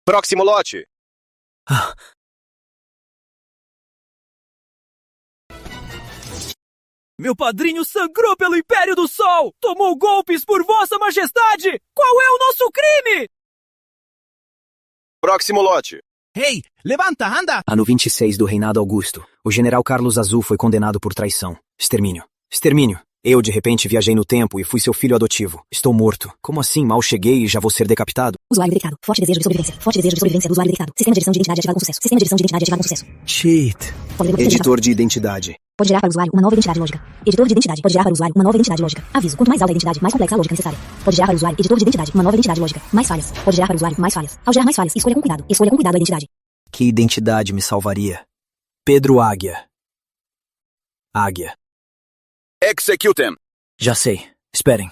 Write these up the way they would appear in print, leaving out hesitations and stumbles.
Próximo lote. Ah. Meu padrinho sangrou pelo Império do Sol! Tomou golpes por Vossa Majestade! Qual é o nosso crime? Próximo lote. Hey, levanta, anda! Ano 26 do Reinado Augusto, o general Carlos Azul foi condenado por traição. Extermínio. Extermínio. Eu, de repente, viajei no tempo e fui seu filho adotivo. Estou morto. Como assim? Mal cheguei e já vou ser decapitado? Usuário detectado. Forte desejo de sobrevivência. Forte desejo de sobrevivência do usuário detectado. Sistema de edição de identidade ativado com sucesso. Sistema de edição de identidade ativado com sucesso. Cheat. Editor de identidade. Pode gerar para o usuário uma nova identidade lógica. Editor de identidade pode gerar para o usuário uma nova identidade lógica. Aviso. Quanto mais alta a identidade, mais complexa a lógica necessária. Pode gerar para o usuário, editor de identidade, uma nova identidade lógica. Mais falhas. Pode gerar para o usuário mais falhas. Ao gerar mais falhas, escolha com cuidado. Escolha com cuidado a identidade. Que identidade me salvaria? Pedro Águia. Águia. Execute him. Já sei. Esperem.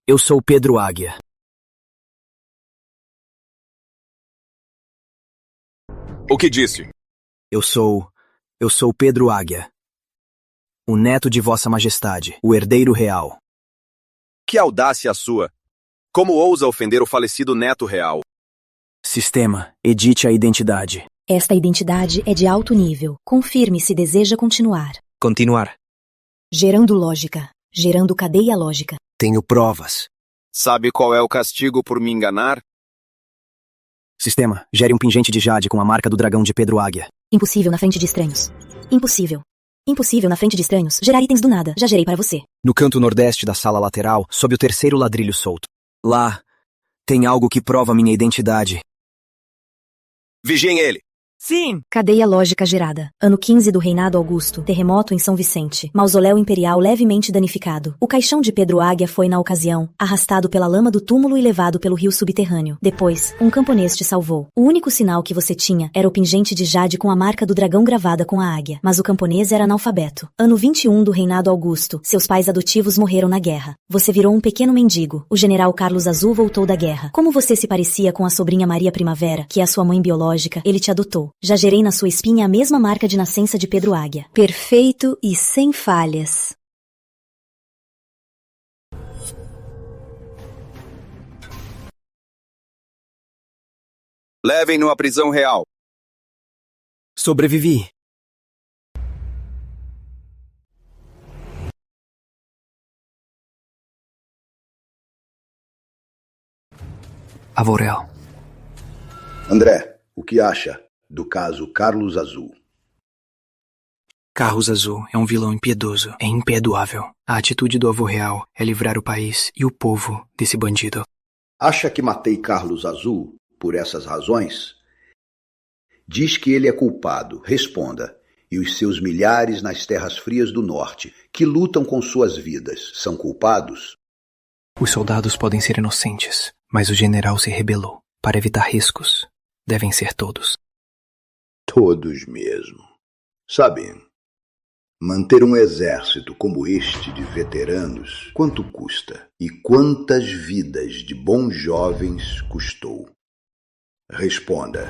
Eu sou Pedro Águia. O que disse? Eu sou Pedro Águia. O neto de Vossa Majestade, o herdeiro real. Que audácia a sua! Como ousa ofender o falecido neto real? Sistema, edite a identidade. Esta identidade é de alto nível. Confirme se deseja continuar. Continuar. Gerando lógica. Gerando cadeia lógica. Tenho provas. Sabe qual é o castigo por me enganar? Sistema, gere um pingente de jade com a marca do dragão de Pedro Águia. Impossível na frente de estranhos. Impossível. Impossível na frente de estranhos. Gerar itens do nada. Já gerei para você. No canto nordeste da sala lateral, sob o terceiro ladrilho solto. Lá, tem algo que prova minha identidade. Vigiem ele. Sim! Cadeia lógica gerada. Ano 15 do Reinado Augusto. Terremoto em São Vicente. Mausoléu imperial levemente danificado. O caixão de Pedro Águia foi, na ocasião, arrastado pela lama do túmulo e levado pelo rio subterrâneo. Depois, um camponês te salvou. O único sinal que você tinha era o pingente de jade com a marca do dragão gravada com a águia. Mas o camponês era analfabeto. Ano 21 do Reinado Augusto. Seus pais adotivos morreram na guerra. Você virou um pequeno mendigo. O general Carlos Azul voltou da guerra. Como você se parecia com a sobrinha Maria Primavera, que é a sua mãe biológica, ele te adotou. Já gerei na sua espinha a mesma marca de nascença de Pedro Águia. Perfeito e sem falhas. Levem-no à prisão real. Sobrevivi. Avorel. André, o que acha do caso Carlos Azul? Carlos Azul é um vilão impiedoso, é imperdoável. A atitude do avô real é livrar o país e o povo desse bandido. Acha que matei Carlos Azul por essas razões? Diz que ele é culpado. Responda. E os seus milhares nas terras frias do norte, que lutam com suas vidas, são culpados? Os soldados podem ser inocentes, mas o general se rebelou. Para evitar riscos, devem ser todos. Todos mesmo. Sabe, manter um exército como este de veteranos, quanto custa? E quantas vidas de bons jovens custou? Responda.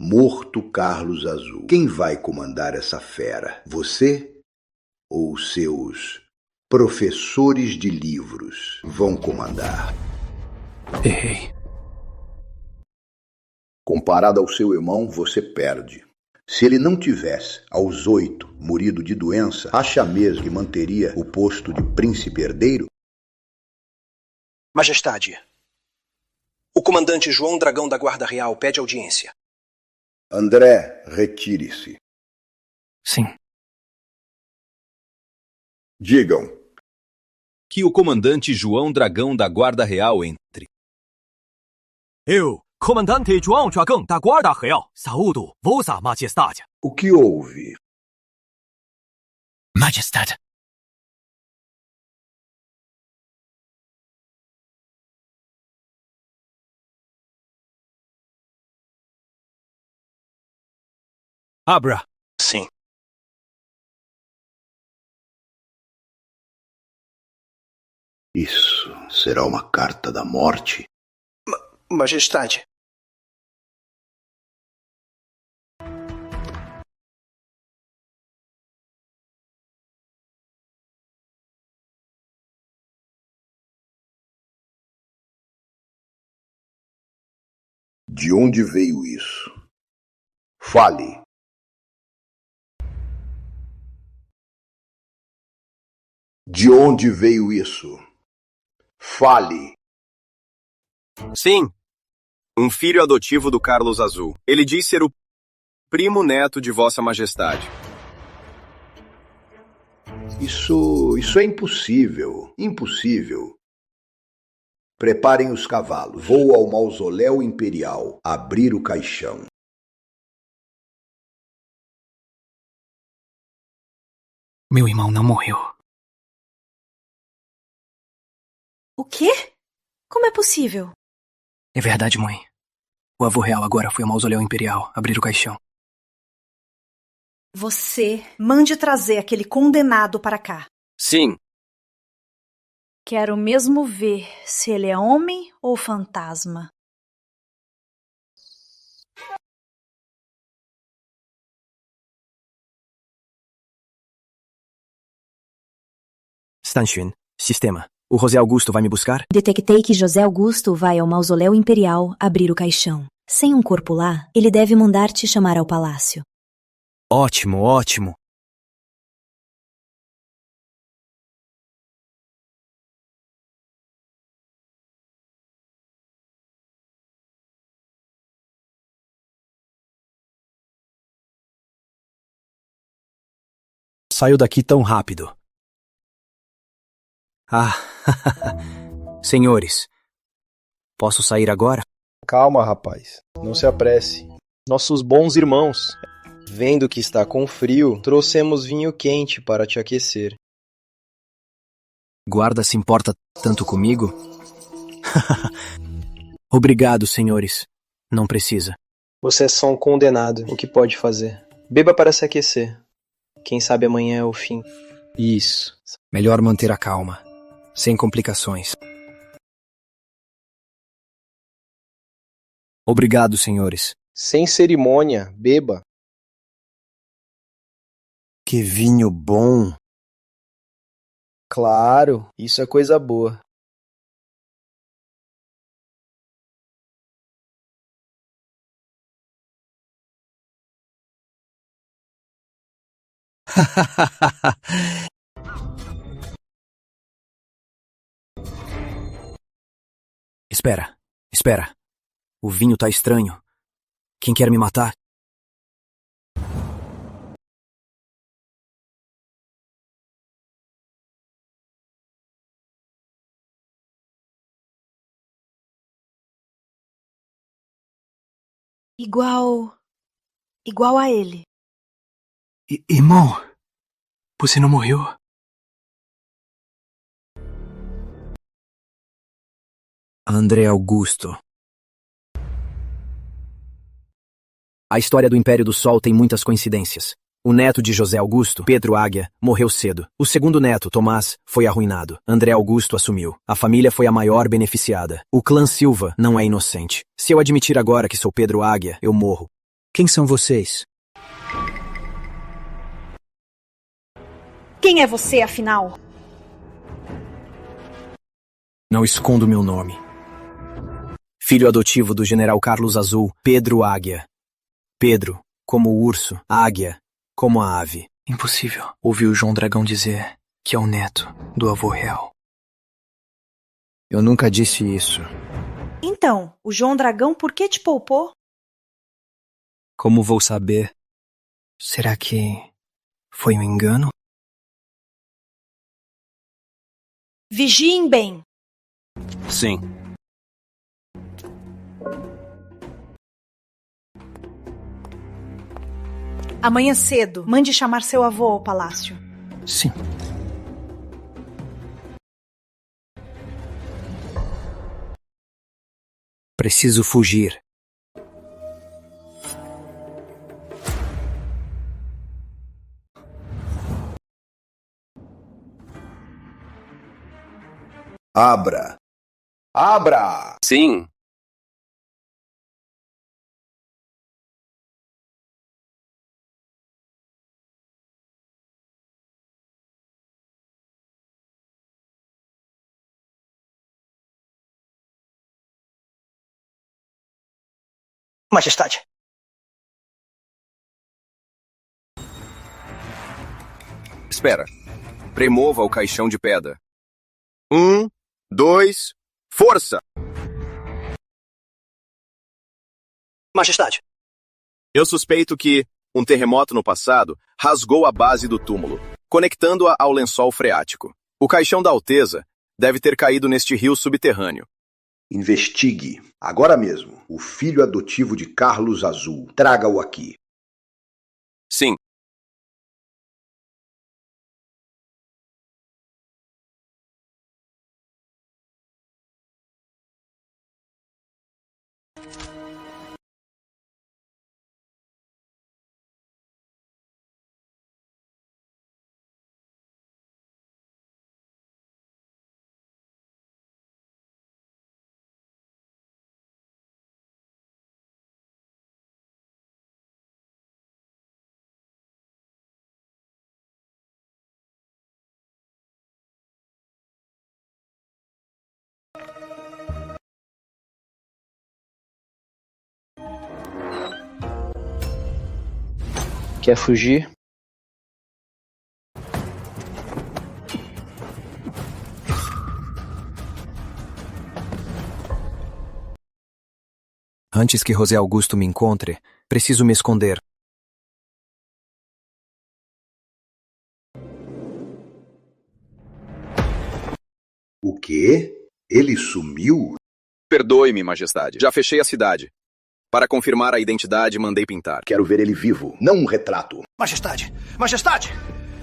Morto Carlos Azul, quem vai comandar essa fera? Você ou seus professores de livros vão comandar? Errei. Comparado ao seu irmão, você perde. Se ele não tivesse, aos 8, morrido de doença, acha mesmo que manteria o posto de príncipe herdeiro? Majestade, o comandante João Dragão da Guarda Real pede audiência. André, retire-se. Sim. Digam. Que o comandante João Dragão da Guarda Real entre. Eu, comandante João Dragão da Guarda Real, saúdo Vossa Majestade. O que houve? Majestade. Abra. Sim. Isso será uma carta da morte? Majestade. De onde veio isso? Fale. De onde veio isso? Fale. Sim, um filho adotivo do Carlos Azul. Ele diz ser o primo neto de Vossa Majestade. Isso é impossível. Impossível. Preparem os cavalos. Vou ao mausoléu imperial abrir o caixão. Meu irmão não morreu. O quê? Como é possível? É verdade, mãe. O avô real agora foi ao mausoléu imperial abrir o caixão. Você mande trazer aquele condenado para cá. Sim, Quero mesmo ver se ele é homem ou fantasma. Stanchion, sistema. O José Augusto vai me buscar? Detectei que José Augusto vai ao mausoléu imperial abrir o caixão. Sem um corpo lá, ele deve mandar te chamar ao palácio. Ótimo, ótimo. Saiu daqui tão rápido. Ah, senhores, posso sair agora? Calma, rapaz. Não se apresse. Nossos bons irmãos. Vendo que está com frio, trouxemos vinho quente para te aquecer. Guarda se importa tanto comigo? Obrigado, senhores. Não precisa. Você é só um condenado. O que pode fazer? Beba para se aquecer. Quem sabe amanhã é o fim. Isso. Melhor manter a calma. Sem complicações. Obrigado, senhores. Sem cerimônia, beba. Que vinho bom. Claro, isso é coisa boa. Espera, espera. O vinho tá estranho. Quem quer me matar? Igual a ele. Irmão, você não morreu? André Augusto. A história do Império do Sol tem muitas coincidências. O neto de José Augusto, Pedro Águia, morreu cedo. O segundo neto, Tomás, foi arruinado. André Augusto assumiu. A família foi a maior beneficiada. O clã Silva não é inocente. Se eu admitir agora que sou Pedro Águia, eu morro. Quem são vocês? Quem é você, afinal? Não escondo meu nome. Filho adotivo do general Carlos Azul, Pedro Águia. Pedro, como o urso, águia, como a ave. Impossível. Ouvi o João Dragão dizer que é o neto do avô real. Eu nunca disse isso. Então, o João Dragão por que te poupou? Como vou saber? Será que foi um engano? Vigiem bem. sim. Amanhã cedo, mande chamar seu avô ao palácio. Sim. Preciso fugir. Abra! Abra! Sim. Majestade. Espera. Premova o caixão de pedra. 1, 2, força! Majestade. Eu suspeito que um terremoto no passado rasgou a base do túmulo, conectando-a ao lençol freático. O caixão da Alteza deve ter caído neste rio subterrâneo. Investigue, agora mesmo, o filho adotivo de Carlos Azul. Traga-o aqui. Sim. Quer fugir? Antes que José Augusto me encontre, preciso me esconder. O quê? Ele sumiu? Perdoe-me, majestade. Já fechei a cidade. Para confirmar a identidade, mandei pintar. Quero ver ele vivo, não um retrato. Majestade! Majestade!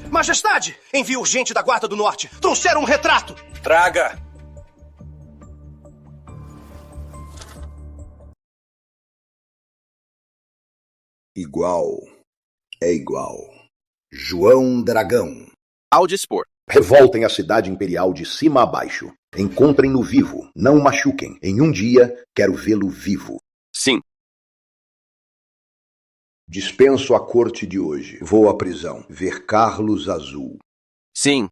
Majestade! Envio urgente da Guarda do Norte. Trouxeram um retrato! Traga! Igual. É igual. João Dragão. Ao dispor. Revoltem a cidade imperial de cima a baixo. Encontrem-no vivo, não o machuquem. Em um dia, quero vê-lo vivo. Sim. Dispenso a corte de hoje. Vou à prisão. Ver Carlos Azul. Sim.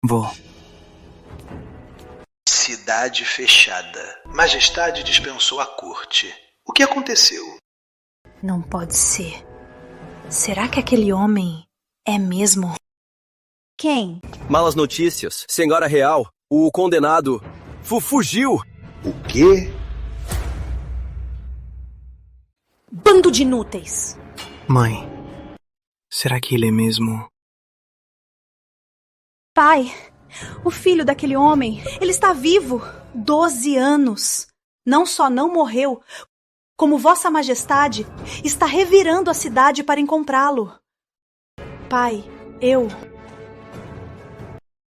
Vou. Cidade fechada. Majestade dispensou a corte. O que aconteceu? Não pode ser. Será que aquele homem é mesmo? Quem? Malas notícias. Senhora Real, o condenado fugiu. O quê? Bando de inúteis. Mãe, será que ele é mesmo? Pai, o filho daquele homem, ele está vivo. 12 anos. Não só não morreu, como Vossa Majestade está revirando a cidade para encontrá-lo. Pai, eu...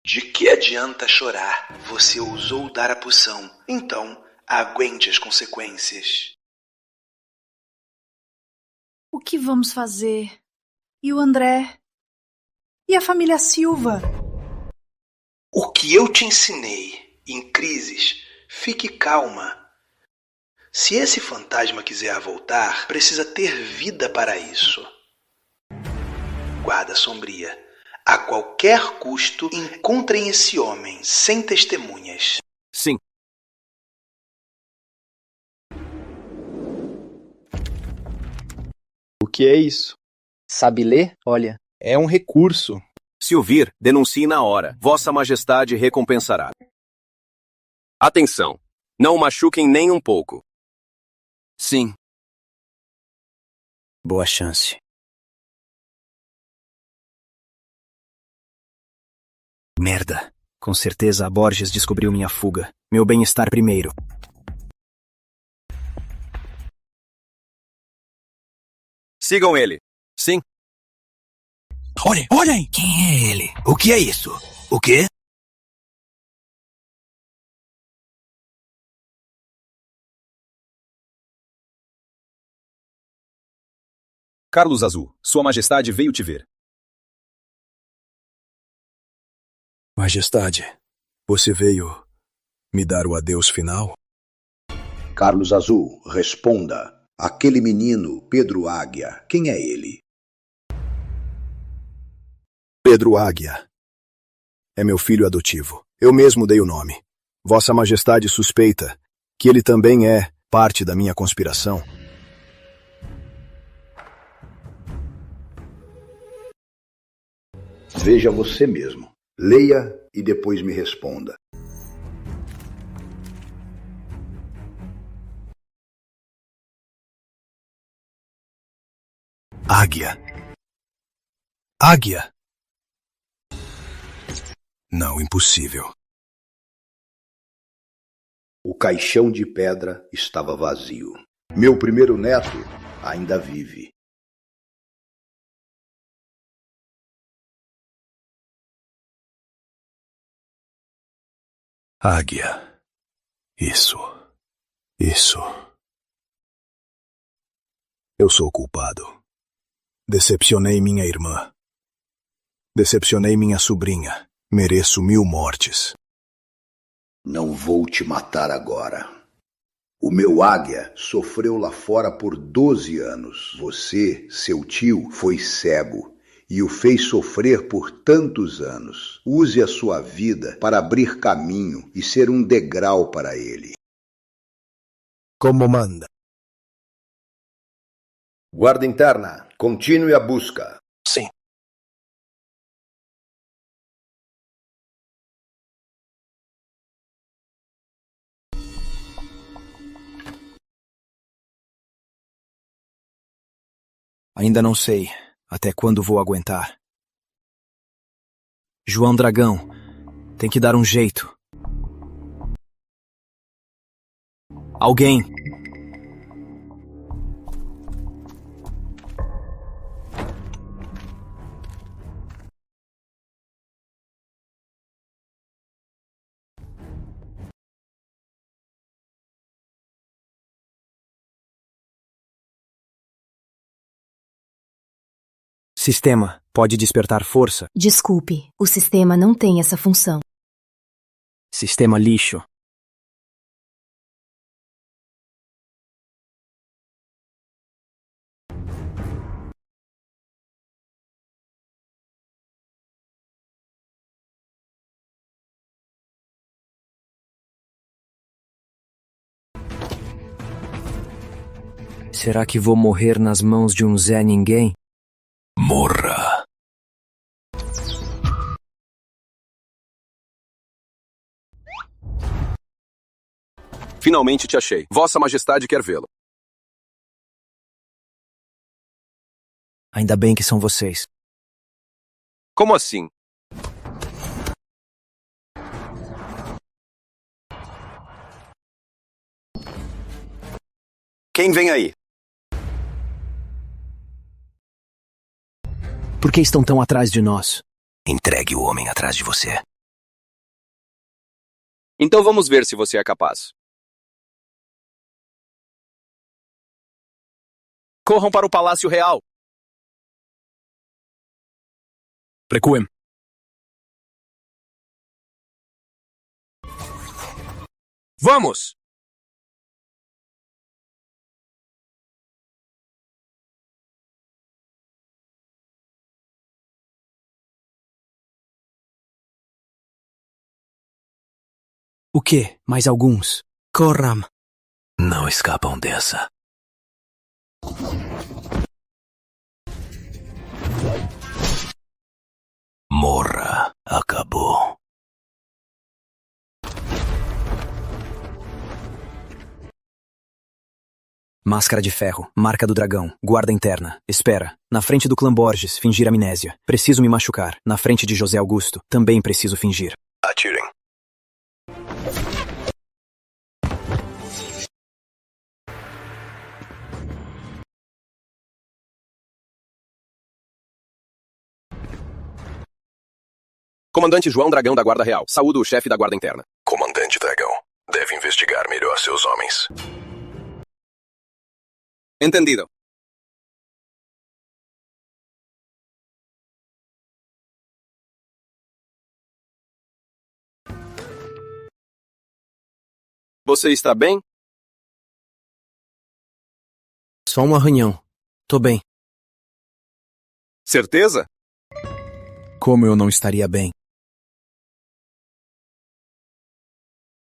De que adianta chorar? Você ousou dar a poção. Então, aguente as consequências. O que vamos fazer? E o André? E a família Silva? O que eu te ensinei, em crises, fique calma. Se esse fantasma quiser voltar, precisa ter vida para isso. Guarda Sombria, a qualquer custo, encontrem esse homem sem testemunhas. Sim. O que é isso? Sabe ler? Olha. É um recurso. Se o vir, denuncie na hora. Vossa Majestade recompensará. Atenção! Não o machuquem nem um pouco. Sim. Boa chance. Merda. Com certeza a Borges descobriu minha fuga. Meu bem-estar primeiro. Sigam ele. Sim. Olhem! Quem é ele? O que é isso? O quê? Carlos Azul, Sua Majestade veio te ver. Majestade, você veio me dar o adeus final? Carlos Azul, responda. Aquele menino, Pedro Águia, quem é ele? Pedro Águia. É meu filho adotivo. Eu mesmo dei o nome. Vossa Majestade suspeita que ele também é parte da minha conspiração. Veja você mesmo. Leia e depois me responda. Águia. Águia. Não, impossível. O caixão de pedra estava vazio. Meu primeiro neto ainda vive. Águia. Isso. Eu sou o culpado. Decepcionei minha irmã. Decepcionei minha sobrinha. Mereço 1000 mortes. Não vou te matar agora. O meu águia sofreu lá fora por 12 anos. Você, seu tio, foi cego e o fez sofrer por tantos anos. Use a sua vida para abrir caminho e ser um degrau para ele. Como manda? Guarda interna, continue a busca. Sim. Ainda não sei até quando vou aguentar. João Dragão, tem que dar um jeito. Alguém! Sistema, pode despertar força. Desculpe, o sistema não tem essa função. Sistema lixo. Será que vou morrer nas mãos de um Zé Ninguém? Morra. Finalmente te achei. Vossa Majestade quer vê-lo. Ainda bem que são vocês. Como assim? Quem vem aí? Por que estão tão atrás de nós? Entregue o homem atrás de você. Então vamos ver se você é capaz. Corram para o Palácio Real. Recuem. Vamos! O quê? Mais alguns? Corram! Não escapam dessa. Morra. Acabou. Máscara de ferro, marca do dragão, guarda interna. Espera. Na frente do clã Borges, fingir amnésia. Preciso me machucar. Na frente de José Augusto, também preciso fingir. Atirem. Comandante João Dragão da Guarda Real. Saúdo o chefe da Guarda Interna. Comandante Dragão, deve investigar melhor seus homens. Entendido. Você está bem? Só um arranhão. Tô bem. Certeza? Como eu não estaria bem?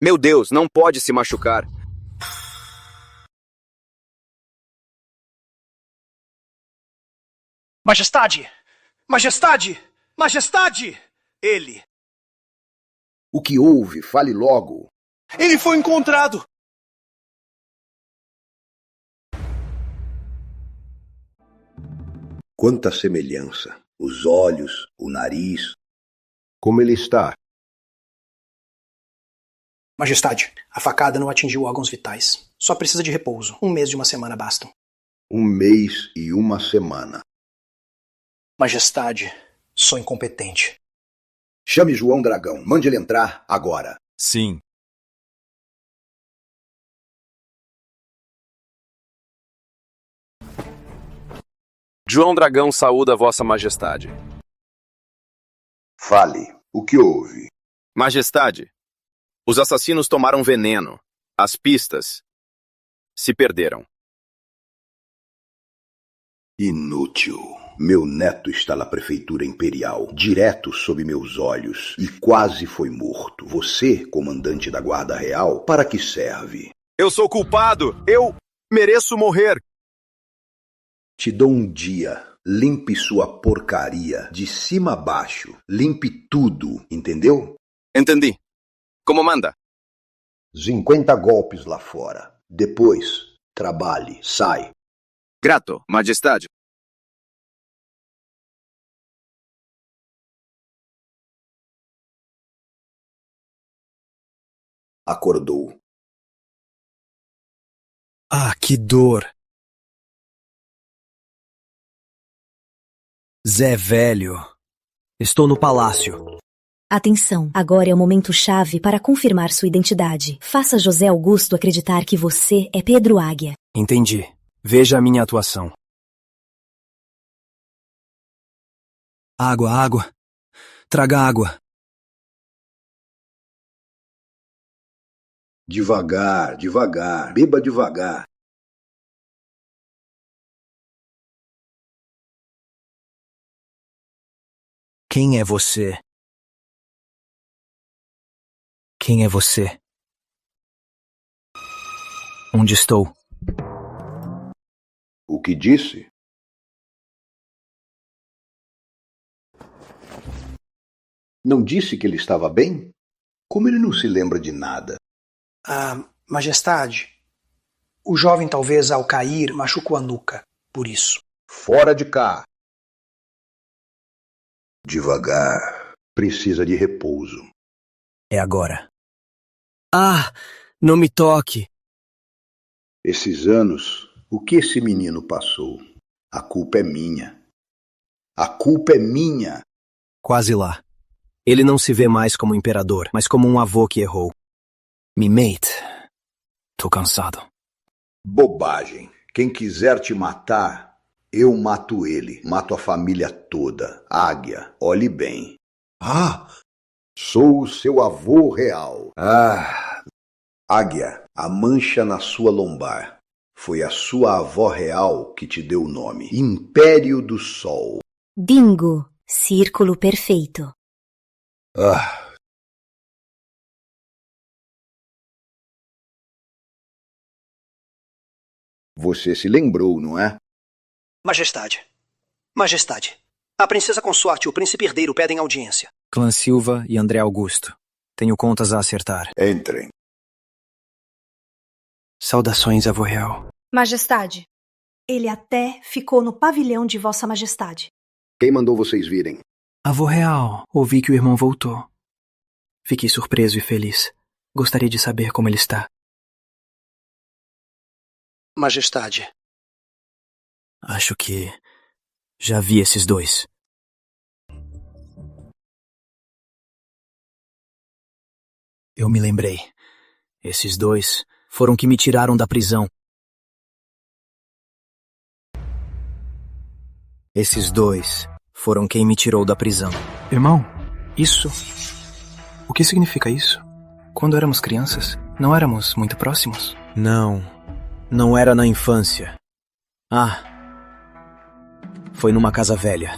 Meu Deus, não pode se machucar. Majestade! Majestade! Majestade! Ele! O que houve? Fale logo. Ele foi encontrado! Quanta semelhança. Os olhos, o nariz. Como ele está? Majestade, a facada não atingiu órgãos vitais. Só precisa de repouso. 1 mês e 1 semana bastam. 1 mês e 1 semana. Majestade, sou incompetente. Chame João Dragão. Mande ele entrar agora. Sim. João Dragão saúda Vossa Majestade. Fale. O que houve? Majestade, os assassinos tomaram veneno. As pistas se perderam. Inútil. Meu neto está na prefeitura imperial, direto sob meus olhos, e quase foi morto. Você, comandante da Guarda Real, para que serve? Eu sou culpado! Eu mereço morrer! Te dou um dia. Limpe sua porcaria de cima a baixo. Limpe tudo, entendeu? Entendi. Como manda? 50 golpes lá fora. Depois, trabalhe, sai. Grato, Majestade. Acordou. Ah, que dor! Zé velho. Estou no palácio. Atenção, agora é o momento chave para confirmar sua identidade. Faça José Augusto acreditar que você é Pedro Águia. Entendi. Veja a minha atuação. Água, água. Traga água. Devagar, devagar. Beba devagar. Quem é você? Quem é você? Onde estou? O que disse? Não disse que ele estava bem? Como ele não se lembra de nada? Majestade, o jovem talvez ao cair machucou a nuca, por isso. Fora de cá! Devagar. Precisa de repouso. É agora. Ah! Não me toque! Esses anos, o que esse menino passou? A culpa é minha. A culpa é minha! Quase lá. Ele não se vê mais como imperador, mas como um avô que errou. Me mate. Tô cansado. Bobagem. Quem quiser te matar, eu mato ele. Mato a família toda. Águia, olhe bem. Ah! Sou o seu avô real. Ah! Águia, a mancha na sua lombar. Foi a sua avó real que te deu o nome. Império do Sol. Bingo! Círculo perfeito. Ah! Você se lembrou, não é? Majestade. Majestade. A princesa consorte e o príncipe herdeiro pedem audiência. Clã Silva e André Augusto. Tenho contas a acertar. Entrem. Saudações, avô real. Majestade, ele até ficou no pavilhão de Vossa Majestade. Quem mandou vocês virem? Avô real, ouvi que o irmão voltou. Fiquei surpreso e feliz. Gostaria de saber como ele está. Majestade. Acho que já vi esses dois. Eu me lembrei. Esses dois foram que me tiraram da prisão. Esses dois foram quem me tirou da prisão. Irmão, isso... O que significa isso? Quando éramos crianças, não éramos muito próximos? Não era na infância. Foi numa casa velha.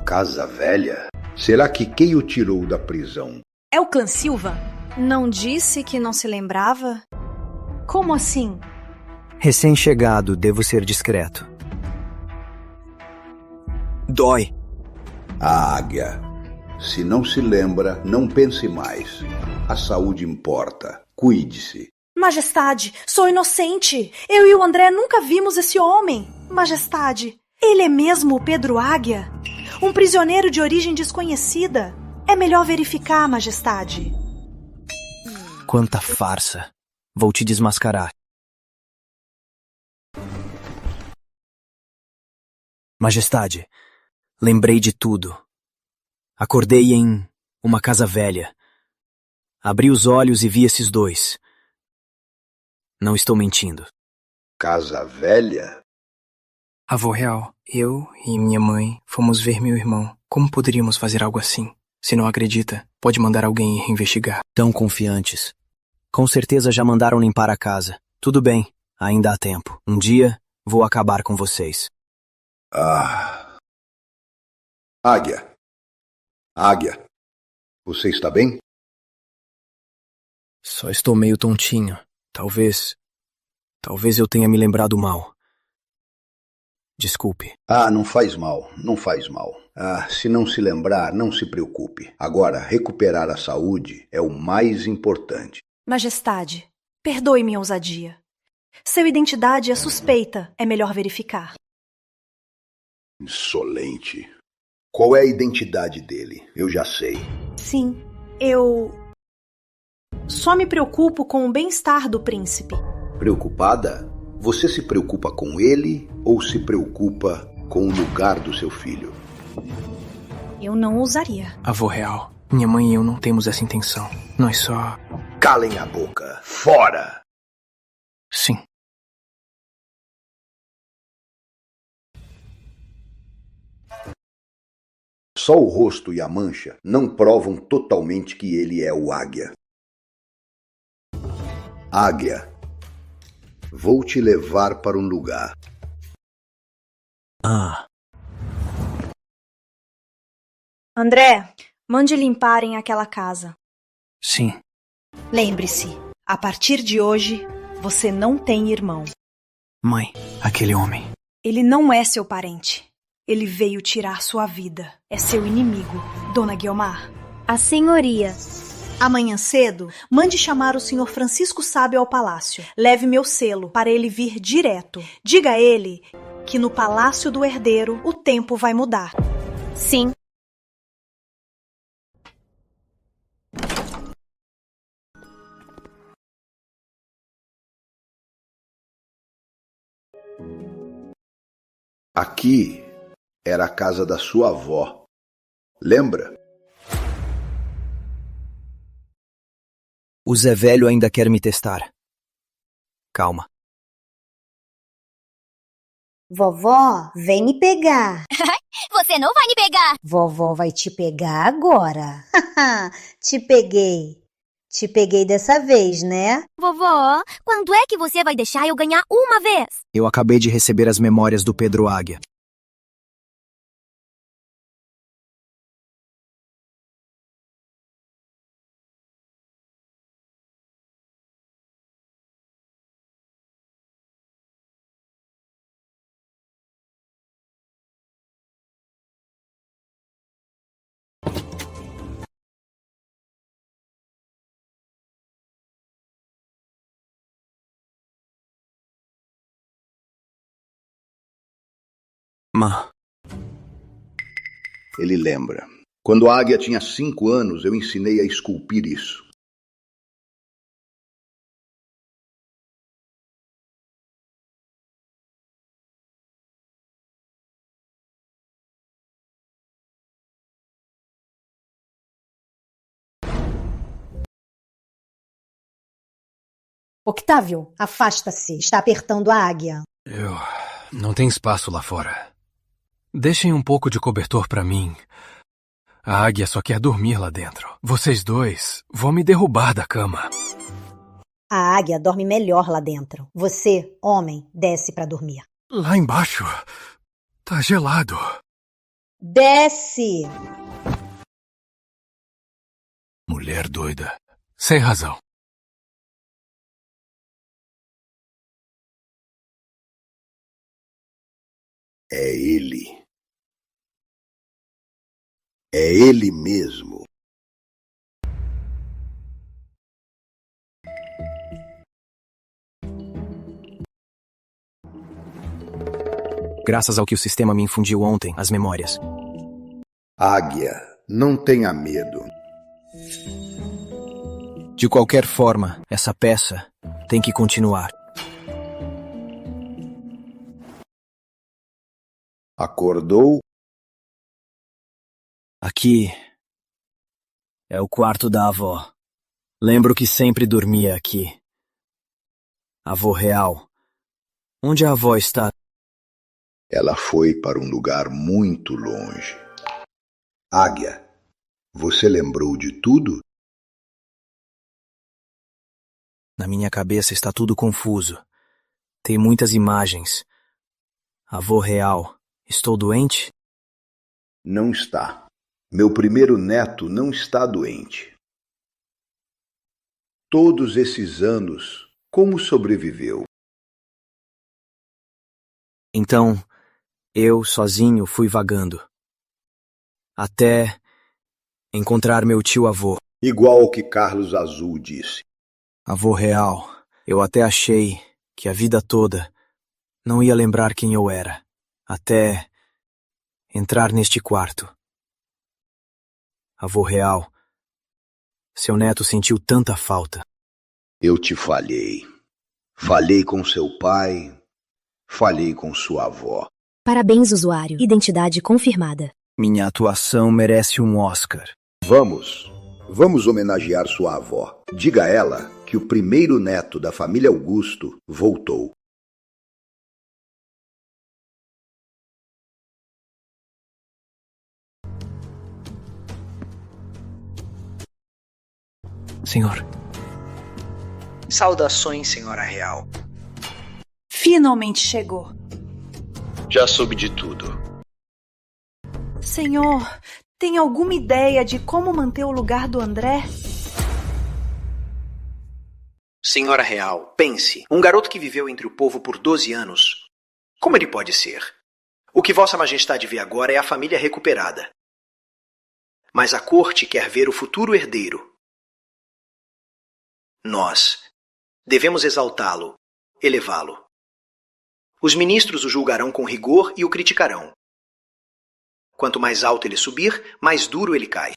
Casa velha? Será que quem o tirou da prisão É o clã Silva? Não disse que não se lembrava? Como assim? Recém-chegado, devo ser discreto. Dói. A águia. Se não se lembra, não pense mais. A saúde importa. Cuide-se. Majestade, sou inocente. Eu e o André nunca vimos esse homem. Majestade, ele é mesmo o Pedro Águia? Um prisioneiro de origem desconhecida. É melhor verificar, Majestade. Quanta farsa. Vou te desmascarar. Majestade, lembrei de tudo. Acordei em uma casa velha. Abri os olhos e vi esses dois. Não estou mentindo. Casa velha? Avô real, eu e minha mãe fomos ver meu irmão. Como poderíamos fazer algo assim? Se não acredita, pode mandar alguém ir investigar. Tão confiantes. Com certeza já mandaram limpar a casa. Tudo bem, ainda há tempo. Um dia, vou acabar com vocês. Águia. Águia. Você está bem? Só estou meio tontinho. Talvez eu tenha me lembrado mal. Desculpe. Não faz mal, não faz mal. Se não se lembrar, não se preocupe. Agora, recuperar a saúde é o mais importante. Majestade, perdoe minha ousadia. Sua identidade é suspeita, é melhor verificar. Insolente. Qual é a identidade dele? Eu já sei. Sim, eu só me preocupo com o bem-estar do príncipe. Preocupada? Você se preocupa com ele ou se preocupa com o lugar do seu filho? Eu não ousaria. Avô real, minha mãe e eu não temos essa intenção. Nós só... Calem a boca. Fora! Sim. Só o rosto e a mancha não provam totalmente que ele é o Águia. Águia, vou te levar para um lugar. André, mande limparem aquela casa. Sim. Lembre-se, a partir de hoje, você não tem irmão. Mãe, aquele homem. Ele não é seu parente. Ele veio tirar sua vida. É seu inimigo, Dona Guiomar. A senhoria. Amanhã cedo, mande chamar o senhor Francisco Sábio ao palácio. Leve meu selo para ele vir direto. Diga a ele que no palácio do herdeiro o tempo vai mudar. Sim. Aqui era a casa da sua avó. Lembra? O Zé Velho ainda quer me testar. Calma. Vovó, vem me pegar. Você não vai me pegar. Vovó vai te pegar agora. Te peguei. Te peguei dessa vez, né? Vovó, quando é que você vai deixar eu ganhar uma vez? Eu acabei de receber as memórias do Pedro Águia. Ele lembra. Quando a águia tinha 5 anos, eu ensinei a esculpir isso. Octávio, afasta-se. Está apertando a águia. Não tem espaço lá fora. Deixem um pouco de cobertor pra mim. A águia só quer dormir lá dentro. Vocês dois vão me derrubar da cama. A águia dorme melhor lá dentro. Você, homem, desce pra dormir. Lá embaixo tá gelado. Desce! mulher doida. Sem razão. É ele. É ele mesmo. Graças ao que o sistema me infundiu ontem, as memórias. Águia, não tenha medo. De qualquer forma, essa peça tem que continuar. Acordou? Aqui é o quarto da avó. Lembro que sempre dormia aqui. Avó real. Onde a avó está? Ela foi para um lugar muito longe. Águia, você lembrou de tudo? Na minha cabeça está tudo confuso. Tem muitas imagens. Avô real, estou doente? Não está. Meu primeiro neto não está doente. Todos esses anos, como sobreviveu? Então, eu sozinho fui vagando. Até encontrar meu tio-avô. Igual ao que Carlos Azul disse. Avô real, eu até achei que a vida toda não ia lembrar quem eu era, até entrar neste quarto. Avô real, seu neto sentiu tanta falta. Eu te falhei. Falhei com seu pai, falhei com sua avó. Parabéns, usuário. Identidade confirmada. Minha atuação merece um Oscar. Vamos homenagear sua avó. Diga a ela que o primeiro neto da família Augusto voltou. Senhor. Saudações, senhora real. Finalmente chegou. Já soube de tudo. Senhor, tem alguma ideia de como manter o lugar do André? Senhora real, pense. Um garoto que viveu entre o povo por 12 anos. Como ele pode ser? O que Vossa Majestade vê agora é a família recuperada. Mas a corte quer ver o futuro herdeiro. Nós devemos exaltá-lo, elevá-lo. Os ministros o julgarão com rigor e o criticarão. Quanto mais alto ele subir, mais duro ele cai.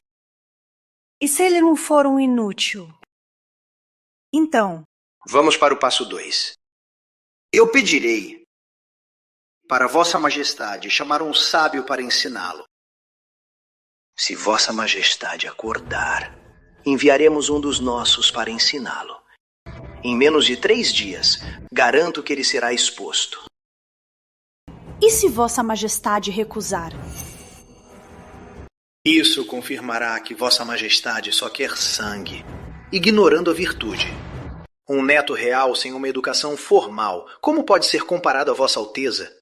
E se ele não for um inútil? Então, vamos para o passo 2. Eu pedirei para Vossa Majestade chamar um sábio para ensiná-lo. Se Vossa Majestade acordar, enviaremos um dos nossos para ensiná-lo. Em menos de 3 dias, garanto que ele será exposto. E se Vossa Majestade recusar? Isso confirmará que Vossa Majestade só quer sangue, ignorando a virtude. Um neto real sem uma educação formal, como pode ser comparado a Vossa Alteza?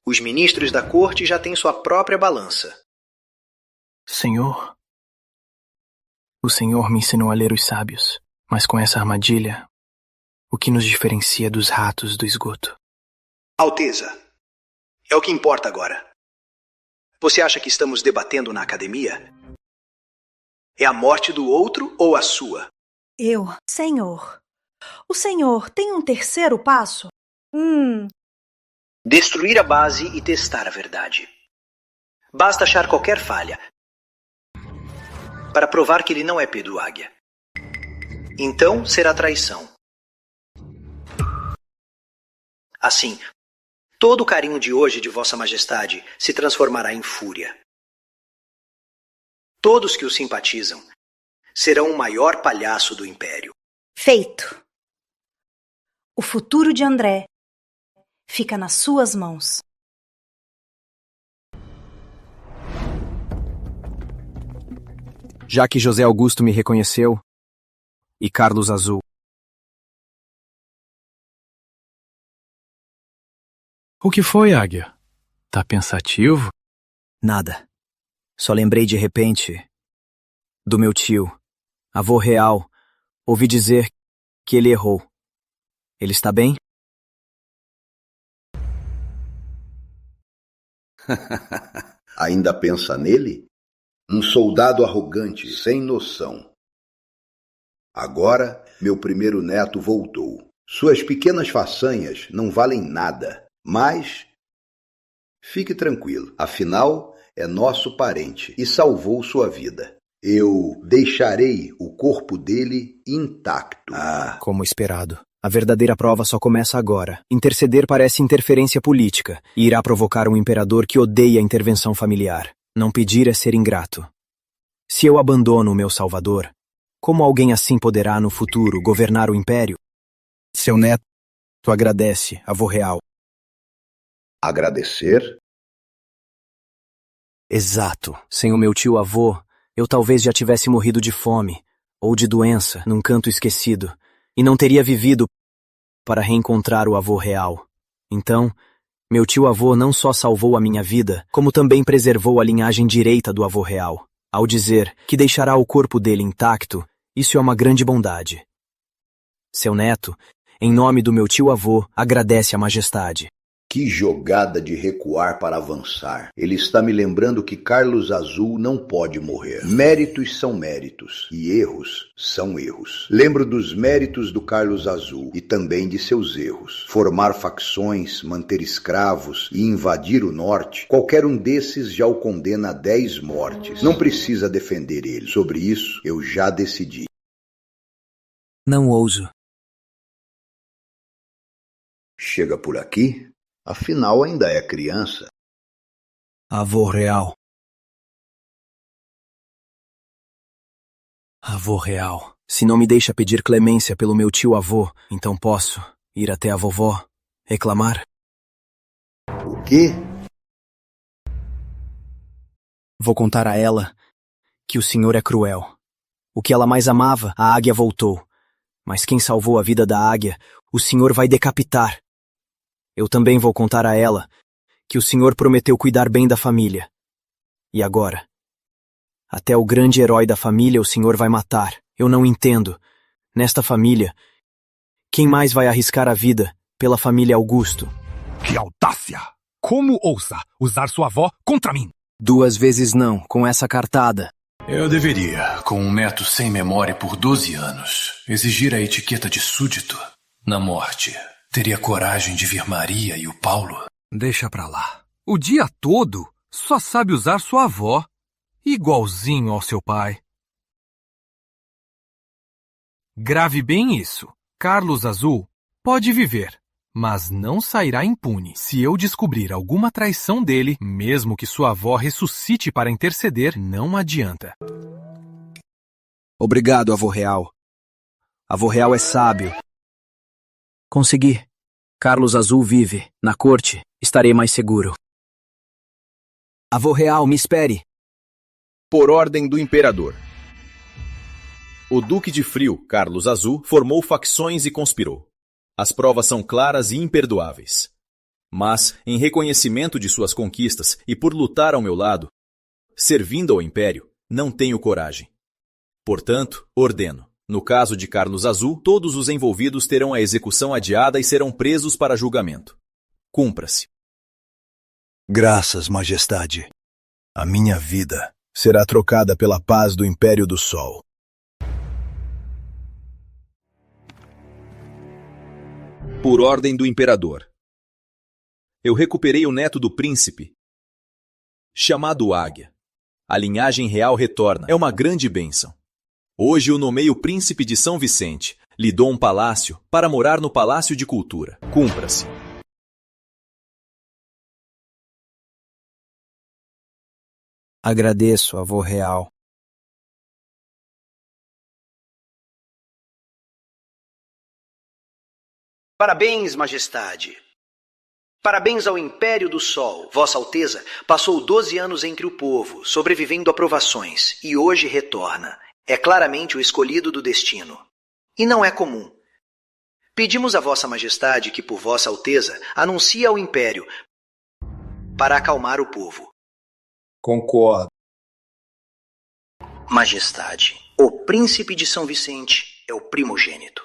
Os ministros da corte já têm sua própria balança. Senhor, o Senhor me ensinou a ler os sábios, mas com essa armadilha, o que nos diferencia dos ratos do esgoto? Alteza, é o que importa agora. Você acha que estamos debatendo na academia? É a morte do outro ou a sua? Senhor. O senhor tem um terceiro passo? Destruir a base e testar a verdade. Basta achar qualquer falha para provar que ele não é Pedro Águia. Então será traição. Assim, todo o carinho de hoje de Vossa Majestade se transformará em fúria. Todos que o simpatizam serão o maior palhaço do Império. Feito. O futuro de André fica nas suas mãos. Já que José Augusto me reconheceu, e Carlos Azul. O que foi, Águia? Tá pensativo? Nada. Só lembrei de repente do meu tio, avô real, ouvi dizer que ele errou. Ele está bem? Ainda pensa nele? Um soldado arrogante, sem noção. Agora, meu primeiro neto voltou. Suas pequenas façanhas não valem nada, mas fique tranquilo, afinal é nosso parente e salvou sua vida. Eu deixarei o corpo dele intacto. Como esperado. A verdadeira prova só começa agora. Interceder parece interferência política e irá provocar um imperador que odeia a intervenção familiar. Não pedir é ser ingrato. Se eu abandono o meu salvador, como alguém assim poderá, no futuro, governar o império? Seu neto agradece, avô real. Agradecer? Exato. Sem o meu tio-avô, eu talvez já tivesse morrido de fome ou de doença num canto esquecido e não teria vivido para reencontrar o avô real. Então, meu tio-avô não só salvou a minha vida, como também preservou a linhagem direita do avô real. Ao dizer que deixará o corpo dele intacto, isso é uma grande bondade. Seu neto, em nome do meu tio-avô, agradece a majestade. Que jogada de recuar para avançar. Ele está me lembrando que Carlos Azul não pode morrer. Méritos são méritos e erros são erros. Lembro dos méritos do Carlos Azul e também de seus erros. Formar facções, manter escravos e invadir o norte, qualquer um desses já o condena a 10 mortes. Não precisa defender ele. Sobre isso, eu já decidi. Não ouso. Chega por aqui? Afinal, ainda é criança. Avô real. Avô real. Se não me deixa pedir clemência pelo meu tio-avô, então posso ir até a vovó, reclamar? O quê? Vou contar a ela que o senhor é cruel. O que ela mais amava, a águia voltou. Mas quem salvou a vida da águia, o senhor vai decapitar. Eu também vou contar a ela que o senhor prometeu cuidar bem da família. E agora? Até o grande herói da família o senhor vai matar. Eu não entendo. Nesta família, quem mais vai arriscar a vida pela família Augusto? Que audácia! Como ousa usar sua avó contra mim? 2 vezes não, com essa cartada. Eu deveria, com um neto sem memória por 12 anos, exigir a etiqueta de súdito na morte. Teria coragem de vir Maria e o Paulo? Deixa pra lá. O dia todo só sabe usar sua avó, igualzinho ao seu pai. Grave bem isso. Carlos Azul pode viver, mas não sairá impune. Se eu descobrir alguma traição dele, mesmo que sua avó ressuscite para interceder, não adianta. Obrigado, avô real. Avô real é sábio. Consegui. Carlos Azul vive. Na corte, estarei mais seguro. Avô real, me espere. Por ordem do imperador. O Duque de Frio, Carlos Azul, formou facções e conspirou. As provas são claras e imperdoáveis. Mas, em reconhecimento de suas conquistas e por lutar ao meu lado, servindo ao Império, não tenho coragem. Portanto, ordeno. No caso de Carlos Azul, todos os envolvidos terão a execução adiada e serão presos para julgamento. Cumpra-se. Graças, majestade. A minha vida será trocada pela paz do Império do Sol. Por ordem do imperador. Eu recuperei o neto do príncipe, chamado Águia. A linhagem real retorna. É uma grande bênção. Hoje o nomeio príncipe de São Vicente. Lhe dou um palácio para morar no Palácio de Cultura. Cumpra-se. Agradeço, avô real. Parabéns, majestade. Parabéns ao Império do Sol. Vossa Alteza passou 12 anos entre o povo, sobrevivendo a provações, e hoje retorna. É claramente o escolhido do destino. E não é comum. Pedimos a Vossa Majestade que, por Vossa Alteza, anuncie ao Império para acalmar o povo. Concordo. Majestade, o príncipe de São Vicente é o primogênito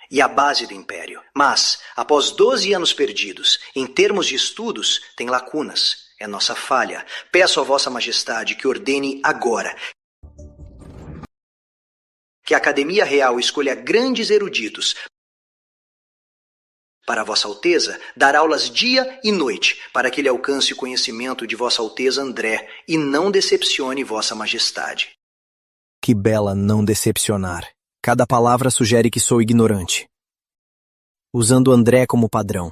e a base do império. Mas, após 12 anos perdidos, em termos de estudos, tem lacunas. É nossa falha. Peço a Vossa Majestade que ordene agora que a Academia Real escolha grandes eruditos para Vossa Alteza dar aulas dia e noite, para que ele alcance o conhecimento de Vossa Alteza André e não decepcione Vossa Majestade. Que bela não decepcionar. Cada palavra sugere que sou ignorante. Usando André como padrão.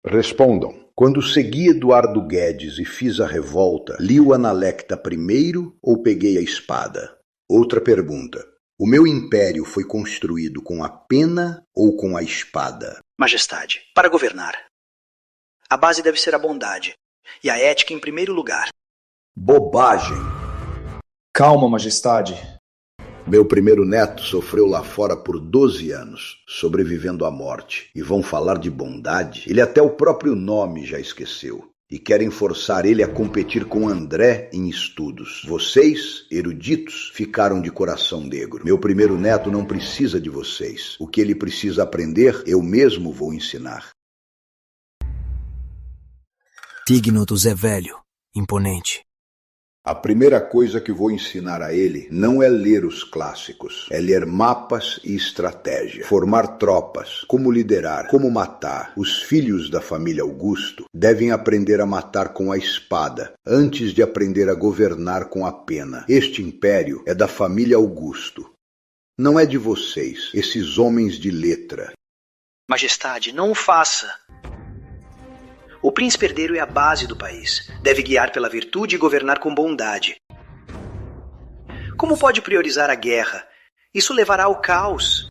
Respondam. Quando segui Eduardo Guedes e fiz a revolta, li o Analecta primeiro ou peguei a espada? Outra pergunta. O meu império foi construído com a pena ou com a espada? Majestade, para governar, a base deve ser a bondade e a ética em primeiro lugar. Bobagem! Calma, Majestade. Meu primeiro neto sofreu lá fora por 12 anos, sobrevivendo à morte. E vão falar de bondade? Ele até o próprio nome já esqueceu. E querem forçar ele a competir com André em estudos. Vocês, eruditos, ficaram de coração negro. Meu primeiro neto não precisa de vocês. O que ele precisa aprender, eu mesmo vou ensinar. Digno do Zé Velho, imponente. A primeira coisa que vou ensinar a ele não é ler os clássicos, é ler mapas e estratégia, formar tropas, como liderar, como matar. Os filhos da família Augusto devem aprender a matar com a espada, antes de aprender a governar com a pena. Este império é da família Augusto. Não é de vocês, esses homens de letra. Majestade, não o faça. O príncipe herdeiro é a base do país. Deve guiar pela virtude e governar com bondade. Como pode priorizar a guerra? Isso levará ao caos.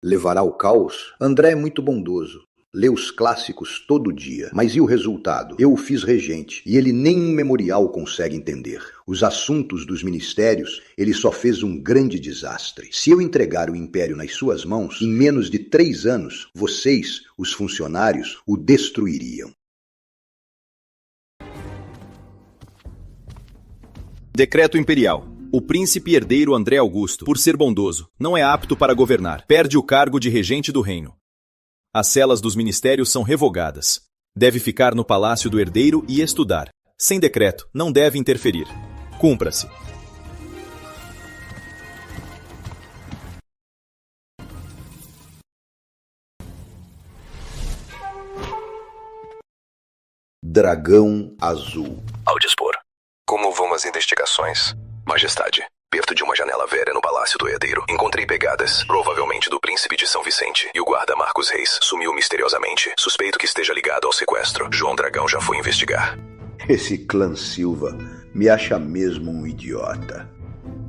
Levará ao caos? André é muito bondoso. Lê os clássicos todo dia. Mas e o resultado? Eu o fiz regente, e ele nem um memorial consegue entender. Os assuntos dos ministérios, ele só fez um grande desastre. Se eu entregar o império nas suas mãos, em menos de 3 anos, vocês, os funcionários, o destruiriam. Decreto Imperial. O príncipe herdeiro André Augusto, por ser bondoso, não é apto para governar. Perde o cargo de regente do reino. As celas dos ministérios são revogadas. Deve ficar no palácio do herdeiro e estudar. Sem decreto, não deve interferir. Cumpra-se. Dragão Azul. Ao dispor. Como vão as investigações? Majestade, perto de uma janela velha no palácio do herdeiro, encontrei pegadas, provavelmente do príncipe de São Vicente, e o guarda Marcos Reis sumiu misteriosamente. Suspeito que esteja ligado ao sequestro. João Dragão já foi investigar. Esse clã Silva me acha mesmo um idiota.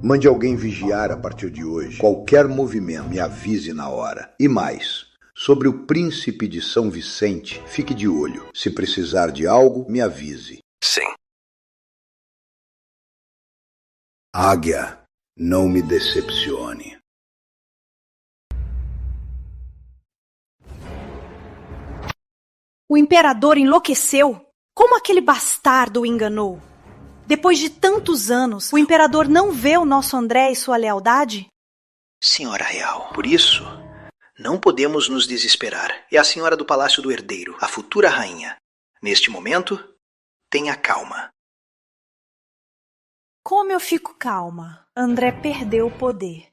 Mande alguém vigiar a partir de hoje. Qualquer movimento, me avise na hora. E mais, sobre o príncipe de São Vicente, fique de olho. Se precisar de algo, me avise. Sim. Águia, não me decepcione. O imperador enlouqueceu? Como aquele bastardo o enganou? Depois de tantos anos, o imperador não vê o nosso André e sua lealdade? Senhora Real, por isso, não podemos nos desesperar. É a senhora do Palácio do Herdeiro, a futura rainha. Neste momento, tenha calma. Como eu fico calma? André perdeu o poder.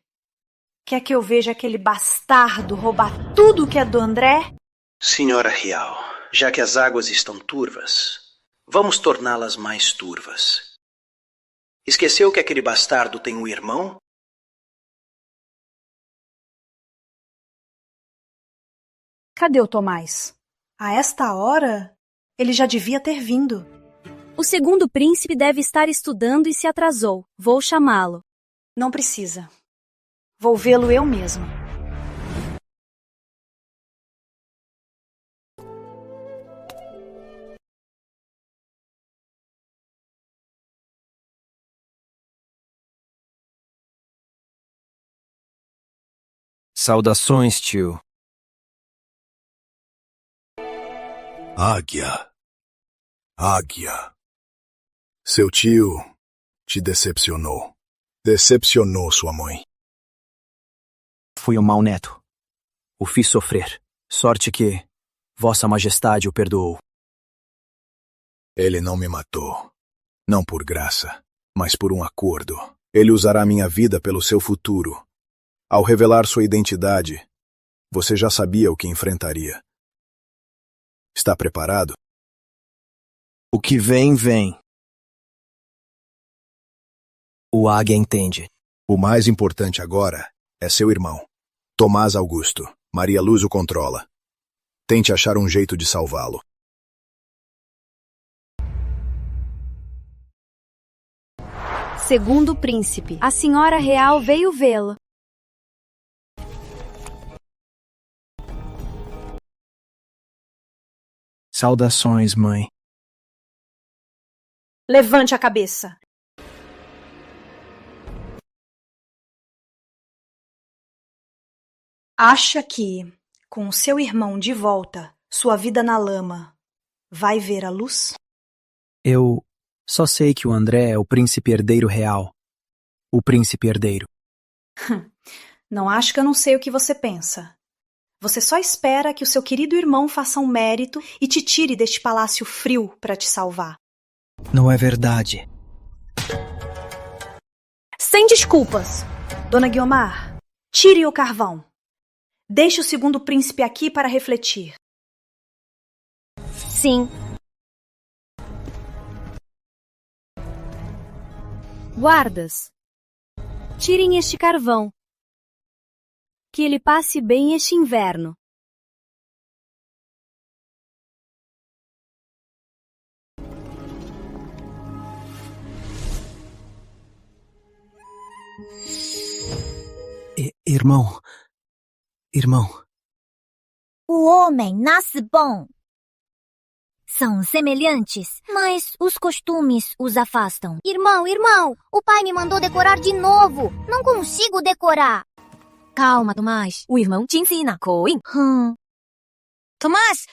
Quer que eu veja aquele bastardo roubar tudo que é do André? Senhora Real, já que as águas estão turvas, vamos torná-las mais turvas. Esqueceu que aquele bastardo tem um irmão? Cadê o Tomás? A esta hora, ele já devia ter vindo. O segundo príncipe deve estar estudando e se atrasou. Vou chamá-lo. Não precisa. Vou vê-lo eu mesma. Saudações, tio. Águia. Águia. Seu tio te decepcionou. Decepcionou sua mãe. Fui um mau neto. O fiz sofrer. Sorte que Vossa Majestade o perdoou. Ele não me matou. Não por graça, mas por um acordo. Ele usará minha vida pelo seu futuro. Ao revelar sua identidade, você já sabia o que enfrentaria. Está preparado? O que vem, vem. O Águia entende. O mais importante agora é seu irmão, Tomás Augusto. Maria Luz o controla. Tente achar um jeito de salvá-lo. Segundo príncipe, a senhora real veio vê-lo. Saudações, mãe. Levante a cabeça. Acha que, com seu irmão de volta, sua vida na lama vai ver a luz? Eu só sei que o André é o príncipe herdeiro real. O príncipe herdeiro. Não acho que eu não sei o que você pensa. Você só espera que o seu querido irmão faça um mérito e te tire deste palácio frio para te salvar. Não é verdade. Sem desculpas. Dona Guiomar, tire o carvão. Deixe o segundo príncipe aqui para refletir. Sim. Guardas, tirem este carvão. Que ele passe bem este inverno. Irmão. O homem nasce bom. São semelhantes, mas os costumes os afastam. Irmão, o pai me mandou decorar de novo. Não consigo decorar. Calma, Tomás. O irmão te ensina. Coen. Tomás!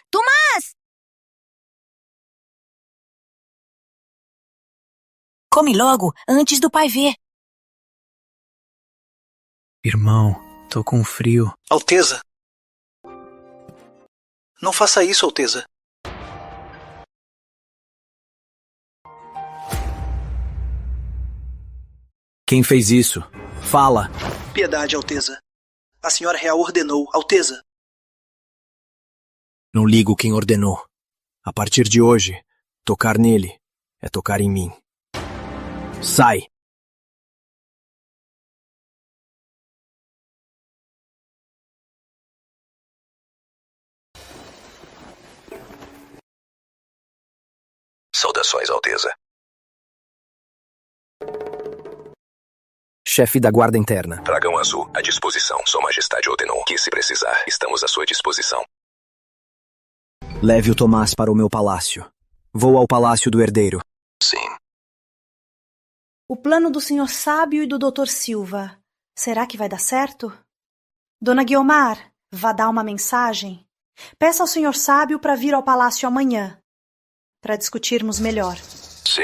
Come logo, antes do pai ver. Irmão, tô com frio. Alteza! Não faça isso, Alteza. Quem fez isso? Fala! Piedade, Alteza. A senhora real ordenou, Alteza. Não ligo quem ordenou. A partir de hoje, tocar nele é tocar em mim. Sai! Saudações, Alteza. Chefe da Guarda Interna. Dragão Azul, à disposição. Sua Majestade ordenou que, se precisar, estamos à sua disposição. Leve o Tomás para o meu palácio. Vou ao palácio do herdeiro. Sim. O plano do Sr. Sábio e do Dr. Silva. Será que vai dar certo? Dona Guiomar, vá dar uma mensagem. Peça ao Sr. Sábio para vir ao palácio amanhã, para discutirmos melhor. Sim.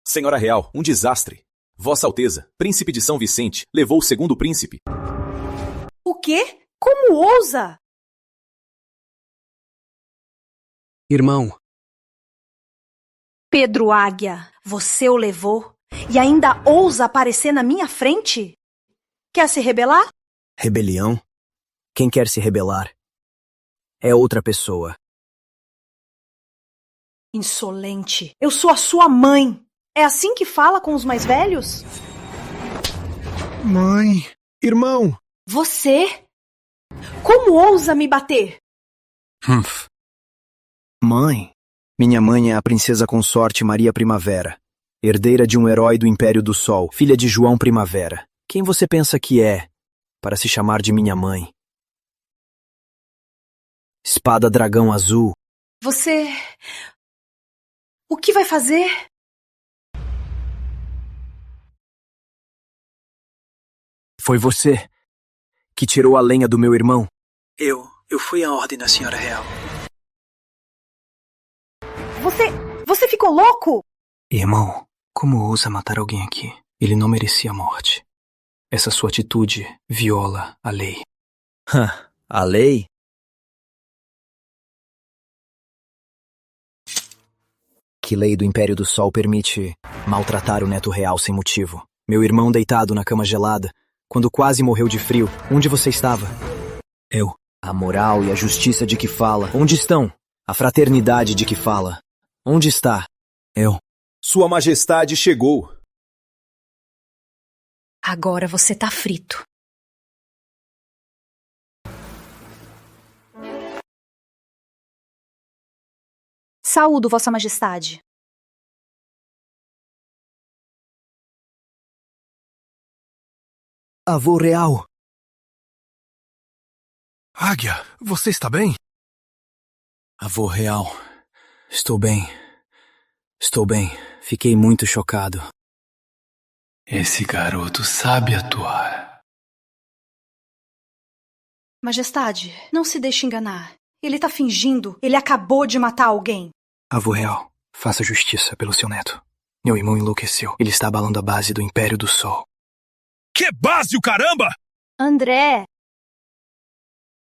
Senhora Real, um desastre. Vossa Alteza, príncipe de São Vicente, levou o segundo príncipe. O quê? Como ousa? Irmão. Pedro Águia, você o levou e ainda ousa aparecer na minha frente? Quer se rebelar? Rebelião? Quem quer se rebelar? É outra pessoa. Insolente. Eu sou a sua mãe. É assim que fala com os mais velhos? Mãe, irmão. Você? Como ousa me bater? Mãe. Minha mãe é a princesa consorte Maria Primavera, herdeira de um herói do Império do Sol, filha de João Primavera. Quem você pensa que é, para se chamar de minha mãe? Espada Dragão Azul. Você... O que vai fazer? Foi você que tirou a lenha do meu irmão? Eu fui à ordem da senhora real. Você ficou louco? Irmão, como ousa matar alguém aqui? Ele não merecia a morte. Essa sua atitude viola a lei. A lei? Que lei do Império do Sol permite maltratar o neto real sem motivo? Meu irmão deitado na cama gelada, quando quase morreu de frio, onde você estava? Eu. A moral e a justiça de que fala, onde estão? A fraternidade de que fala, onde está? Eu. Sua Majestade chegou. Agora você tá frito. Saúdo, Vossa Majestade. Avô real. Águia, você está bem? Avô real. Estou bem. Estou bem. Fiquei muito chocado. Esse garoto sabe atuar. Majestade, não se deixe enganar. Ele tá fingindo. Ele acabou de matar alguém. Avô real, faça justiça pelo seu neto. Meu irmão enlouqueceu. Ele está abalando a base do Império do Sol. Que base, o caramba! André!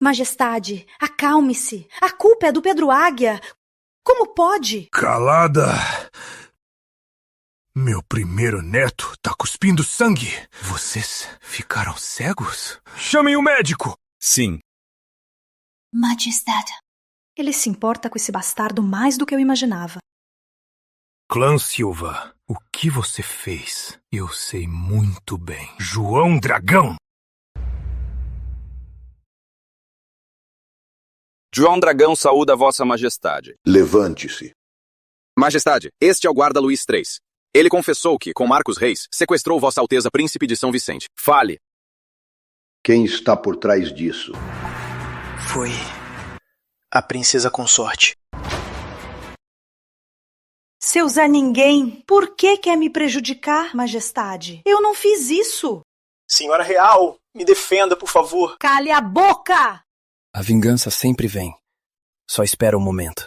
Majestade, acalme-se. A culpa é do Pedro Águia. Como pode? Calada! Meu primeiro neto tá cuspindo sangue. Vocês ficaram cegos? Chamem o médico! Sim. Majestade. Ele se importa com esse bastardo mais do que eu imaginava. Clã Silva, o que você fez? Eu sei muito bem. João Dragão! João Dragão saúda Vossa Majestade. Levante-se. Majestade, este é o guarda Luís III. Ele confessou que, com Marcos Reis, sequestrou Vossa Alteza Príncipe de São Vicente. Fale. Quem está por trás disso? Foi a princesa consorte. Seu Zé Ninguém, por que quer me prejudicar, Majestade? Eu não fiz isso. Senhora Real, me defenda, por favor. Cale a boca! A vingança sempre vem. Só espera o momento.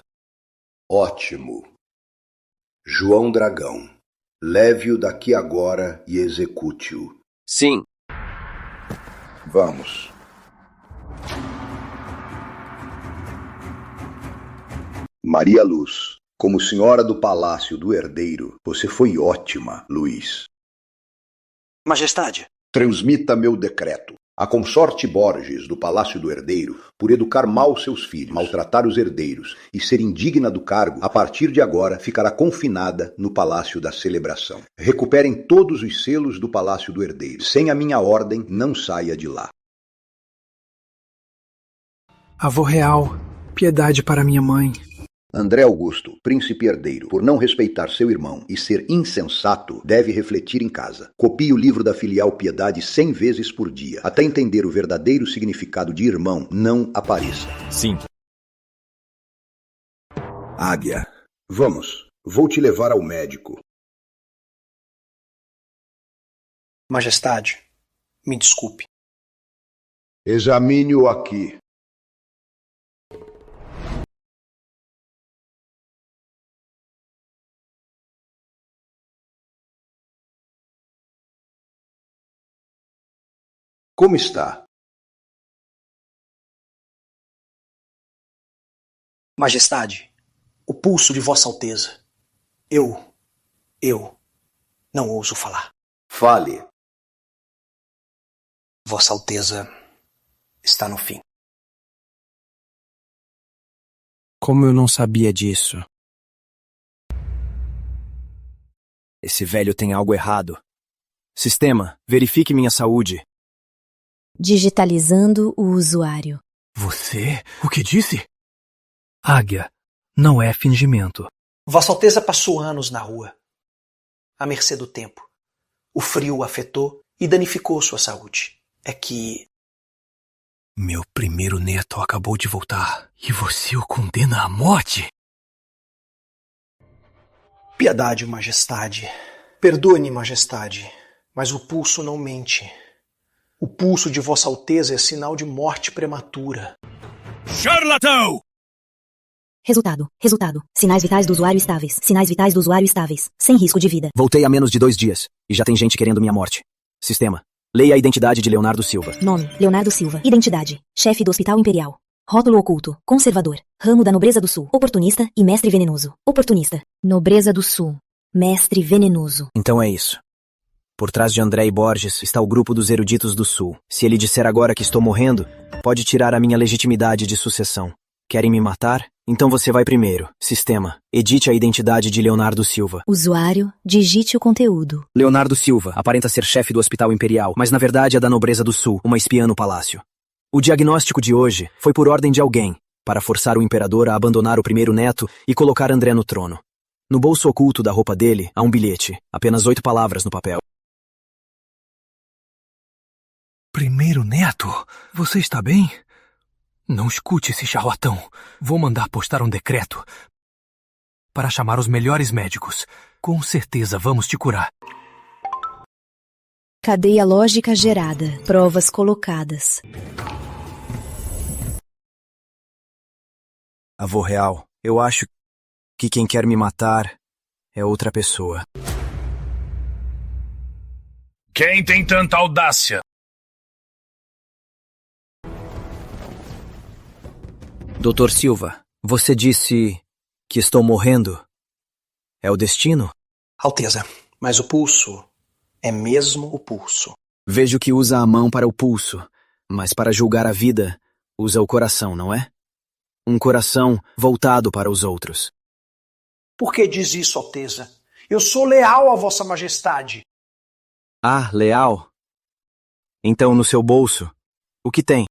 Ótimo. João Dragão, leve-o daqui agora e execute-o. Sim. Vamos. Maria Luz, como senhora do Palácio do Herdeiro, você foi ótima, Luís. Majestade. Transmita meu decreto. A consorte Borges, do Palácio do Herdeiro, por educar mal seus filhos, maltratar os herdeiros e ser indigna do cargo, a partir de agora ficará confinada no Palácio da Celebração. Recuperem todos os selos do Palácio do Herdeiro. Sem a minha ordem, não saia de lá. Avô real, piedade para minha mãe. André Augusto, príncipe herdeiro, por não respeitar seu irmão e ser insensato, deve refletir em casa. Copie o livro da filial Piedade 100 vezes por dia, até entender o verdadeiro significado de irmão não apareça. Sim. Águia, vamos. Vou te levar ao médico. Majestade, me desculpe. Examine-o aqui. Como está? Majestade, o pulso de Vossa Alteza. Eu não ouso falar. Fale. Vossa Alteza está no fim. Como eu não sabia disso? Esse velho tem algo errado. Sistema, verifique minha saúde. Digitalizando o usuário. Você? O que disse? Águia, não é fingimento. Vossa Alteza passou anos na rua, à mercê do tempo. O frio o afetou e danificou sua saúde. É que... Meu primeiro neto acabou de voltar e você o condena à morte? Piedade, Majestade. Perdoe-me, Majestade, mas o pulso não mente. O pulso de Vossa Alteza é sinal de morte prematura. Charlatão! Resultado. Sinais vitais do usuário estáveis. Sinais vitais do usuário estáveis. Sem risco de vida. Voltei há menos de 2 dias, e já tem gente querendo minha morte. Sistema. Leia a identidade de Leonardo Silva. Nome. Leonardo Silva. Identidade. Chefe do Hospital Imperial. Rótulo oculto. Conservador. Ramo da Nobreza do Sul. Oportunista e mestre venenoso. Oportunista. Nobreza do Sul. Mestre venenoso. Então é isso. Por trás de André e Borges está o grupo dos eruditos do Sul. Se ele disser agora que estou morrendo, pode tirar a minha legitimidade de sucessão. Querem me matar? Então você vai primeiro. Sistema. Edite a identidade de Leonardo Silva. Usuário. Digite o conteúdo. Leonardo Silva aparenta ser chefe do Hospital Imperial, mas na verdade é da Nobreza do Sul, uma espiã no palácio. O diagnóstico de hoje foi por ordem de alguém, para forçar o imperador a abandonar o primeiro neto e colocar André no trono. No bolso oculto da roupa dele há um bilhete, apenas 8 palavras no papel. Primeiro neto? Você está bem? Não escute esse charlatão. Vou mandar postar um decreto para chamar os melhores médicos. Com certeza vamos te curar. Cadeia lógica gerada. Provas colocadas. Avô real, eu acho que quem quer me matar é outra pessoa. Quem tem tanta audácia? Dr. Silva, você disse que estou morrendo. É o destino? Alteza, mas o pulso é mesmo o pulso. Vejo que usa a mão para o pulso, mas para julgar a vida, usa o coração, não é? Um coração voltado para os outros. Por que diz isso, Alteza? Eu sou leal a Vossa Majestade. Ah, leal? Então, no seu bolso, o que tem?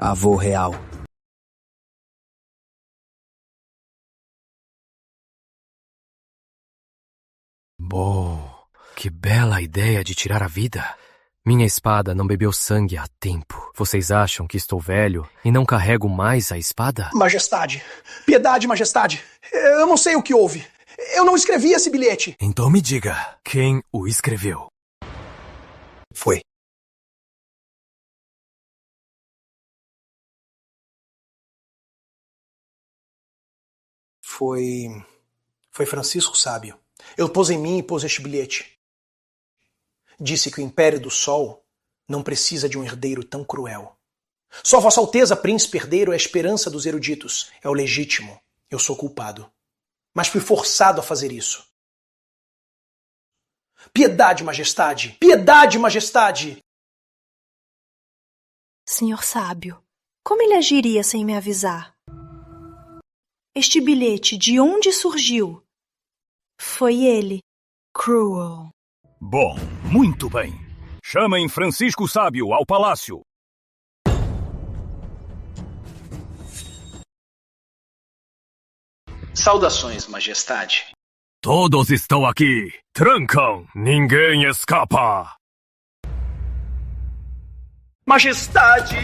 Avô real. Bom, que bela ideia de tirar a vida. Minha espada não bebeu sangue há tempo. Vocês acham que estou velho e não carrego mais a espada? Majestade, piedade, Majestade. Eu não sei o que houve. Eu não escrevi esse bilhete. Então me diga, quem o escreveu? Foi Francisco Sábio. Ele pôs em mim e pôs este bilhete. Disse que o Império do Sol não precisa de um herdeiro tão cruel. Só Vossa Alteza, príncipe herdeiro, é a esperança dos eruditos. É o legítimo. Eu sou culpado. Mas fui forçado a fazer isso. Piedade, Majestade! Piedade, Majestade! Senhor Sábio, como ele agiria sem me avisar? Este bilhete, de onde surgiu? Foi ele, Cruel. Bom, muito bem. Chamem Francisco Sábio ao palácio. Saudações, Majestade. Todos estão aqui. Trancam. Ninguém escapa. Majestade,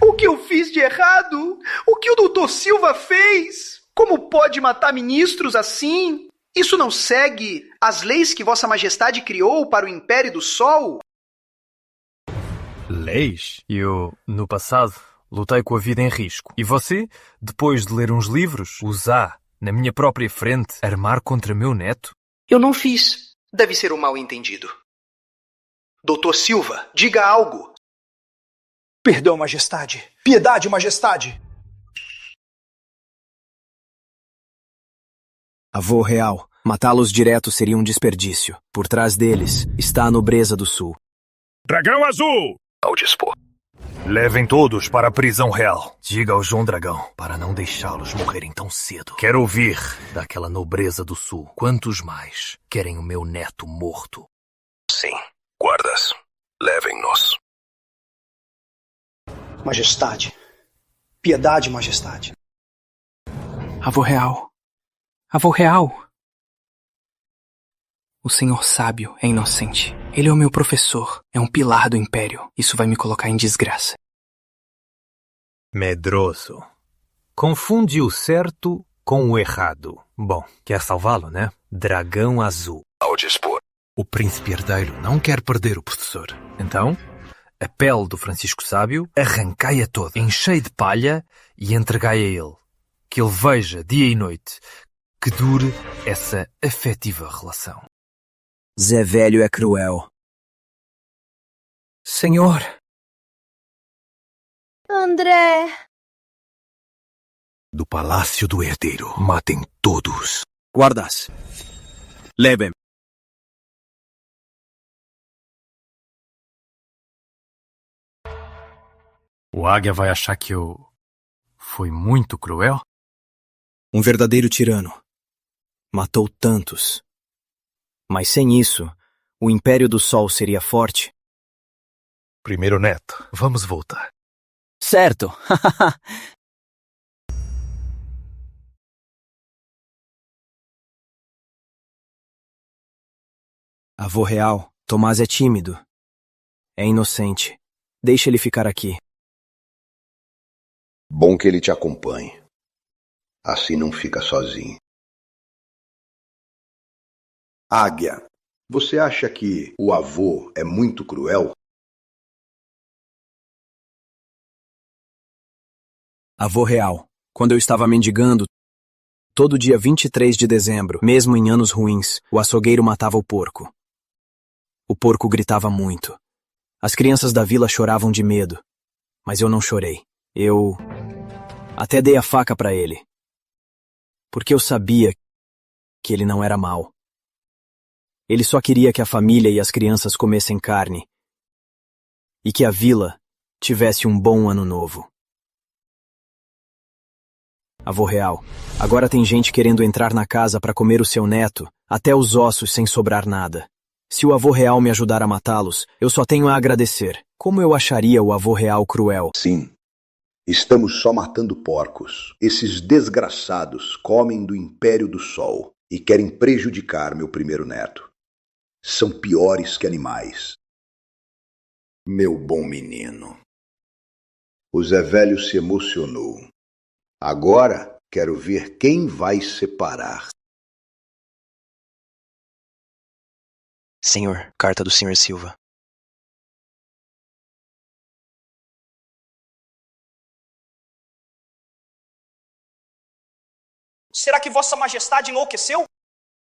o que eu fiz de errado? O que o Dr. Silva fez? Como pode matar ministros assim? Isso não segue as leis que Vossa Majestade criou para o Império do Sol? Leis? Eu, no passado, lutei com a vida em risco. E você, depois de ler uns livros, usar, na minha própria frente, armar contra meu neto? Eu não fiz. Deve ser um mal-entendido. Dr. Silva, diga algo. Perdão, Majestade. Piedade, Majestade. Avô real, matá-los direto seria um desperdício. Por trás deles está a Nobreza do Sul. Dragão Azul! Ao dispor. Levem todos para a prisão real. Diga ao João Dragão, para não deixá-los morrerem tão cedo. Quero ouvir daquela Nobreza do Sul. Quantos mais querem o meu neto morto? Sim. Guardas, levem-nos. Majestade. Piedade, Majestade. Avô real. Avô real. O senhor sábio é inocente. Ele é o meu professor. É um pilar do Império. Isso vai me colocar em desgraça. Medroso. Confunde o certo com o errado. Bom, quer salvá-lo, né? Dragão azul. Ao dispor. O príncipe herdeiro não quer perder o professor. Então, a pele do Francisco Sábio, arrancai-a toda, enchei de palha e entregai a ele. Que ele veja, dia e noite, que dure essa afetiva relação. Zé Velho é cruel. Senhor! André! Do palácio do herdeiro, matem todos. Guardas. Levem. O Águia vai achar que eu fui muito cruel? Um verdadeiro tirano. Matou tantos. Mas sem isso, o Império do Sol seria forte. Primeiro neto, vamos voltar. Certo. Avô Real, Tomás é tímido. É inocente. Deixa ele ficar aqui. Bom que ele te acompanhe. Assim não fica sozinho. Águia, você acha que o avô é muito cruel? Avô Real, quando eu estava mendigando, todo dia 23 de dezembro, mesmo em anos ruins, o açougueiro matava o porco. O porco gritava muito. As crianças da vila choravam de medo, mas eu não chorei. Eu até dei a faca para ele, porque eu sabia que ele não era mau. Ele só queria que a família e as crianças comessem carne e que a vila tivesse um bom ano novo. Avô Real, agora tem gente querendo entrar na casa para comer o seu neto, até os ossos sem sobrar nada. Se o avô Real me ajudar a matá-los, eu só tenho a agradecer. Como eu acharia o avô Real cruel? Sim. Estamos só matando porcos. Esses desgraçados comem do Império do Sol e querem prejudicar meu primeiro neto. São piores que animais. Meu bom menino. O Zé Velho se emocionou. Agora quero ver quem vai separar. Senhor, carta do Sr. Silva. Será que Vossa Majestade enlouqueceu?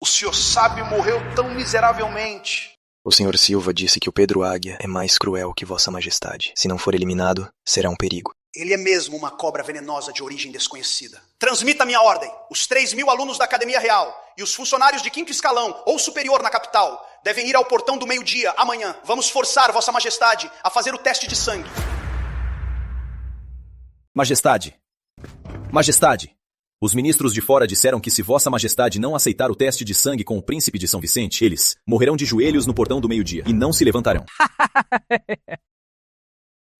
O senhor sábio morreu tão miseravelmente. O Sr. Silva disse que o Pedro Águia é mais cruel que Vossa Majestade. Se não for eliminado, será um perigo. Ele é mesmo uma cobra venenosa de origem desconhecida. Transmita a minha ordem. Os 3.000 alunos da Academia Real e os funcionários de 5º escalão ou superior na capital devem ir ao portão do meio-dia, amanhã. Vamos forçar Vossa Majestade a fazer o teste de sangue. Majestade! Majestade! Os ministros de fora disseram que se Vossa Majestade não aceitar o teste de sangue com o príncipe de São Vicente, eles morrerão de joelhos no portão do meio-dia e não se levantarão.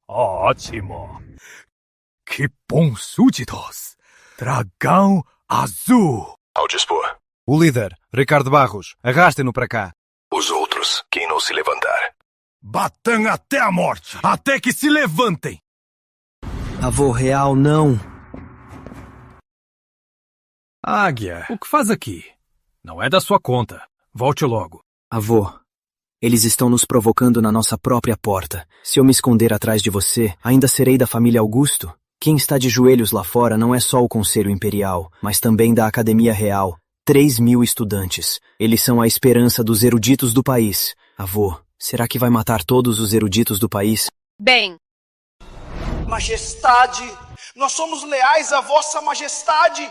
Ótimo! Que bons súditos! Dragão azul! Ao dispor. O líder, Ricardo Barros, arrastem-no para cá. Os outros, quem não se levantar. Batam até a morte! Até que se levantem! Avô Real, não! Águia, o que faz aqui? Não é da sua conta. Volte logo. Avô, eles estão nos provocando na nossa própria porta. Se eu me esconder atrás de você, ainda serei da família Augusto? Quem está de joelhos lá fora não é só o Conselho Imperial, mas também da Academia Real. 3.000 estudantes. Eles são a esperança dos eruditos do país. Avô, será que vai matar todos os eruditos do país? Bem. Majestade, nós somos leais a Vossa Majestade.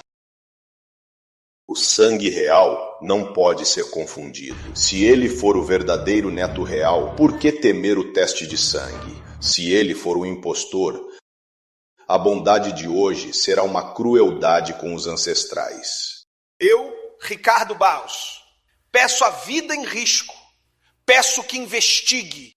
O sangue real não pode ser confundido. Se ele for o verdadeiro neto real, por que temer o teste de sangue? Se ele for o impostor, a bondade de hoje será uma crueldade com os ancestrais. Eu, Ricardo Barros, peço a vida em risco. Peço que investigue.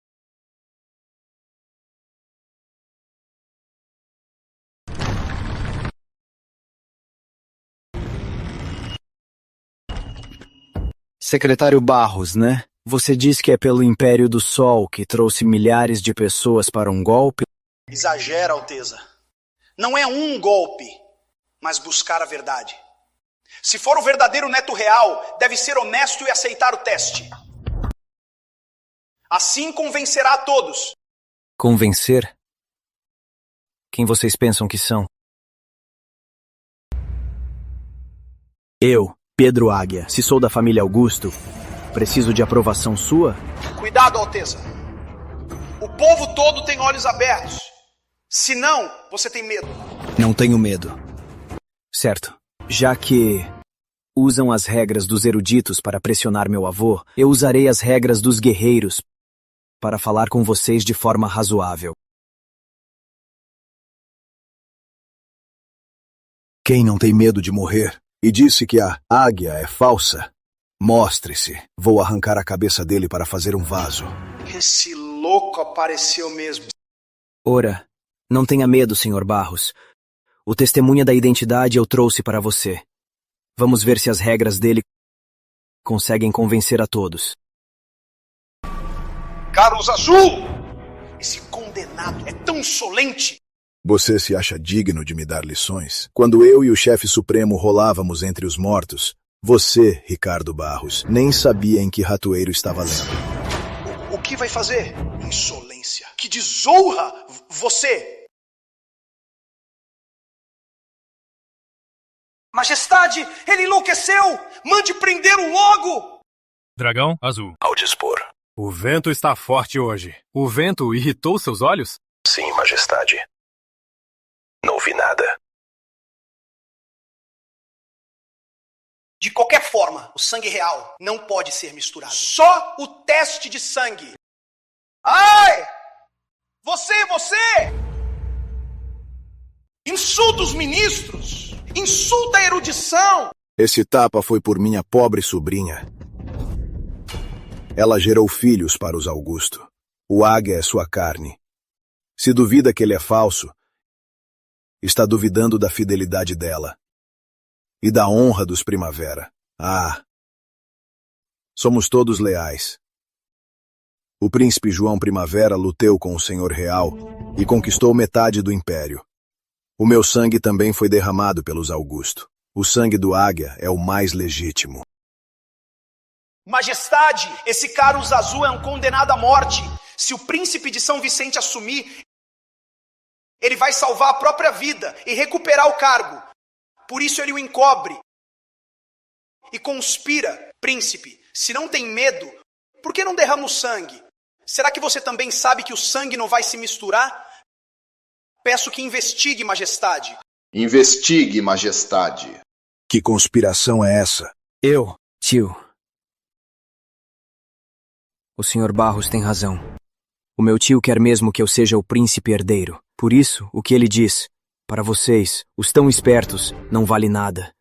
Secretário Barros, né? Você diz que é pelo Império do Sol que trouxe milhares de pessoas para um golpe? Exagera, Alteza. Não é um golpe, mas buscar a verdade. Se for o verdadeiro neto real, deve ser honesto e aceitar o teste. Assim convencerá a todos. Convencer? Quem vocês pensam que são? Eu, Pedro Águia, se sou da família Augusto, preciso de aprovação sua? Cuidado, Alteza. O povo todo tem olhos abertos. Se não, você tem medo. Não tenho medo. Certo. Já que usam as regras dos eruditos para pressionar meu avô, eu usarei as regras dos guerreiros para falar com vocês de forma razoável. Quem não tem medo de morrer e disse que a águia é falsa, mostre-se. Vou arrancar a cabeça dele para fazer um vaso. Esse louco apareceu mesmo. Ora, não tenha medo, Sr. Barros. O testemunha da identidade eu trouxe para você. Vamos ver se as regras dele conseguem convencer a todos. Carlos Azul! Esse condenado é tão insolente! Você se acha digno de me dar lições? Quando eu e o chefe supremo rolávamos entre os mortos, você, Ricardo Barros, nem sabia em que ratoeiro estava lendo. O que vai fazer? Insolência! Que desonra! Você! Majestade, ele enlouqueceu! Mande prendê-lo logo! Dragão Azul. Ao dispor. O vento está forte hoje. O vento irritou seus olhos? Sim, Majestade. Não vi nada. De qualquer forma, o sangue real não pode ser misturado. Só o teste de sangue. Ai! Você! Insulta os ministros! Insulta a erudição! Esse tapa foi por minha pobre sobrinha. Ela gerou filhos para os Augusto. O águia é sua carne. Se duvida que ele é falso, está duvidando da fidelidade dela. E da honra dos Primavera. Ah! Somos todos leais. O príncipe João Primavera lutou com o Senhor Real e conquistou metade do império. O meu sangue também foi derramado pelos Augusto. O sangue do águia é o mais legítimo. Majestade, esse Carlos Azul é um condenado à morte. Se o príncipe de São Vicente assumir, ele vai salvar a própria vida e recuperar o cargo. Por isso ele o encobre e conspira. Príncipe, se não tem medo, por que não derrama o sangue? Será que você também sabe que o sangue não vai se misturar? Peço que investigue, Majestade. Investigue, Majestade. Que conspiração é essa? Tio. O Sr. Barros tem razão. O meu tio quer mesmo que eu seja o príncipe herdeiro. Por isso, o que ele diz, para vocês, os tão espertos, não vale nada.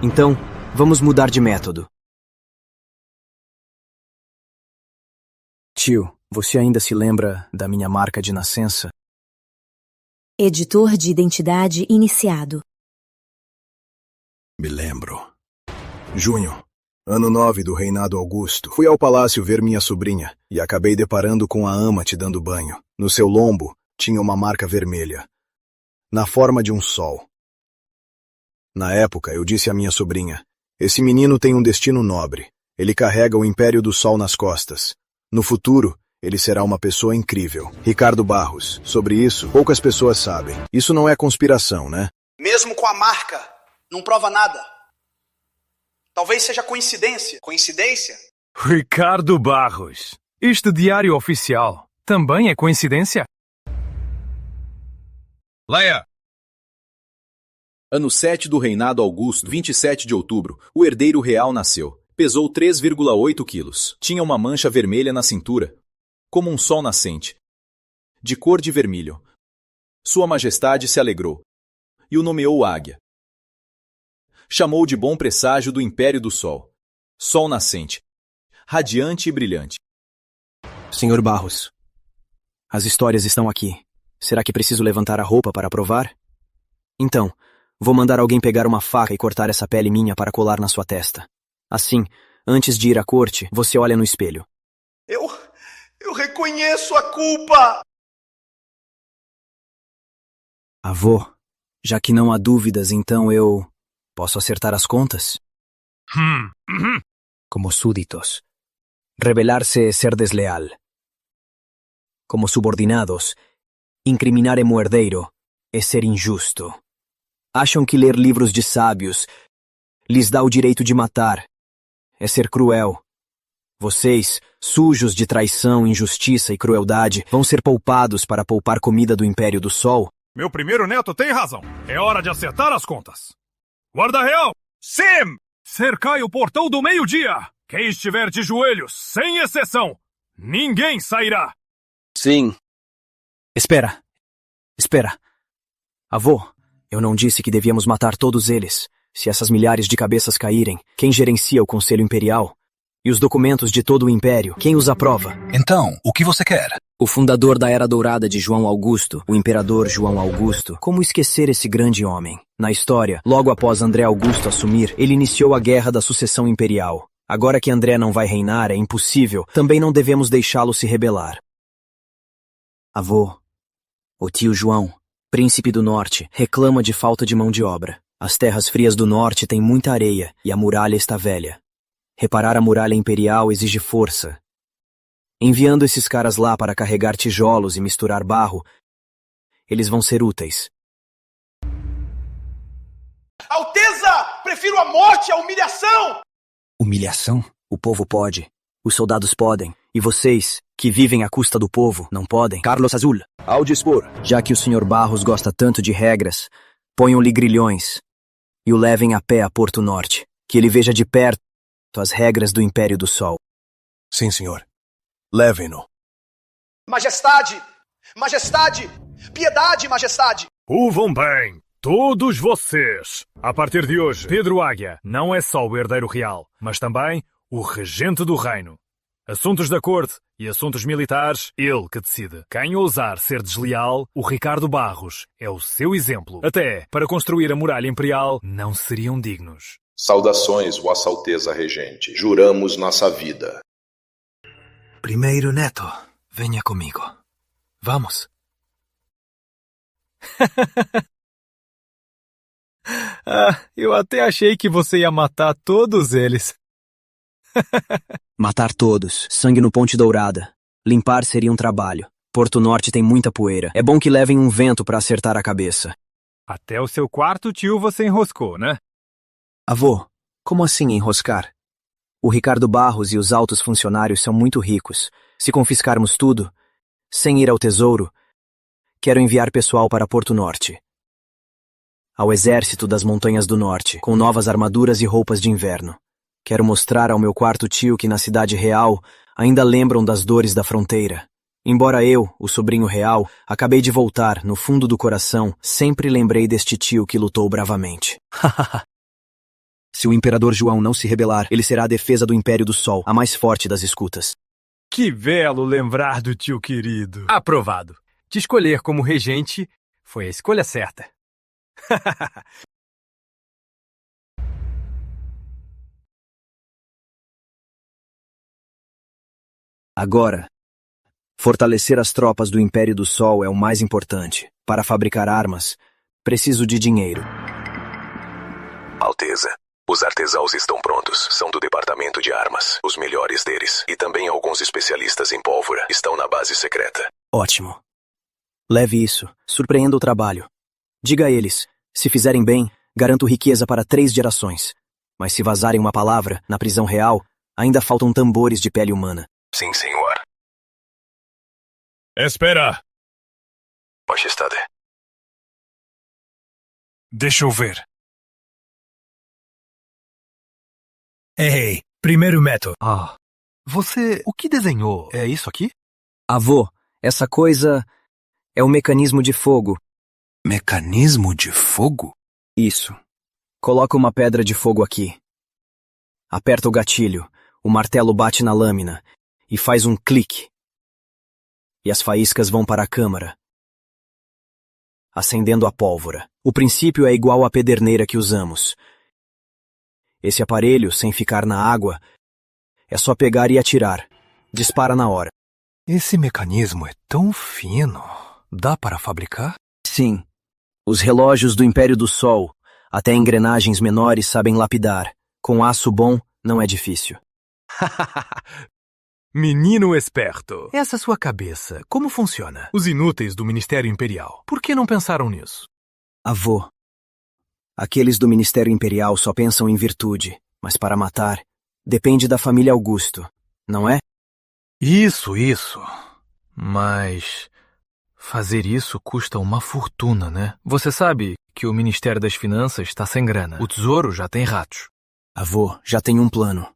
Então, vamos mudar de método. Tio, você ainda se lembra da minha marca de nascença? Editor de identidade iniciado. Me lembro. Junho, ano 9 do reinado Augusto. Fui ao palácio ver minha sobrinha e acabei deparando com a ama te dando banho. No seu lombo tinha uma marca vermelha, na forma de um sol. Na época, eu disse à minha sobrinha, esse menino tem um destino nobre. Ele carrega o Império do Sol nas costas. No futuro, ele será uma pessoa incrível. Ricardo Barros, sobre isso, poucas pessoas sabem. Isso não é conspiração, né? Mesmo com a marca, não prova nada. Talvez seja coincidência. Coincidência? Ricardo Barros. Este diário oficial também é coincidência? Leia! Ano 7 do reinado Augusto, 27 de outubro, o herdeiro real nasceu. Pesou 3,8 quilos. Tinha uma mancha vermelha na cintura, como um sol nascente, de cor de vermelho. Sua Majestade se alegrou e o nomeou águia. Chamou de bom presságio do Império do Sol. Sol nascente, radiante e brilhante. Sr. Barros, as histórias estão aqui. Será que preciso levantar a roupa para provar? Então, vou mandar alguém pegar uma faca e cortar essa pele minha para colar na sua testa. Assim, antes de ir à corte, você olha no espelho. Eu reconheço a culpa! Avô, já que não há dúvidas, então eu Posso acertar as contas? Como súditos, rebelarse es ser desleal. Como subordinados, incriminar emo herdeiro é ser injusto. Acham que ler livros de sábios lhes dá o direito de matar. É ser cruel. Vocês, sujos de traição, injustiça e crueldade, vão ser poupados para poupar comida do Império do Sol? Meu primeiro neto tem razão. É hora de acertar as contas. Guarda real! Sim! Cercai o portão do meio-dia! Quem estiver de joelhos, sem exceção, ninguém sairá! Sim. Espera. Avô, eu não disse que devíamos matar todos eles. Se essas milhares de cabeças caírem, quem gerencia o Conselho Imperial? E os documentos de todo o Império, quem os aprova? Então, o que você quer? O fundador da Era Dourada de João Augusto, o Imperador João Augusto. Como esquecer esse grande homem? Na história, logo após André Augusto assumir, ele iniciou a Guerra da Sucessão Imperial. Agora que André não vai reinar, é impossível. Também não devemos deixá-lo se rebelar. Avô, o tio João, príncipe do norte, reclama de falta de mão de obra. As terras frias do norte têm muita areia e a muralha está velha. Reparar a muralha imperial exige força. Enviando esses caras lá para carregar tijolos e misturar barro, eles vão ser úteis. Alteza! Prefiro a morte à humilhação! Humilhação? O povo pode. Os soldados podem. E vocês, que vivem à custa do povo, não podem. Carlos Azul, ao dispor. Já que o Sr. Barros gosta tanto de regras, ponham-lhe grilhões e o levem a pé a Porto Norte, que ele veja de perto as regras do Império do Sol. Sim, senhor. Levem-no. Majestade! Majestade! Piedade, majestade! Ouvam bem, todos vocês. A partir de hoje, Pedro Águia não é só o herdeiro real, mas também o regente do reino. Assuntos da corte e assuntos militares, ele que decide. Quem ousar ser desleal, o Ricardo Barros é o seu exemplo. Até para construir a muralha imperial, não seriam dignos. Saudações, Vossa Alteza Regente. Juramos nossa vida. Primeiro neto, venha comigo. Vamos. Eu até achei que você ia matar todos eles. Matar todos, sangue no Ponte Dourada. Limpar seria um trabalho. Porto Norte tem muita poeira. É bom que levem um vento para acertar a cabeça. Até o seu quarto tio você enroscou, né? Avô, como assim enroscar? O Ricardo Barros e os altos funcionários são muito ricos. Se confiscarmos tudo, sem ir ao tesouro, quero enviar pessoal para Porto Norte. Ao exército das Montanhas do Norte, com novas armaduras e roupas de inverno. Quero mostrar ao meu quarto tio que na cidade real ainda lembram das dores da fronteira. Embora eu, o sobrinho real, acabei de voltar, no fundo do coração, sempre lembrei deste tio que lutou bravamente. Se o Imperador João não se rebelar, ele será a defesa do Império do Sol, a mais forte das escutas. Que belo lembrar do tio querido. Aprovado. Te escolher como regente foi a escolha certa. Agora, fortalecer as tropas do Império do Sol é o mais importante. Para fabricar armas, preciso de dinheiro. Alteza, os artesãos estão prontos. São do departamento de armas, os melhores deles. E também alguns especialistas em pólvora estão na base secreta. Ótimo. Leve isso. Surpreenda o trabalho. Diga a eles, se fizerem bem, garanto riqueza para 3 gerações. Mas se vazarem uma palavra, na prisão real, ainda faltam tambores de pele humana. Sim, senhor. Espera! Majestade. Deixa eu ver. Ei, primeiro método. Você, o que desenhou? É isso aqui? Avô, essa coisa é o mecanismo de fogo. Mecanismo de fogo? Isso. Coloca uma pedra de fogo aqui. Aperta o gatilho, o martelo bate na lâmina e faz um clique. E as faíscas vão para a câmara, acendendo a pólvora. O princípio é igual à pederneira que usamos. Esse aparelho, sem ficar na água, é só pegar e atirar. Dispara na hora. Esse mecanismo é tão fino. Dá para fabricar? Sim. Os relógios do Império do Sol Até engrenagens menores sabem lapidar. Com aço bom, não é difícil. Menino esperto. Essa sua cabeça, como funciona? Os inúteis do Ministério Imperial, por que não pensaram nisso? Avô, aqueles do Ministério Imperial só pensam em virtude, mas para matar, depende da família Augusto, não é? Isso. Mas fazer isso custa uma fortuna, né? Você sabe que o Ministério das Finanças está sem grana. O Tesouro já tem ratos. Avô, já tem um plano.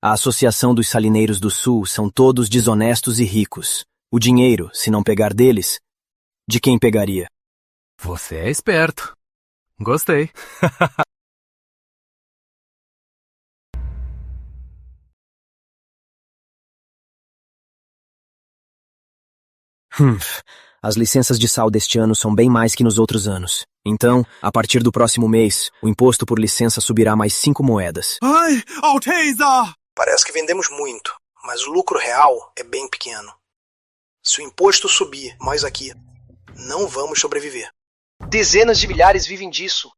A Associação dos Salineiros do Sul são todos desonestos e ricos. O dinheiro, se não pegar deles, de quem pegaria? Você é esperto. Gostei. As licenças de sal deste ano são bem mais que nos outros anos. Então, a partir do próximo mês, o imposto por licença subirá mais 5 moedas. Ai, Alteza! Parece que vendemos muito, mas o lucro real é bem pequeno. Se o imposto subir mais aqui, não vamos sobreviver. Dezenas de milhares vivem disso.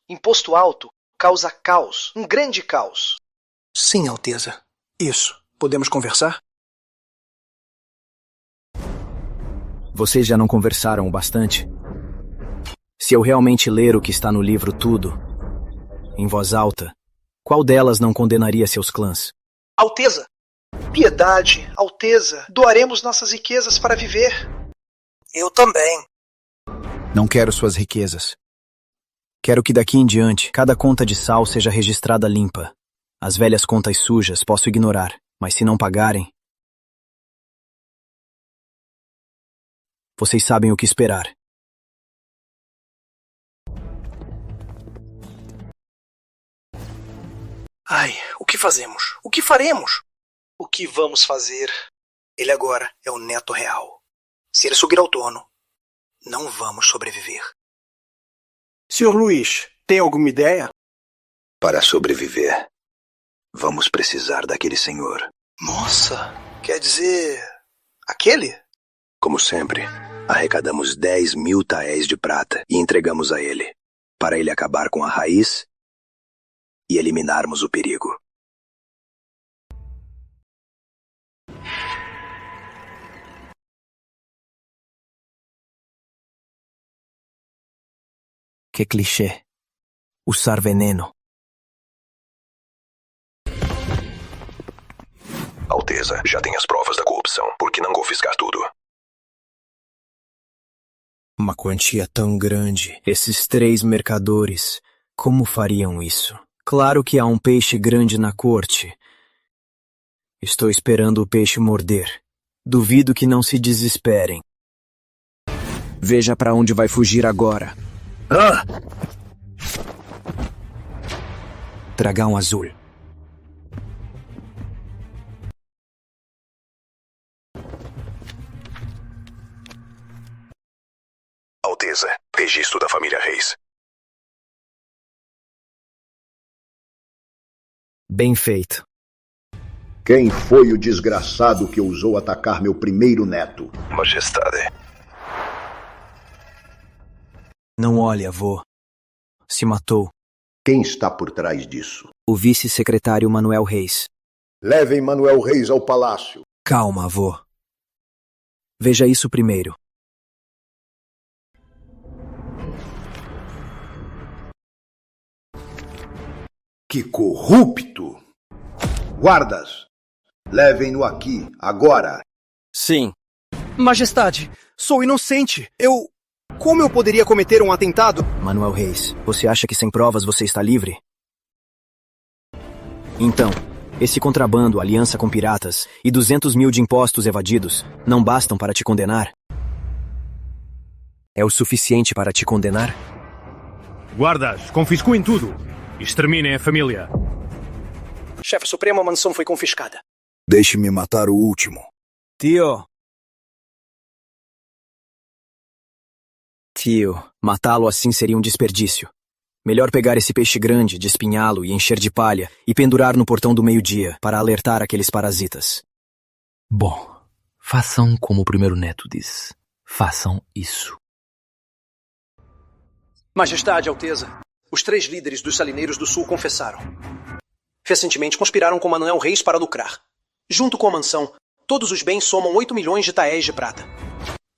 Imposto alto causa caos, um grande caos. Sim, Alteza. Isso. Podemos conversar? Vocês já não conversaram o bastante? Se eu realmente ler o que está no livro tudo, em voz alta, qual delas não condenaria seus clãs? Alteza! Piedade, Alteza! Doaremos nossas riquezas para viver. Eu também. Não quero suas riquezas. Quero que daqui em diante, cada conta de sal seja registrada limpa. As velhas contas sujas posso ignorar, mas se não pagarem... Vocês sabem o que esperar. Ai, o que fazemos? O que faremos? O que vamos fazer? Ele agora é o neto real. Se ele subir ao trono, não vamos sobreviver. Sr. Luiz, tem alguma ideia? Para sobreviver, vamos precisar daquele senhor. Nossa, quer dizer... aquele? Como sempre, arrecadamos 10.000 taéis de prata e entregamos a ele, para ele acabar com a raiz e eliminarmos o perigo. Que clichê. Usar veneno. Alteza, já tem as provas da corrupção. Por que não confiscar tudo? Uma quantia tão grande. Esses 3 mercadores, como fariam isso? Claro que há um peixe grande na corte. Estou esperando o peixe morder. Duvido que não se desesperem. Veja para onde vai fugir agora. Ah! Dragão azul. Alteza, registro da família Reis. Bem feito. Quem foi o desgraçado que ousou atacar meu primeiro neto? Majestade. Não olhe, avô. Se matou. Quem está por trás disso? O vice-secretário Manuel Reis. Levem Manuel Reis ao palácio. Calma, avô. Veja isso primeiro. Que corrupto! Guardas, levem-no aqui, agora. Sim. Majestade, sou inocente. Como eu poderia cometer um atentado? Manuel Reis, você acha que sem provas você está livre? Então, esse contrabando, aliança com piratas e 200.000 de impostos evadidos não bastam para te condenar? É o suficiente para te condenar? Guardas, confiscuem tudo. Exterminem a família. Chefe supremo, a mansão foi confiscada. Deixe-me matar o último. Tio, matá-lo assim seria um desperdício. Melhor pegar esse peixe grande, despinhá-lo e encher de palha e pendurar no portão do meio-dia para alertar aqueles parasitas. Bom, façam como o primeiro neto diz. Façam isso. Majestade, Alteza, os 3 líderes dos Salineiros do Sul confessaram. Recentemente conspiraram com Manuel Reis para lucrar. Junto com a mansão, todos os bens somam 8 milhões de taéis de prata.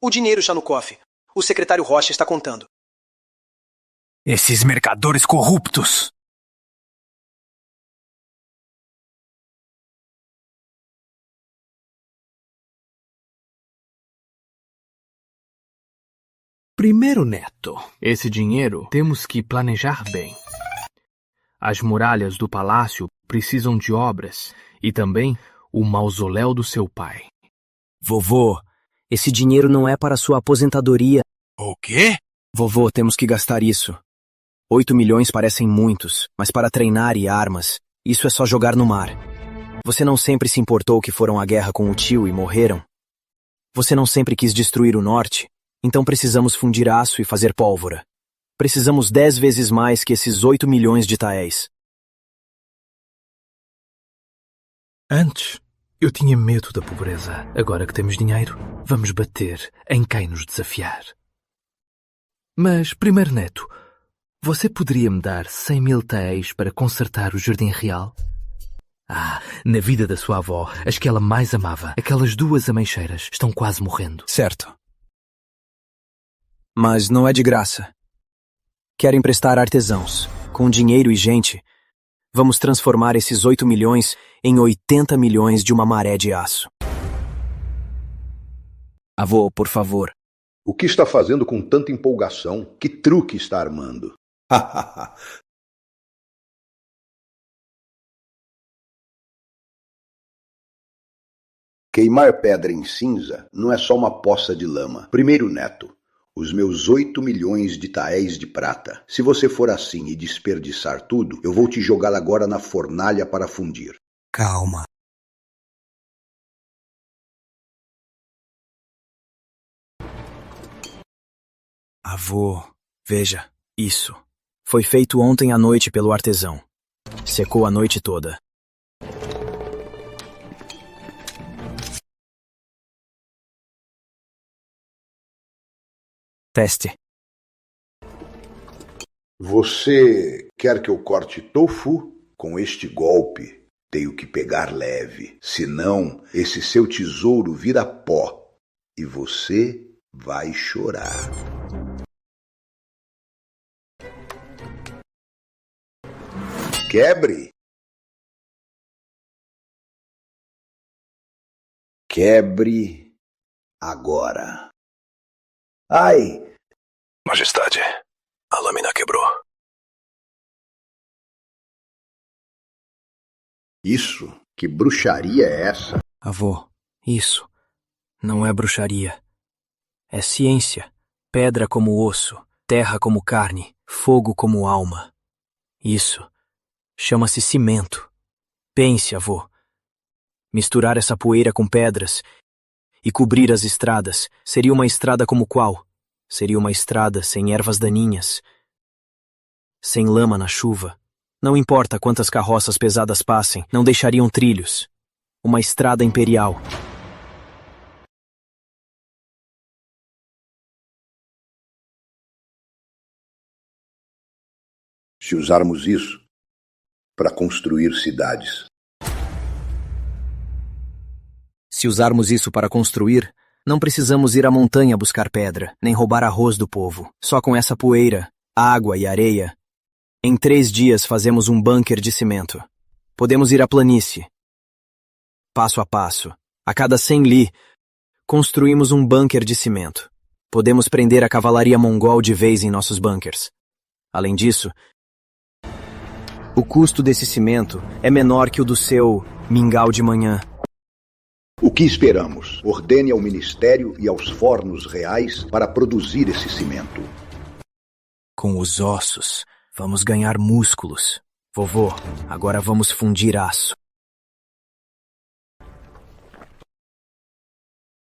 O dinheiro está no cofre. O secretário Rocha está contando. Esses mercadores corruptos! Primeiro neto, esse dinheiro temos que planejar bem. As muralhas do palácio precisam de obras e também o mausoléu do seu pai. Vovô, esse dinheiro não é para sua aposentadoria. O quê? Vovô, temos que gastar isso. 8 milhões parecem muitos, mas para treinar e armas, isso é só jogar no mar. Você não sempre se importou que foram à guerra com o tio e morreram? Você não sempre quis destruir o norte? Então precisamos fundir aço e fazer pólvora. Precisamos 10 vezes mais que esses 8 milhões de taéis. Antes, eu tinha medo da pobreza. Agora que temos dinheiro, vamos bater em quem nos desafiar. Mas, primeiro neto, você poderia me dar 100 mil taéis para consertar o Jardim Real? Na vida da sua avó, as que ela mais amava, aquelas 2 ameixeiras, estão quase morrendo. Certo. Mas não é de graça. Quero emprestar artesãos. Com dinheiro e gente, vamos transformar esses 8 milhões em 80 milhões de uma maré de aço. Avô, por favor. O que está fazendo com tanta empolgação? Que truque está armando? Queimar pedra em cinza não é só uma poça de lama. Primeiro neto, os meus 8 milhões de taéis de prata. Se você for assim e desperdiçar tudo, eu vou te jogar agora na fornalha para fundir. Calma. Avô, veja, isso. Foi feito ontem à noite pelo artesão. Secou a noite toda. Teste. Você quer que eu corte tofu? Com este golpe, tenho que pegar leve. Senão, esse seu tesouro vira pó. E você vai chorar. Quebre. Quebre agora. Ai! Majestade, a lâmina quebrou. Isso? Que bruxaria é essa? Avô, isso não é bruxaria. É ciência. Pedra como osso, terra como carne, fogo como alma. Isso chama-se cimento. Pense, avô. Misturar essa poeira com pedras e cobrir as estradas. Seria uma estrada como qual? Seria uma estrada sem ervas daninhas, sem lama na chuva. Não importa quantas carroças pesadas passem, não deixariam trilhos. Uma estrada imperial. Se usarmos isso para construir cidades. Se usarmos isso para construir, não precisamos ir à montanha buscar pedra, nem roubar arroz do povo. Só com essa poeira, água e areia, em 3 dias fazemos um bunker de cimento. Podemos ir à planície. Passo a passo, a cada 100 li, construímos um bunker de cimento. Podemos prender a cavalaria mongol de vez em nossos bunkers. Além disso, o custo desse cimento é menor que o do seu mingau de manhã. O que esperamos? Ordene ao ministério e aos fornos reais para produzir esse cimento. Com os ossos, vamos ganhar músculos. Vovô, agora vamos fundir aço.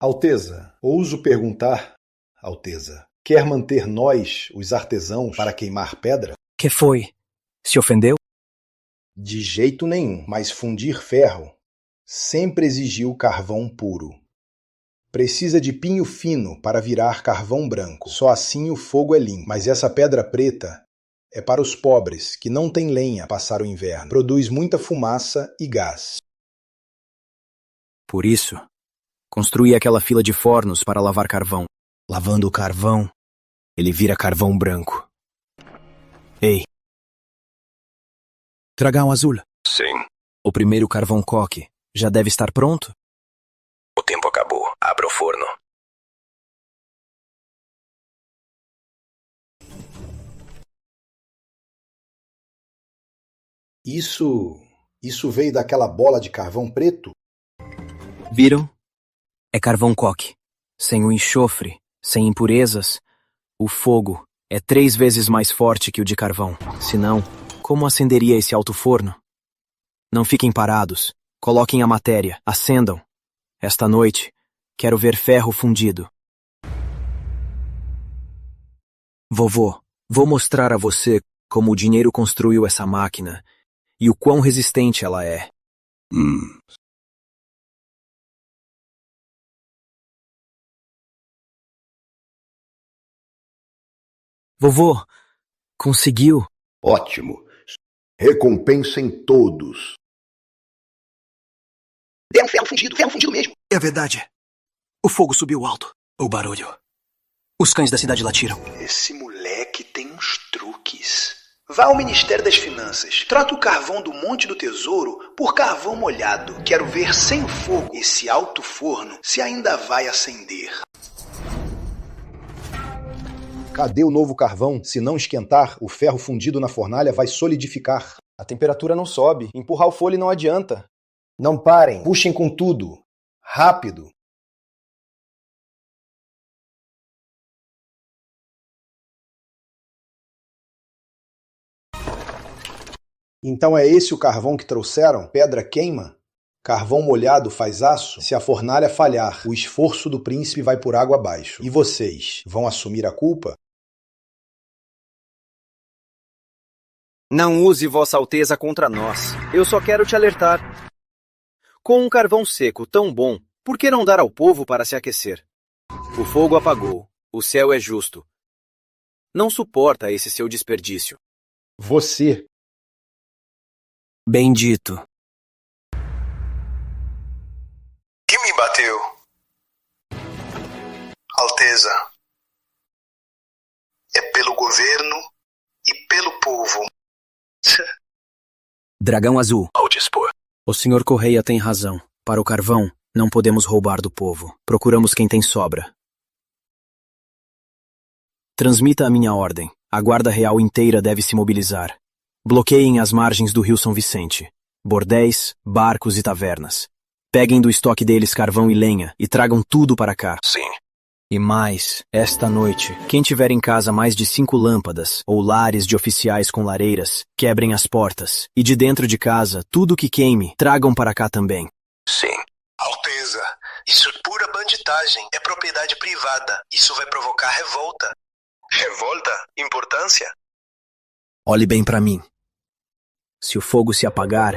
Alteza, ouso perguntar, Alteza, quer manter nós, os artesãos, para queimar pedra? Que foi? Se ofendeu? De jeito nenhum, mas fundir ferro sempre exigiu carvão puro. Precisa de pinho fino para virar carvão branco. Só assim o fogo é limpo. Mas essa pedra preta é para os pobres, que não têm lenha para passar o inverno. Produz muita fumaça e gás. Por isso, construí aquela fila de fornos para lavar carvão. Lavando o carvão, ele vira carvão branco. Ei. Dragão Azul. Sim. O primeiro carvão coque já deve estar pronto? O tempo acabou. Abra o forno. Isso veio daquela bola de carvão preto? Viram? É carvão coque. Sem o enxofre, sem impurezas, o fogo é 3 vezes mais forte que o de carvão. Senão, como acenderia esse alto forno? Não fiquem parados. Coloquem a matéria. Acendam. Esta noite, quero ver ferro fundido. Vovô, vou mostrar a você como o dinheiro construiu essa máquina e o quão resistente ela é. Vovô, conseguiu? Ótimo. Recompensem todos. É um ferro fundido mesmo. É verdade. O fogo subiu alto. O barulho. Os cães da cidade latiram. Esse moleque tem uns truques. Vá ao Ministério das Finanças. Troque o carvão do Monte do Tesouro por carvão molhado. Quero ver sem o fogo esse alto forno se ainda vai acender. Cadê o novo carvão? Se não esquentar, o ferro fundido na fornalha vai solidificar. A temperatura não sobe. Empurrar o folhe não adianta. Não parem. Puxem com tudo. Rápido. Então é esse o carvão que trouxeram? Pedra queima? Carvão molhado faz aço? Se a fornalha falhar, o esforço do príncipe vai por água abaixo. E vocês vão assumir a culpa? Não use Vossa Alteza contra nós. Eu só quero te alertar. Com um carvão seco tão bom, por que não dar ao povo para se aquecer? O fogo apagou. O céu é justo. Não suporta esse seu desperdício. Você. Bendito. Quem me bateu? Alteza. É pelo governo e pelo povo. Dragão Azul. Ao dispor. O Sr. Correia tem razão. Para o carvão, não podemos roubar do povo. Procuramos quem tem sobra. Transmita a minha ordem. A Guarda Real inteira deve se mobilizar. Bloqueiem as margens do Rio São Vicente. Bordéis, barcos e tavernas. Peguem do estoque deles carvão e lenha e tragam tudo para cá. Sim. E mais, esta noite, quem tiver em casa mais de 5 lâmpadas ou lares de oficiais com lareiras, quebrem as portas. E de dentro de casa, tudo que queime, tragam para cá também. Sim. Alteza, isso é pura bandidagem. É propriedade privada. Isso vai provocar revolta. Revolta? Importância? Olhe bem para mim. Se o fogo se apagar,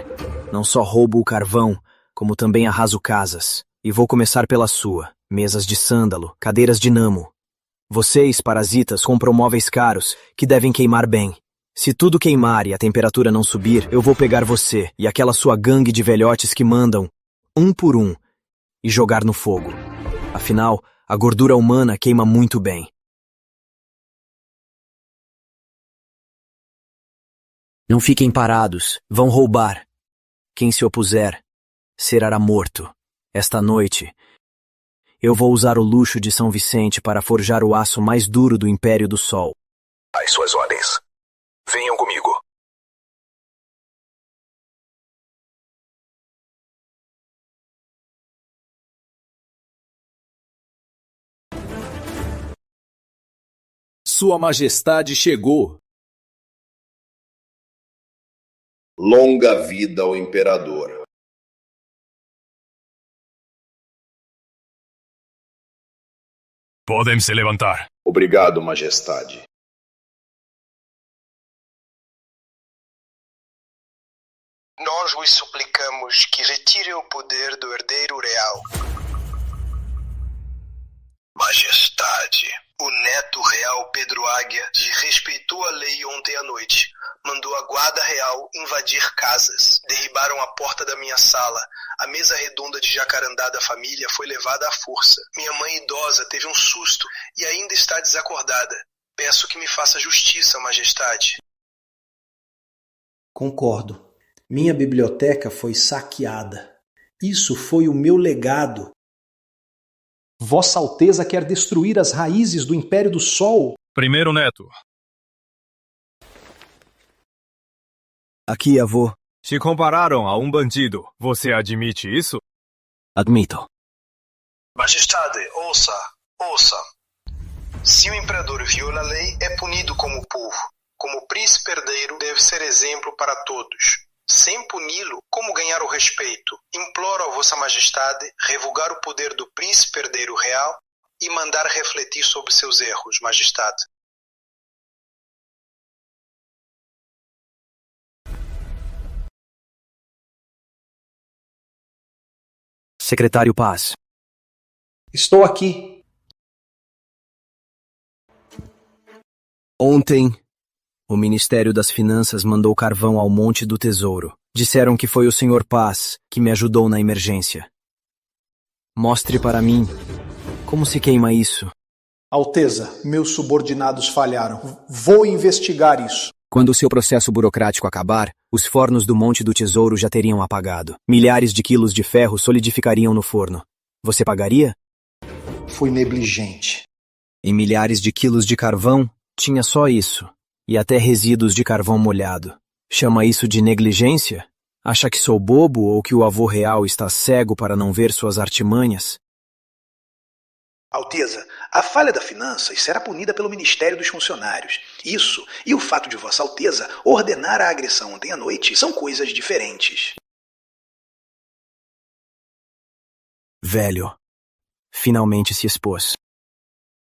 não só roubo o carvão, como também arraso casas. E vou começar pela sua. Mesas de sândalo, cadeiras de namo. Vocês, parasitas, compram móveis caros, que devem queimar bem. Se tudo queimar e a temperatura não subir, eu vou pegar você e aquela sua gangue de velhotes que mandam, um por um, e jogar no fogo. Afinal, a gordura humana queima muito bem. Não fiquem parados, vão roubar. Quem se opuser, será morto. Esta noite, eu vou usar o luxo de São Vicente para forjar o aço mais duro do Império do Sol. Às suas ordens. Venham comigo. Sua Majestade chegou. Longa vida ao imperador. Podem se levantar. Obrigado, Majestade. Nós vos suplicamos que retire o poder do herdeiro real. Majestade, o neto real Pedro Águia desrespeitou a lei ontem à noite. Mandou a guarda real invadir casas. Derribaram a porta da minha sala. A mesa redonda de jacarandá da família foi levada à força. Minha mãe idosa teve um susto e ainda está desacordada. Peço que me faça justiça, Majestade. Concordo. Minha biblioteca foi saqueada. Isso foi o meu legado. Vossa Alteza quer destruir as raízes do Império do Sol? Primeiro neto. Aqui, avô. Te compararam a um bandido. Você admite isso? Admito. Majestade, ouça. Se o imperador viola a lei, é punido como povo. Como príncipe herdeiro, deve ser exemplo para todos. Sem puni-lo, como ganhar o respeito? Imploro a Vossa Majestade revogar o poder do príncipe herdeiro real e mandar refletir sobre seus erros, Majestade. Secretário Paz. Estou aqui. Ontem, o Ministério das Finanças mandou carvão ao Monte do Tesouro. Disseram que foi o Sr. Paz que me ajudou na emergência. Mostre para mim como se queima isso. Alteza, meus subordinados falharam. Vou investigar isso. Quando o seu processo burocrático acabar, os fornos do Monte do Tesouro já teriam apagado. Milhares de quilos de ferro solidificariam no forno. Você pagaria? Fui negligente. E milhares de quilos de carvão, tinha só isso. E até resíduos de carvão molhado. Chama isso de negligência? Acha que sou bobo ou que o avô real está cego para não ver suas artimanhas? Alteza, a falha da finanças será punida pelo Ministério dos Funcionários. Isso e o fato de Vossa Alteza ordenar a agressão ontem à noite são coisas diferentes. Velho, finalmente se expôs.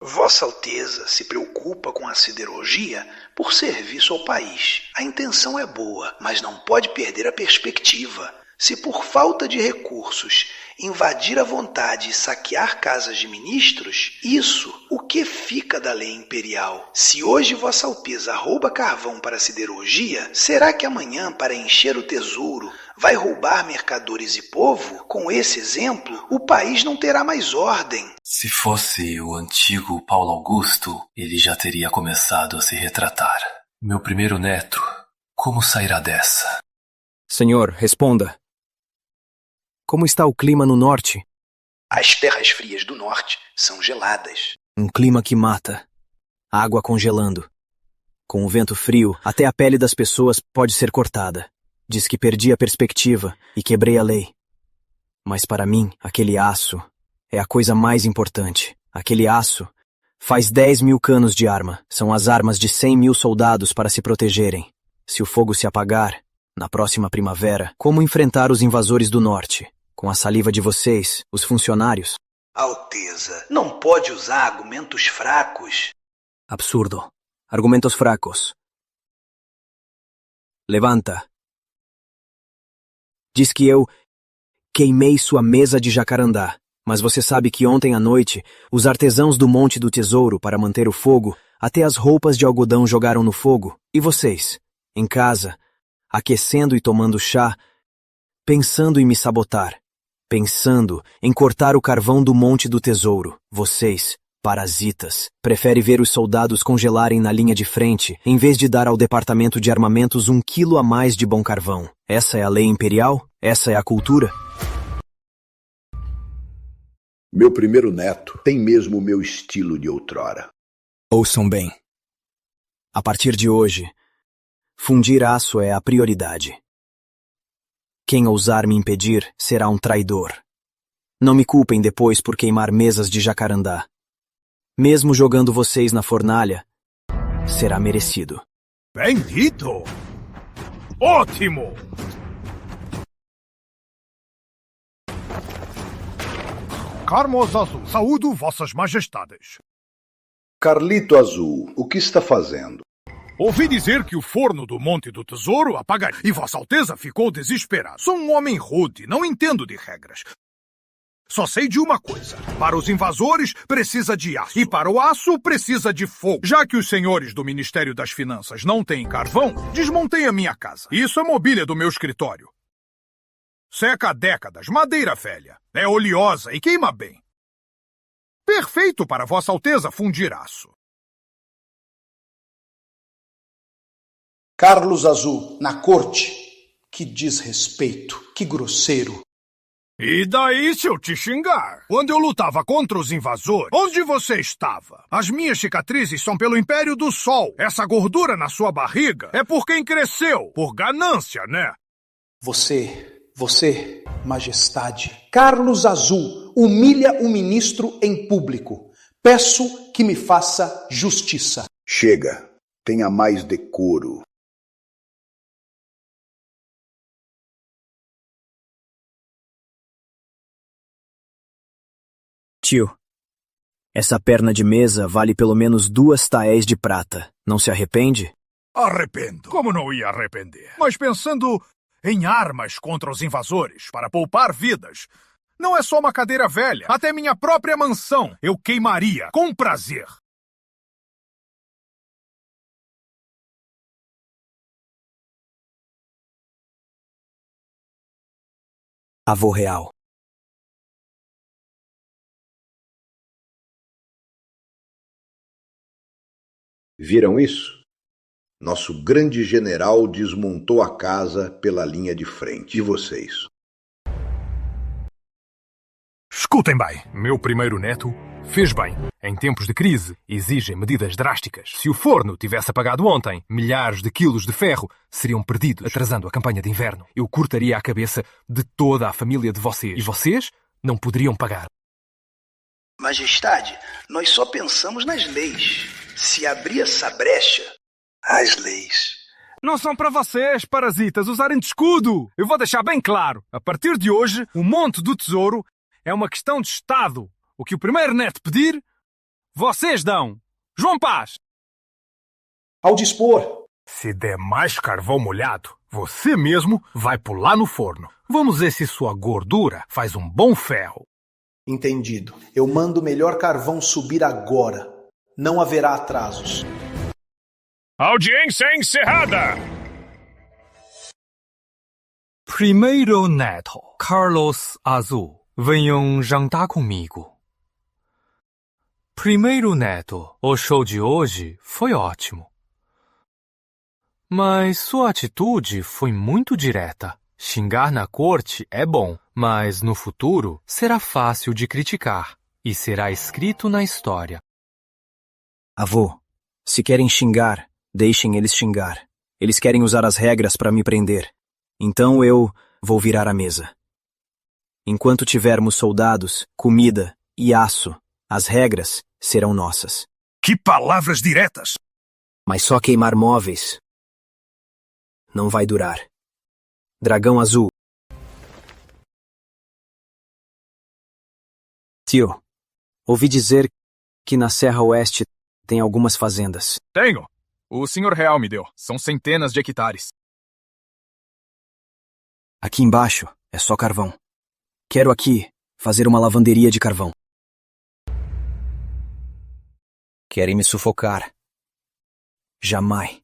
Vossa Alteza se preocupa com a siderurgia por serviço ao país. A intenção é boa, mas não pode perder a perspectiva. Se por falta de recursos invadir à vontade e saquear casas de ministros, isso, o que fica da lei imperial? Se hoje Vossa Alteza rouba carvão para a siderurgia, será que amanhã, para encher o tesouro, vai roubar mercadores e povo? Com esse exemplo, o país não terá mais ordem. Se fosse o antigo Paulo Augusto, ele já teria começado a se retratar. Meu primeiro neto, como sairá dessa? Senhor, responda. Como está o clima no norte? As terras frias do norte são geladas. Um clima que mata. Água congelando. Com o vento frio, até a pele das pessoas pode ser cortada. Diz que perdi a perspectiva e quebrei a lei. Mas para mim, aquele aço é a coisa mais importante. Aquele aço faz 10.000 canos de arma. São as armas de 100.000 soldados para se protegerem. Se o fogo se apagar, na próxima primavera, como enfrentar os invasores do norte? Com a saliva de vocês, os funcionários? Alteza, não pode usar argumentos fracos. Absurdo. Argumentos fracos. Levanta. Diz que eu queimei sua mesa de jacarandá, mas você sabe que ontem à noite, os artesãos do Monte do Tesouro, para manter o fogo, até as roupas de algodão jogaram no fogo. E vocês, em casa, aquecendo e tomando chá, pensando em me sabotar, pensando em cortar o carvão do Monte do Tesouro. Vocês, parasitas, preferem ver os soldados congelarem na linha de frente, em vez de dar ao departamento de armamentos 1 quilo a mais de bom carvão. Essa é a lei imperial? Essa é a cultura? Meu primeiro neto tem mesmo o meu estilo de outrora. Ouçam bem. A partir de hoje, fundir aço é a prioridade. Quem ousar me impedir será um traidor. Não me culpem depois por queimar mesas de jacarandá. Mesmo jogando vocês na fornalha, será merecido. Bendito! Ótimo! Carlos Azul, saúdo vossas majestades. Carlito Azul, o que está fazendo? Ouvi dizer que o forno do Monte do Tesouro apagaria e Vossa Alteza ficou desesperado. Sou um homem rude, não entendo de regras. Só sei de uma coisa. Para os invasores, precisa de aço. E para o aço, precisa de fogo. Já que os senhores do Ministério das Finanças não têm carvão, desmontei a minha casa. Isso é mobília do meu escritório. Seca há décadas, madeira velha. É oleosa e queima bem. Perfeito para Vossa Alteza fundir aço. Carlos Azul, na corte. Que desrespeito, que grosseiro. E daí se eu te xingar? Quando eu lutava contra os invasores, onde você estava? As minhas cicatrizes são pelo Império do Sol. Essa gordura na sua barriga é por quem cresceu, por ganância, né? Você, majestade, Carlos Azul, humilha um ministro em público. Peço que me faça justiça. Chega, tenha mais decoro. Tio, essa perna de mesa vale pelo menos 2 taéis de prata. Não se arrepende? Arrependo. Como não ia arrepender? Mas pensando em armas contra os invasores, para poupar vidas, não é só uma cadeira velha. Até minha própria mansão eu queimaria, com prazer. Avô real. Viram isso? Nosso grande general desmontou a casa pela linha de frente. E vocês? Escutem bem, meu primeiro neto fez bem. Em tempos de crise, exigem medidas drásticas. Se o forno tivesse apagado ontem, milhares de quilos de ferro seriam perdidos, atrasando a campanha de inverno. Eu cortaria a cabeça de toda a família de vocês. E vocês não poderiam pagar. Majestade, nós só pensamos nas leis. Se abrir essa brecha, as leis. Não são para vocês, parasitas, usarem de escudo. Eu vou deixar bem claro. A partir de hoje, o Monte do Tesouro é uma questão de Estado. O que o primeiro neto pedir, vocês dão. João Paz! Ao dispor. Se der mais carvão molhado, você mesmo vai pular no forno. Vamos ver se sua gordura faz um bom ferro. Entendido. Eu mando o melhor carvão subir agora. Não haverá atrasos. Audiência encerrada! Primeiro neto, Carlos Azul. Venham jantar comigo. Primeiro neto, o show de hoje foi ótimo. Mas sua atitude foi muito direta. Xingar na corte é bom, mas no futuro será fácil de criticar e será escrito na história. Avô, se querem xingar, deixem eles xingar. Eles querem usar as regras para me prender. Então eu vou virar a mesa. Enquanto tivermos soldados, comida e aço, as regras serão nossas. Que palavras diretas! Mas só queimar móveis não vai durar. Dragão Azul. Tio, ouvi dizer que na Serra Oeste tem algumas fazendas. Tenho. O senhor real me deu. São centenas de hectares. Aqui embaixo é só carvão. Quero aqui fazer uma lavanderia de carvão. Querem me sufocar. Jamais.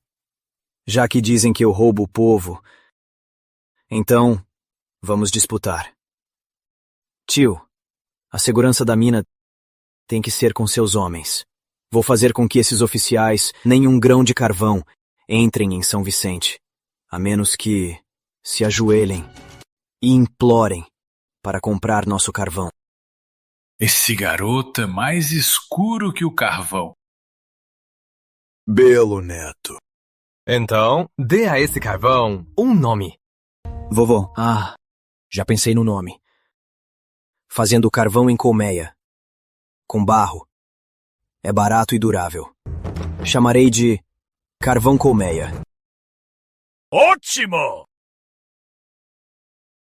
Já que dizem que eu roubo o povo, então vamos disputar. Tio, a segurança da mina tem que ser com seus homens. Vou fazer com que esses oficiais, nem um grão de carvão, entrem em São Vicente, a menos que se ajoelhem e implorem para comprar nosso carvão. Esse garoto é mais escuro que o carvão. Belo neto. Então, dê a esse carvão um nome. Vovô, já pensei no nome. Fazendo carvão em colmeia, com barro. É barato e durável. Chamarei de Carvão Colmeia. Ótimo!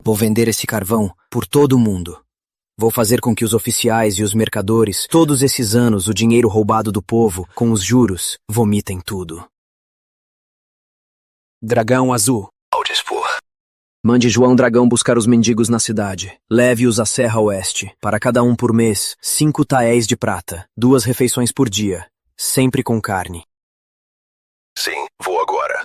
Vou vender esse carvão por todo o mundo. Vou fazer com que os oficiais e os mercadores, todos esses anos, o dinheiro roubado do povo, com os juros, vomitem tudo. Dragão Azul. Ao dispor. Mande João Dragão buscar os mendigos na cidade. Leve-os à Serra Oeste. Para cada um por mês, 5 taéis de prata. 2 refeições por dia. Sempre com carne. Sim, vou agora.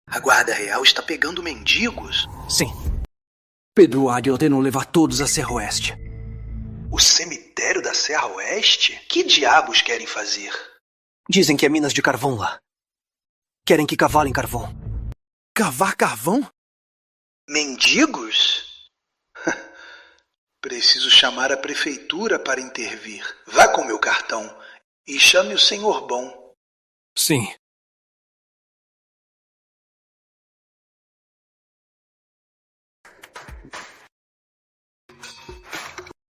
A guarda real está pegando mendigos? Sim. Pedro Águia ordenou levar todos à Serra Oeste. O cemitério da Serra Oeste? Que diabos querem fazer? Dizem que é minas de carvão lá. Querem que cavalem carvão. Cavar carvão? Mendigos? Preciso chamar a prefeitura para intervir. Vá com meu cartão e chame o senhor Bom. Sim.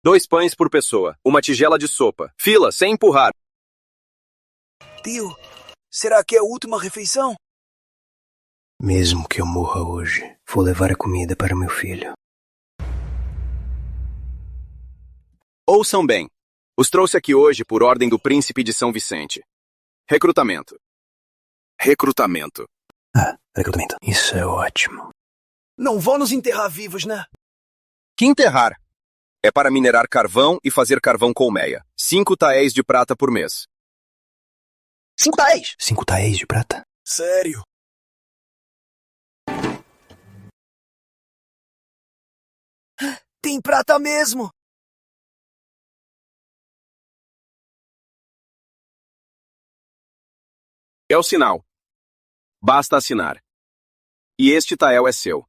Dois pães por pessoa, uma tigela de sopa. Fila, sem empurrar. Tio, será que é a última refeição? Mesmo que eu morra hoje, vou levar a comida para meu filho. Ouçam bem. Os trouxe aqui hoje por ordem do príncipe de São Vicente. Recrutamento. Recrutamento. Recrutamento. Isso é ótimo. Não vão nos enterrar vivos, né? Que enterrar? É para minerar carvão e fazer carvão colmeia. 5 taéis de prata por mês. 5 taéis? 5 taéis de prata? Sério? Tem prata mesmo! É o sinal. Basta assinar. E este tael é seu.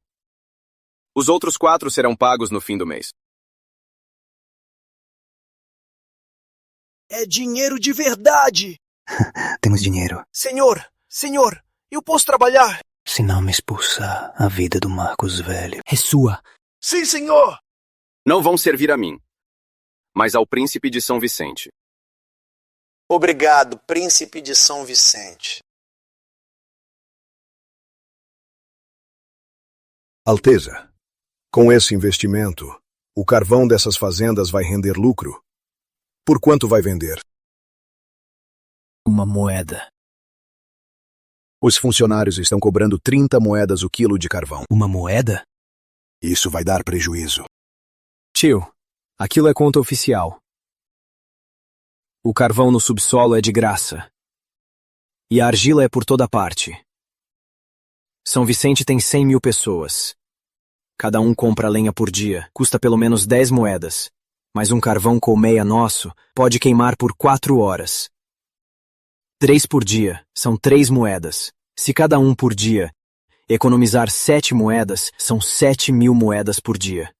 Os outros 4 serão pagos no fim do mês. É dinheiro de verdade! Temos dinheiro. Senhor, eu posso trabalhar? Se não me expulsar, a vida do Marcos Velho é sua. Sim, senhor! Não vão servir a mim, mas ao príncipe de São Vicente. Obrigado, príncipe de São Vicente. Alteza, com esse investimento, o carvão dessas fazendas vai render lucro. Por quanto vai vender? Uma moeda. Os funcionários estão cobrando 30 moedas o quilo de carvão. Uma moeda? Isso vai dar prejuízo. Tio, aquilo é conta oficial. O carvão no subsolo é de graça. E a argila é por toda parte. São Vicente tem 100.000 pessoas. Cada um compra lenha por dia, custa pelo menos 10 moedas. Mas um carvão colmeia nosso pode queimar por 4 horas. 3 por dia são 3 moedas. Se cada um por dia economizar 7 moedas, são 7.000 moedas por dia.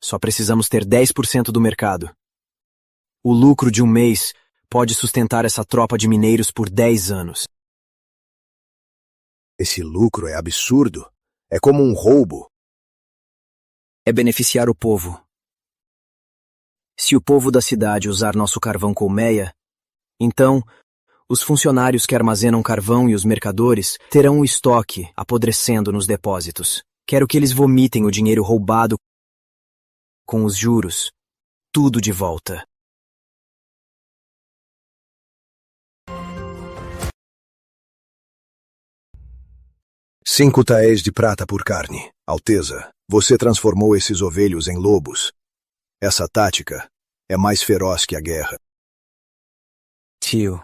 Só precisamos ter 10% do mercado. O lucro de um mês pode sustentar essa tropa de mineiros por 10 anos. Esse lucro é absurdo. É como um roubo. É beneficiar o povo. Se o povo da cidade usar nosso carvão colmeia, então os funcionários que armazenam carvão e os mercadores terão o estoque apodrecendo nos depósitos. Quero que eles vomitem o dinheiro roubado com os juros, tudo de volta. $5 taéis de prata por carne. Alteza, você transformou esses ovelhos em lobos. Essa tática é mais feroz que a guerra. Tio,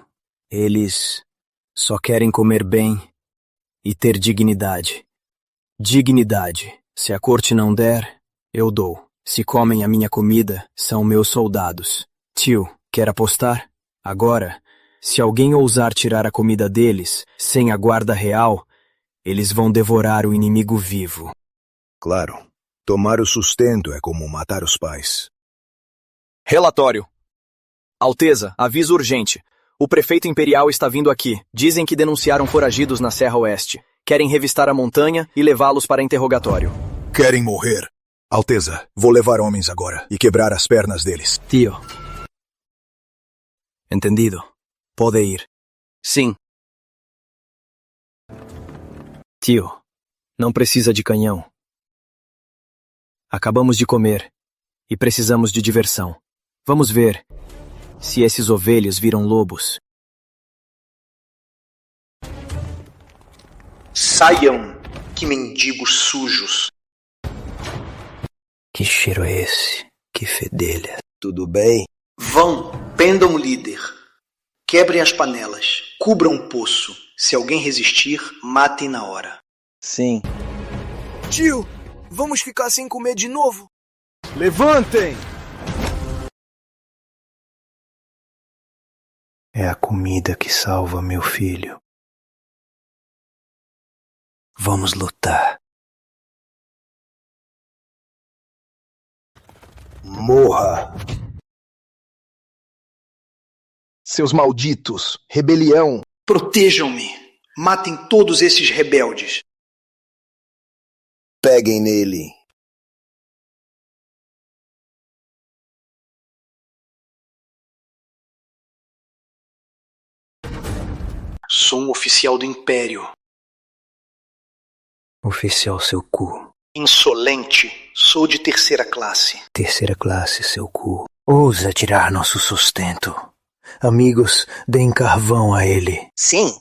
eles só querem comer bem e ter dignidade. Dignidade. Se a corte não der, eu dou. Se comem a minha comida, são meus soldados. Tio, quer apostar? Agora, se alguém ousar tirar a comida deles, sem a guarda real, eles vão devorar o inimigo vivo. Claro. Tomar o sustento é como matar os pais. Relatório. Alteza, aviso urgente. O prefeito imperial está vindo aqui. Dizem que denunciaram foragidos na Serra Oeste. Querem revistar a montanha e levá-los para interrogatório. Querem morrer. Alteza, vou levar homens agora e quebrar as pernas deles. Tio. Entendido. Pode ir. Sim. Tio, não precisa de canhão. Acabamos de comer e precisamos de diversão. Vamos ver se esses ovelhos viram lobos. Saiam, que mendigos sujos. Que cheiro é esse? Que fedelha. Tudo bem? Vão, pendam o líder. Quebrem as panelas. Cubram o poço. Se alguém resistir, matem na hora. Sim. Tio, vamos ficar sem comer de novo? Levantem! É a comida que salva meu filho. Vamos lutar. Morra! Seus malditos! Rebelião! Protejam-me! Matem todos esses rebeldes! Peguem nele! Sou um oficial do Império. Oficial seu cu. Insolente, sou de terceira classe. Terceira classe, seu cu. Ousa tirar nosso sustento. Amigos, deem carvão a ele. Sim.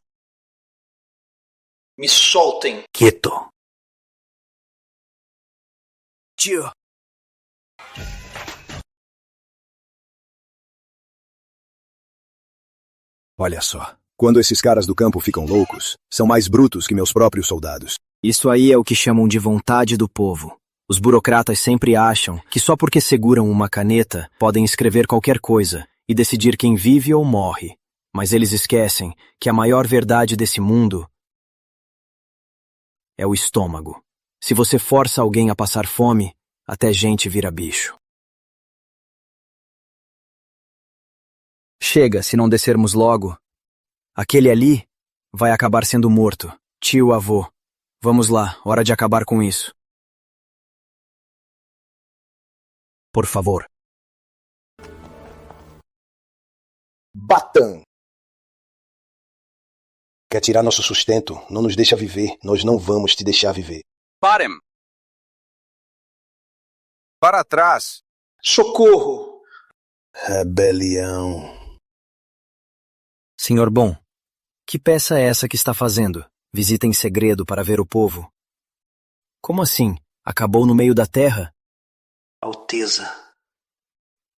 Me soltem. Quieto. Tio. Olha só. Quando esses caras do campo ficam loucos, são mais brutos que meus próprios soldados. Isso aí é o que chamam de vontade do povo. Os burocratas sempre acham que só porque seguram uma caneta podem escrever qualquer coisa e decidir quem vive ou morre. Mas eles esquecem que a maior verdade desse mundo é o estômago. Se você força alguém a passar fome, até gente vira bicho. Chega, se não descermos logo. Aquele ali vai acabar sendo morto. Tio, avô. Vamos lá, hora de acabar com isso. Por favor. Batan! Quer tirar nosso sustento? Não nos deixa viver. Nós não vamos te deixar viver. Parem! Para trás! Socorro! Rebelião. Senhor Bom, que peça é essa que está fazendo? Visita em segredo para ver o povo? Como assim? Acabou no meio da terra? Alteza,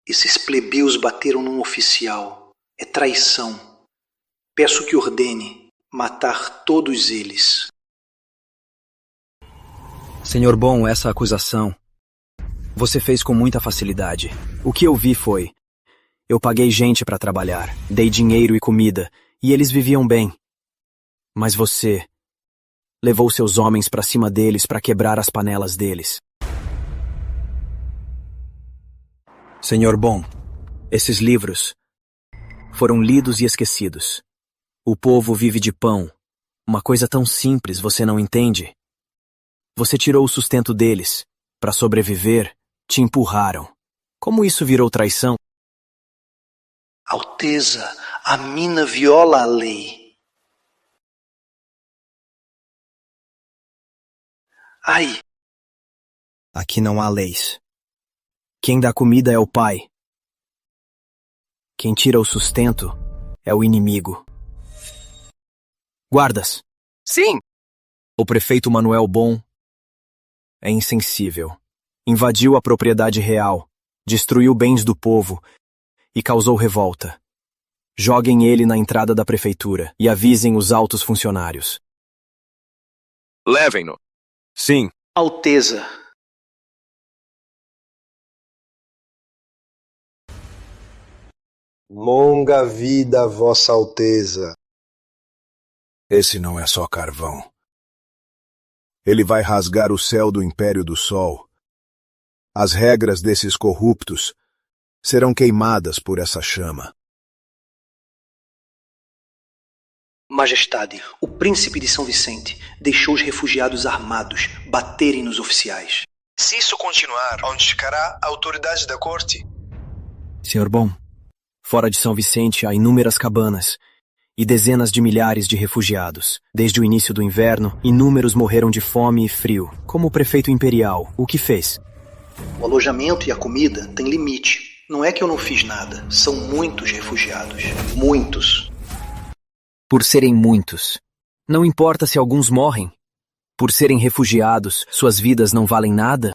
esses plebeus bateram num oficial. É traição. Peço que ordene matar todos eles. Senhor Bom, essa acusação você fez com muita facilidade. O que eu vi foi: eu paguei gente para trabalhar, dei dinheiro e comida, e eles viviam bem. Mas você levou seus homens para cima deles para quebrar as panelas deles. Senhor Bom, esses livros foram lidos e esquecidos. O povo vive de pão. Uma coisa tão simples, você não entende? Você tirou o sustento deles. Para sobreviver, te empurraram. Como isso virou traição? Alteza, a mina viola a lei. Ai! Aqui não há leis. Quem dá comida é o pai. Quem tira o sustento é o inimigo. Guardas! Sim! O prefeito Manuel Bom é insensível. Invadiu a propriedade real, destruiu bens do povo e causou revolta. Joguem ele na entrada da prefeitura e avisem os altos funcionários. Levem-no. Sim. Alteza. Longa vida, Vossa Alteza. Esse não é só carvão. Ele vai rasgar o céu do Império do Sol. As regras desses corruptos serão queimadas por essa chama. Majestade, o príncipe de São Vicente deixou os refugiados armados baterem nos oficiais. Se isso continuar, onde ficará a autoridade da corte? Senhor Bom, fora de São Vicente há inúmeras cabanas e dezenas de milhares de refugiados. Desde o início do inverno, inúmeros morreram de fome e frio. Como o prefeito imperial, o que fez? O alojamento e a comida têm limite. Não é que eu não fiz nada. São muitos refugiados. Muitos. Por serem muitos. Não importa se alguns morrem. Por serem refugiados, suas vidas não valem nada?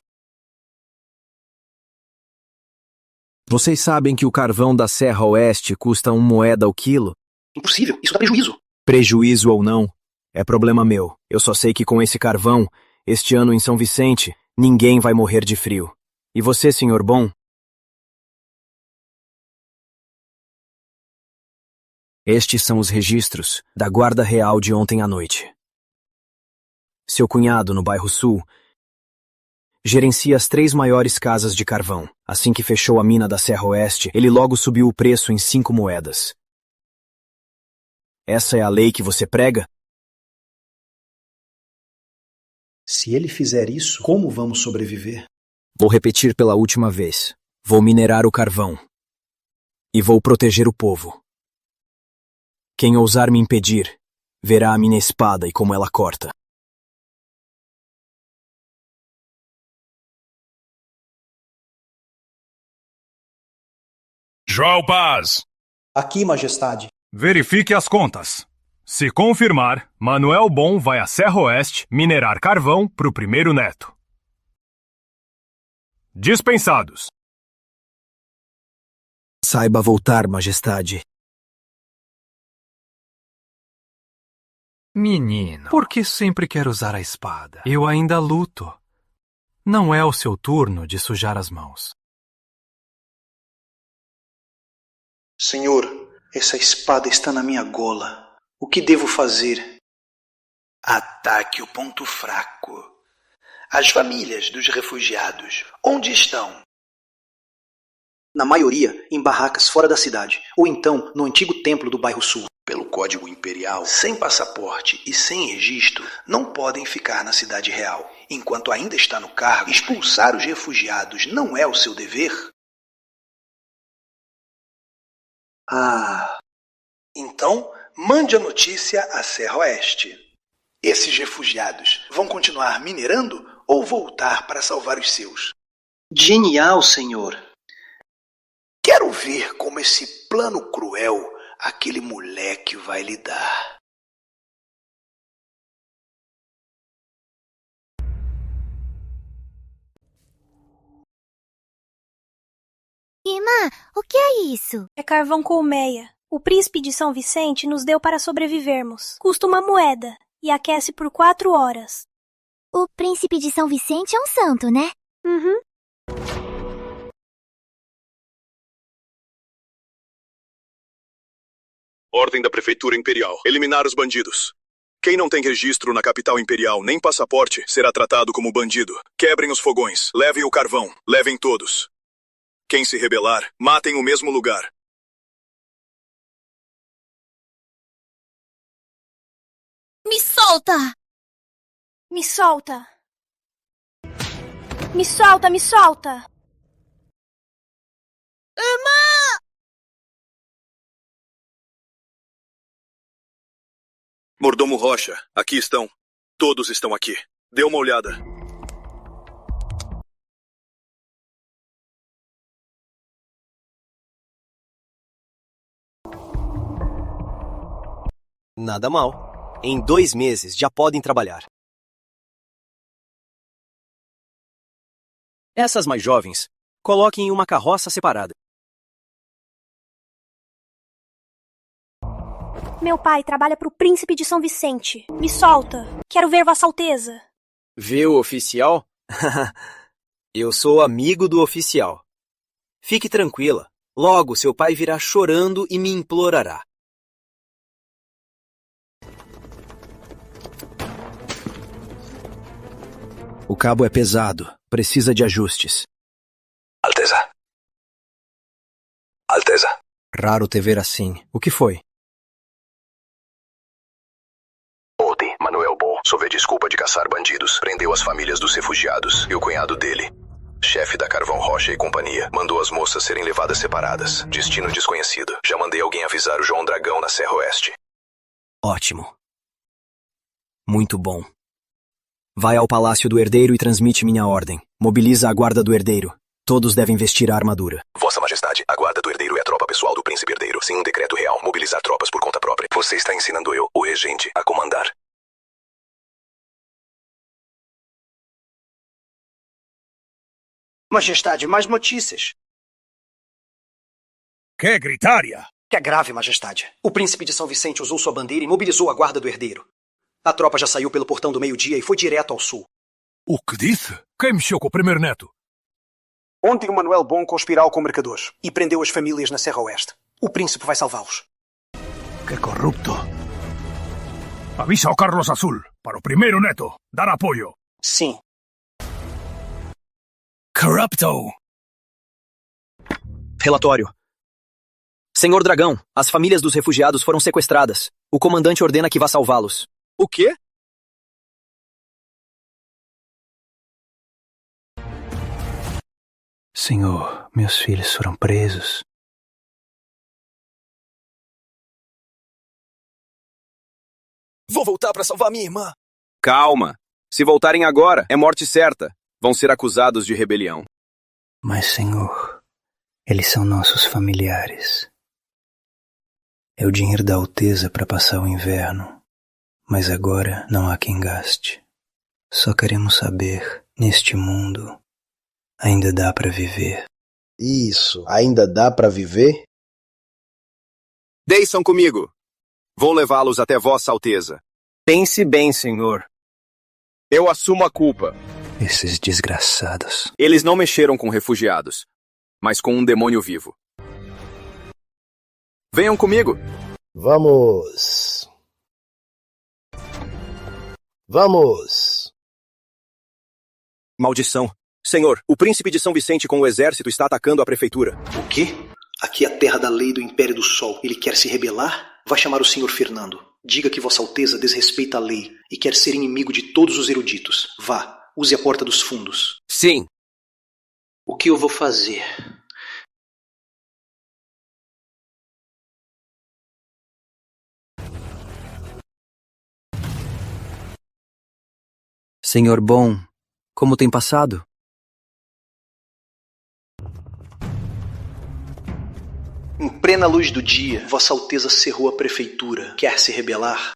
Vocês sabem que o carvão da Serra Oeste custa 1 moeda o quilo? Impossível, isso dá prejuízo. Prejuízo ou não, é problema meu. Eu só sei que com esse carvão, este ano em São Vicente, ninguém vai morrer de frio. E você, senhor bom? Estes são os registros da Guarda Real de ontem à noite. Seu cunhado, no bairro Sul, gerencia as 3 maiores casas de carvão. Assim que fechou a mina da Serra Oeste, ele logo subiu o preço em 5 moedas. Essa é a lei que você prega? Se ele fizer isso, como vamos sobreviver? Vou repetir pela última vez. Vou minerar o carvão. E vou proteger o povo. Quem ousar me impedir, verá a minha espada e como ela corta. João Paz! Aqui, majestade. Verifique as contas. Se confirmar, Manuel Bom vai à Serra Oeste minerar carvão para o primeiro neto. Dispensados. Saiba voltar, majestade. Menino, por que sempre quer usar a espada? Eu ainda luto. Não é o seu turno de sujar as mãos. Senhor, essa espada está na minha gola. O que devo fazer? Ataque o ponto fraco. As famílias dos refugiados, onde estão? Na maioria, em barracas fora da cidade, ou então no antigo templo do bairro Sul. Pelo Código Imperial, sem passaporte e sem registro, não podem ficar na cidade real. Enquanto ainda está no cargo, expulsar os refugiados não é o seu dever? Então, mande a notícia à Serra Oeste. Esses refugiados vão continuar minerando ou voltar para salvar os seus? Genial, senhor. Quero ver como esse plano cruel aquele moleque vai lidar. Irmã, o que é isso? É carvão colmeia. O príncipe de São Vicente nos deu para sobrevivermos. Custa 1 moeda e aquece por 4 horas. O príncipe de São Vicente é um santo, né? Uhum. Ordem da Prefeitura Imperial. Eliminar os bandidos. Quem não tem registro na capital imperial nem passaporte será tratado como bandido. Quebrem os fogões. Levem o carvão. Levem todos. Quem se rebelar, matem o mesmo lugar. Me solta! Me solta! Me solta, me solta! Irmã! Mordomo Rocha, aqui estão. Todos estão aqui. Dê uma olhada. Nada mal. Em 2 meses já podem trabalhar. Essas mais jovens, coloquem em uma carroça separada. Meu pai trabalha para o príncipe de São Vicente. Me solta. Quero ver Vossa Alteza. Vê o oficial? Eu sou amigo do oficial. Fique tranquila. Logo seu pai virá chorando e me implorará. O cabo é pesado. Precisa de ajustes. Alteza. Alteza. Raro te ver assim. O que foi? Ontem, Manuel Bom, sob a desculpa de caçar bandidos, prendeu as famílias dos refugiados e o cunhado dele, chefe da Carvão Rocha e companhia, mandou as moças serem levadas separadas. Destino desconhecido. Já mandei alguém avisar o João Dragão na Serra Oeste. Ótimo. Muito bom. Vai ao Palácio do Herdeiro e transmite minha ordem. Mobiliza a guarda do herdeiro. Todos devem vestir a armadura. Vossa Majestade, a guarda do herdeiro é a tropa pessoal do príncipe herdeiro. Sem um decreto real, mobilizar tropas por conta própria. Você está ensinando eu, o regente, a comandar. Majestade, mais notícias. Que gritaria! Que é grave, Majestade. O príncipe de São Vicente usou sua bandeira e mobilizou a guarda do herdeiro. A tropa já saiu pelo portão do meio-dia e foi direto ao sul. O que disse? Quem mexeu com o primeiro neto? Ontem o Manuel Bom conspirou com mercadores e prendeu as famílias na Serra Oeste. O príncipe vai salvá-los. Que corrupto! Avisa ao Carlos Azul, para o primeiro neto, dar apoio. Sim. Corrupto! Relatório. Senhor Dragão, as famílias dos refugiados foram sequestradas. O comandante ordena que vá salvá-los. O quê? Senhor, meus filhos foram presos. Vou voltar para salvar minha irmã. Calma. Se voltarem agora, é morte certa. Vão ser acusados de rebelião. Mas, Senhor, eles são nossos familiares. É o dinheiro da Alteza para passar o inverno. Mas agora não há quem gaste. Só queremos saber, neste mundo, ainda dá para viver? Isso, ainda dá para viver? Desçam comigo. Vou levá-los até Vossa Alteza. Pense bem, senhor. Eu assumo a culpa. Esses desgraçados. Eles não mexeram com refugiados, mas com um demônio vivo. Venham comigo. Vamos. Vamos. Maldição. Senhor, o príncipe de São Vicente com o exército está atacando a prefeitura. O quê? Aqui é a terra da lei do Império do Sol. Ele quer se rebelar? Vai chamar o senhor Fernando. Diga que Vossa Alteza desrespeita a lei e quer ser inimigo de todos os eruditos. Vá, use a porta dos fundos. Sim. O que eu vou fazer? Senhor Bom, como tem passado? Em plena luz do dia, Vossa Alteza cerrou a prefeitura. Quer se rebelar?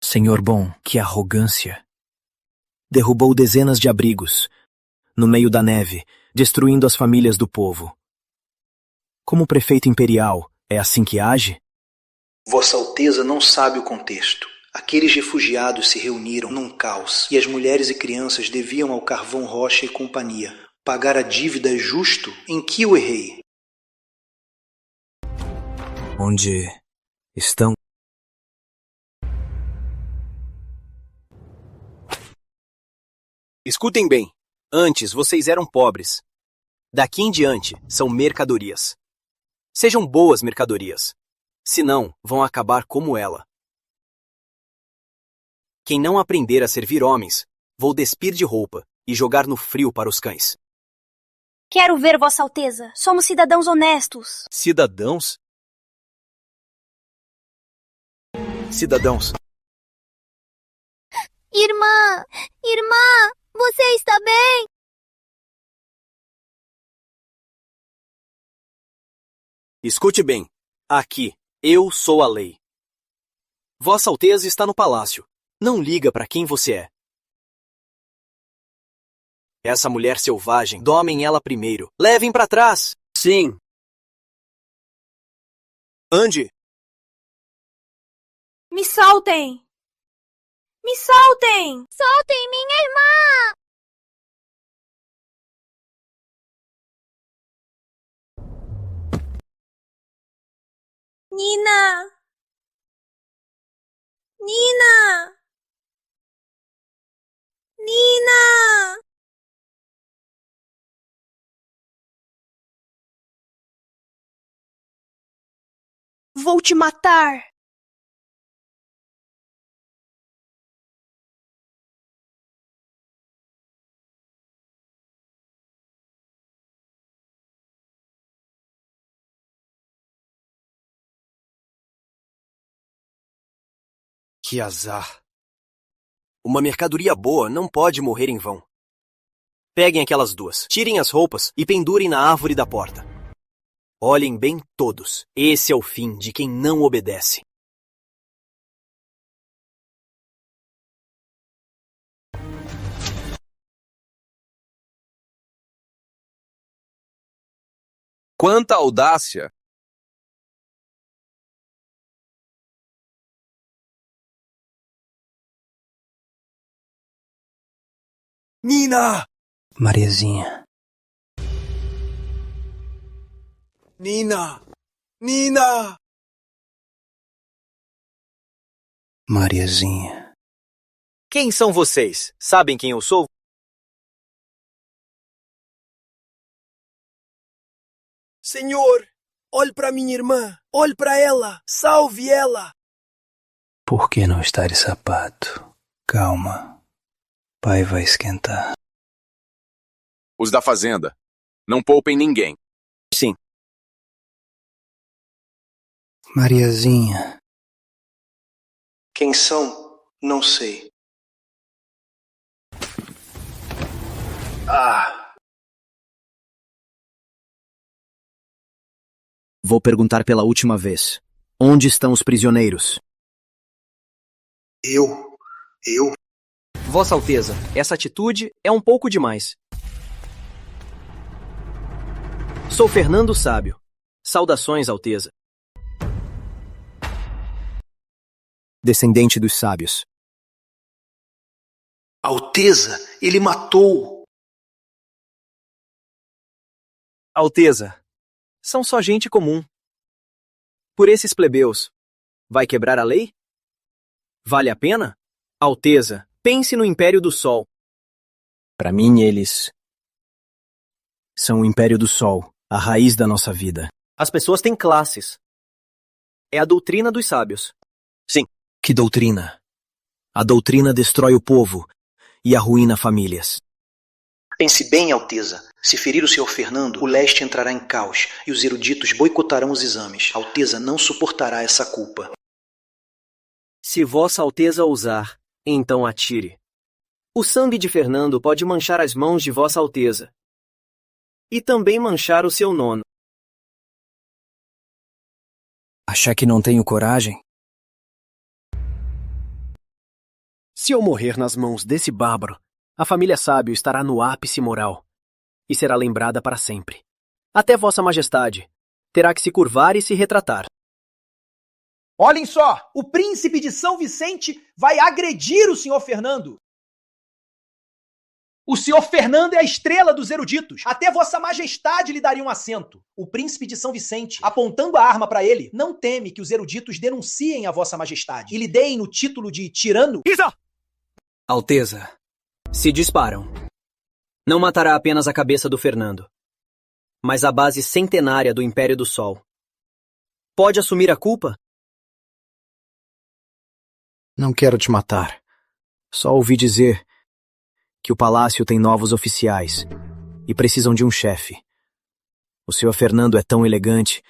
Senhor Bom, que arrogância. Derrubou dezenas de abrigos, no meio da neve, destruindo as famílias do povo. Como prefeito imperial, é assim que age? Vossa Alteza não sabe o contexto. Aqueles refugiados se reuniram num caos e as mulheres e crianças deviam ao Carvão Rocha e companhia. Pagar a dívida é justo? Em que eu errei? Onde estão? Escutem bem. Antes vocês eram pobres. Daqui em diante são mercadorias. Sejam boas mercadorias. Senão, vão acabar como ela. Quem não aprender a servir homens, vou despir de roupa e jogar no frio para os cães. Quero ver, Vossa Alteza. Somos cidadãos honestos. Cidadãos? Cidadãos. Irmã! Irmã! Você está bem? Escute bem. Aqui, eu sou a lei. Vossa Alteza está no palácio. Não liga para quem você é. Essa mulher selvagem, domem ela primeiro. Levem para trás. Sim. Ande. Me soltem! Me soltem! Soltem minha irmã! Nina! Nina! Nina! Vou te matar! Que azar. Uma mercadoria boa não pode morrer em vão. Peguem aquelas duas, tirem as roupas e pendurem na árvore da porta. Olhem bem todos. Esse é o fim de quem não obedece. Quanta audácia! Nina! Mariazinha. Nina! Nina! Mariazinha. Quem são vocês? Sabem quem eu sou? Senhor, olhe para minha irmã. Olhe para ela. Salve ela. Por que não está de sapato? Calma. Pai vai esquentar. Os da fazenda. Não poupem ninguém. Sim. Mariazinha. Quem são? Não sei. Vou perguntar pela última vez. Onde estão os prisioneiros? Eu. Vossa Alteza, essa atitude é um pouco demais. Sou Fernando Sábio. Saudações, Alteza. Descendente dos sábios. Alteza, ele matou. Alteza, são só gente comum. Por esses plebeus, vai quebrar a lei? Vale a pena? Alteza, pense no Império do Sol. Para mim, eles são o Império do Sol, a raiz da nossa vida. As pessoas têm classes. É a doutrina dos sábios. Sim. Que doutrina? A doutrina destrói o povo e arruína famílias. Pense bem, Alteza. Se ferir o Sr. Fernando, o leste entrará em caos e os eruditos boicotarão os exames. Alteza não suportará essa culpa. Se Vossa Alteza ousar, então atire. O sangue de Fernando pode manchar as mãos de Vossa Alteza. E também manchar o seu nono. Achar que não tenho coragem? Se eu morrer nas mãos desse bárbaro, a família Sábio estará no ápice moral e será lembrada para sempre. Até Vossa Majestade terá que se curvar e se retratar. Olhem só, o príncipe de São Vicente vai agredir o Sr. Fernando. O Sr. Fernando é a estrela dos eruditos. Até Vossa Majestade lhe daria um assento. O príncipe de São Vicente, apontando a arma para ele, não teme que os eruditos denunciem a Vossa Majestade e lhe deem no título de tirano. Isa! Alteza, se disparam. Não matará apenas a cabeça do Fernando, mas a base centenária do Império do Sol. Pode assumir a culpa? Não quero te matar. Só ouvi dizer que o palácio tem novos oficiais e precisam de um chefe. O Sr. Fernando é tão elegante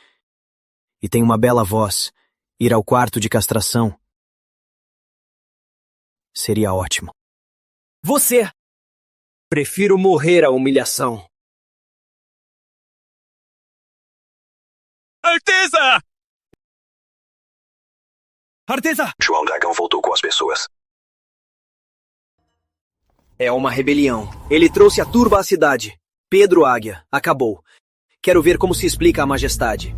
e tem uma bela voz. Ir ao quarto de castração seria ótimo. Você! Prefiro morrer à humilhação. Alteza! Alteza! João Dragão voltou com as pessoas. É uma rebelião. Ele trouxe a turba à cidade. Pedro Águia. Acabou. Quero ver como se explica a majestade.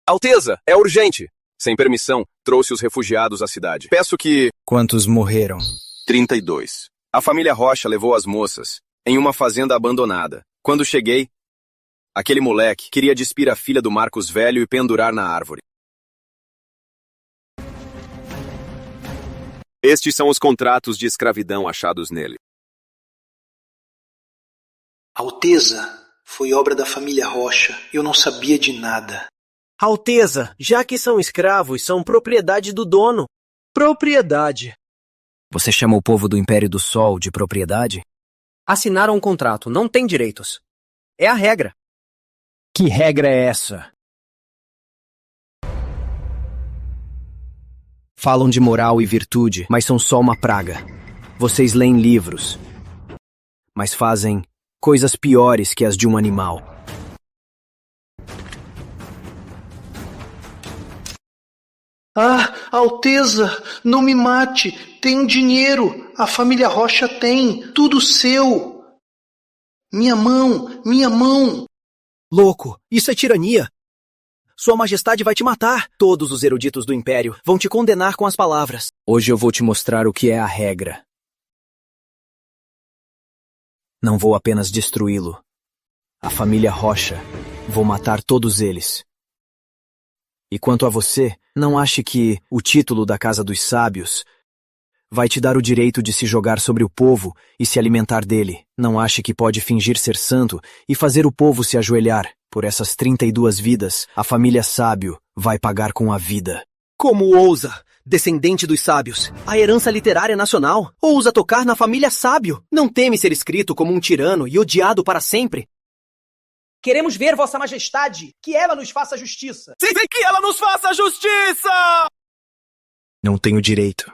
Alteza, é urgente. Sem permissão, trouxe os refugiados à cidade. Peço que... Quantos morreram? 32. A família Rocha levou as moças em uma fazenda abandonada. Quando cheguei, aquele moleque queria despir a filha do Marcos Velho e pendurar na árvore. Estes são os contratos de escravidão achados nele. Alteza, foi obra da família Rocha. Eu não sabia de nada. Alteza, já que são escravos, são propriedade do dono. Propriedade. Você chama o povo do Império do Sol de propriedade? Assinaram um contrato, não tem direitos. É a regra. Que regra é essa? Falam de moral e virtude, mas são só uma praga. Vocês leem livros, mas fazem coisas piores que as de um animal. Ah, Alteza, não me mate. Tenho dinheiro. A família Rocha tem. Tudo seu. Minha mão! Minha mão! Louco, isso é tirania. Sua Majestade vai te matar. Todos os eruditos do Império vão te condenar com as palavras. Hoje eu vou te mostrar o que é a regra. Não vou apenas destruí-lo. A família Rocha, vou matar todos eles. E quanto a você, não ache que o título da Casa dos Sábios vai te dar o direito de se jogar sobre o povo e se alimentar dele. Não ache que pode fingir ser santo e fazer o povo se ajoelhar. Por essas 32 vidas, a família Sábio vai pagar com a vida. Como ousa, descendente dos sábios, a herança literária nacional, ousa tocar na família Sábio? Não teme ser escrito como um tirano e odiado para sempre? Queremos ver Vossa Majestade, que ela nos faça justiça. Sim, que ela nos faça justiça! Não tenho direito.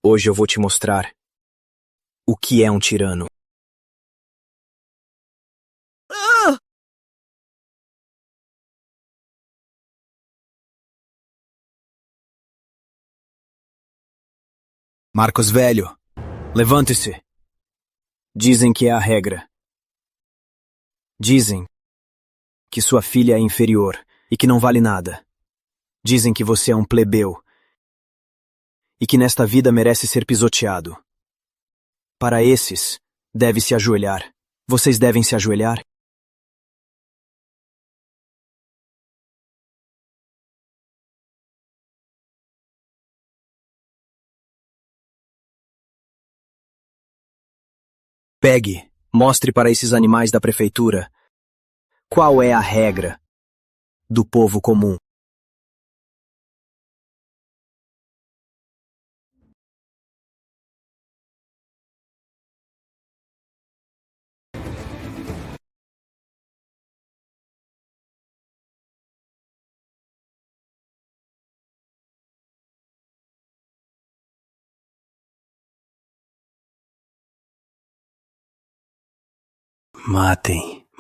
Hoje eu vou te mostrar o que é um tirano. Marcos Velho, levante-se. Dizem que é a regra. Dizem que sua filha é inferior e que não vale nada. Dizem que você é um plebeu e que nesta vida merece ser pisoteado. Para esses, deve se ajoelhar. Vocês devem se ajoelhar? Pegue, mostre para esses animais da prefeitura qual é a regra do povo comum.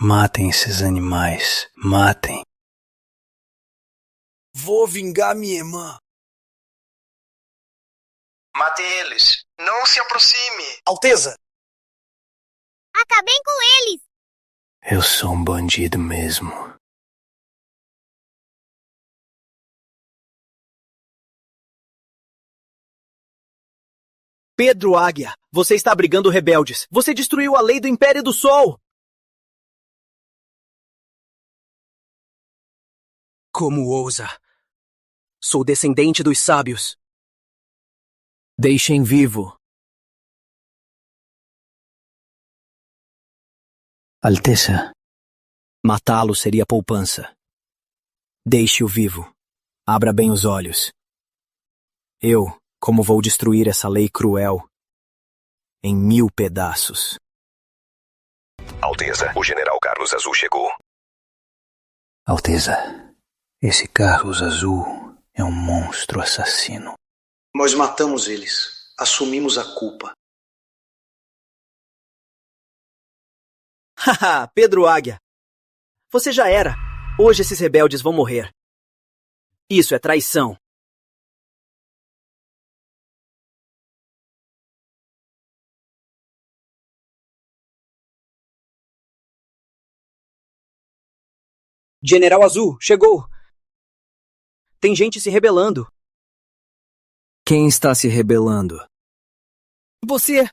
Matem esses animais. Matem. Vou vingar minha irmã. Mate eles. Não se aproxime. Alteza! Acabem com eles! Eu sou um bandido mesmo. Pedro Águia, você está abrigando rebeldes. Você destruiu a lei do Império do Sol. Como ousa? Sou descendente dos sábios. Deixem vivo. Alteza. Matá-lo seria poupança. Deixe-o vivo. Abra bem os olhos. Eu, como vou destruir essa lei cruel em 1000 pedaços. Alteza, o general Carlos Azul chegou. Alteza, esse Carlos Azul é um monstro assassino. Nós matamos eles. Assumimos a culpa. Haha, Pedro Águia. Você já era. Hoje esses rebeldes vão morrer. Isso é traição. General Azul, chegou! Tem gente se rebelando. Quem está se rebelando? Você!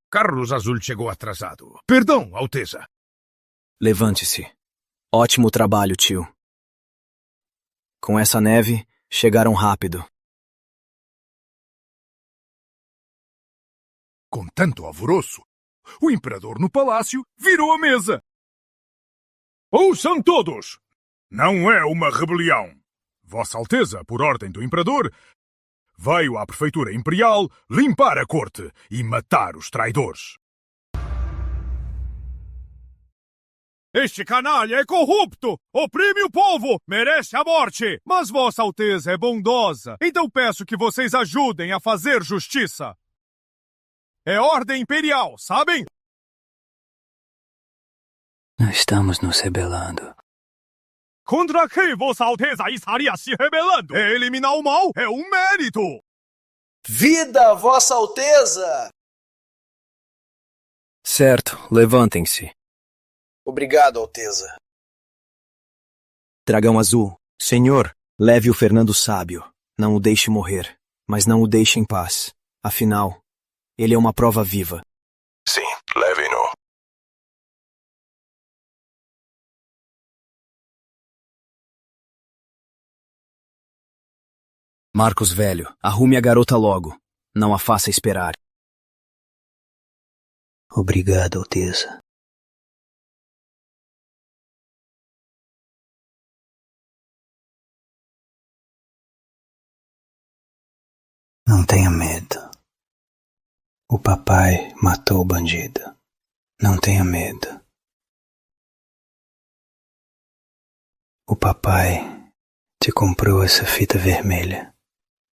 Carlos Azul chegou atrasado. Perdão, Alteza. Levante-se. Ótimo trabalho, tio. Com essa neve, chegaram rápido. Com tanto alvoroço, o imperador no palácio virou a mesa. Ouçam todos! Não é uma rebelião. Vossa Alteza, por ordem do imperador, veio à prefeitura imperial limpar a corte e matar os traidores. Este canalha é corrupto! Oprime o povo! Merece a morte! Mas Vossa Alteza é bondosa, então peço que vocês ajudem a fazer justiça. É ordem imperial, sabem? Estamos nos rebelando. Contra quem Vossa Alteza estaria se rebelando? Eliminar o mal é um mérito! Vida, Vossa Alteza! Certo, levantem-se. Obrigado, Alteza. Dragão Azul, senhor, leve o Fernando Sábio. Não o deixe morrer, mas não o deixe em paz. Afinal, ele é uma prova viva. Sim, levem-no. Marcos Velho, arrume a garota logo. Não a faça esperar. Obrigado, Alteza. Não tenha medo. O papai matou o bandido. Não tenha medo. O papai te comprou essa fita vermelha.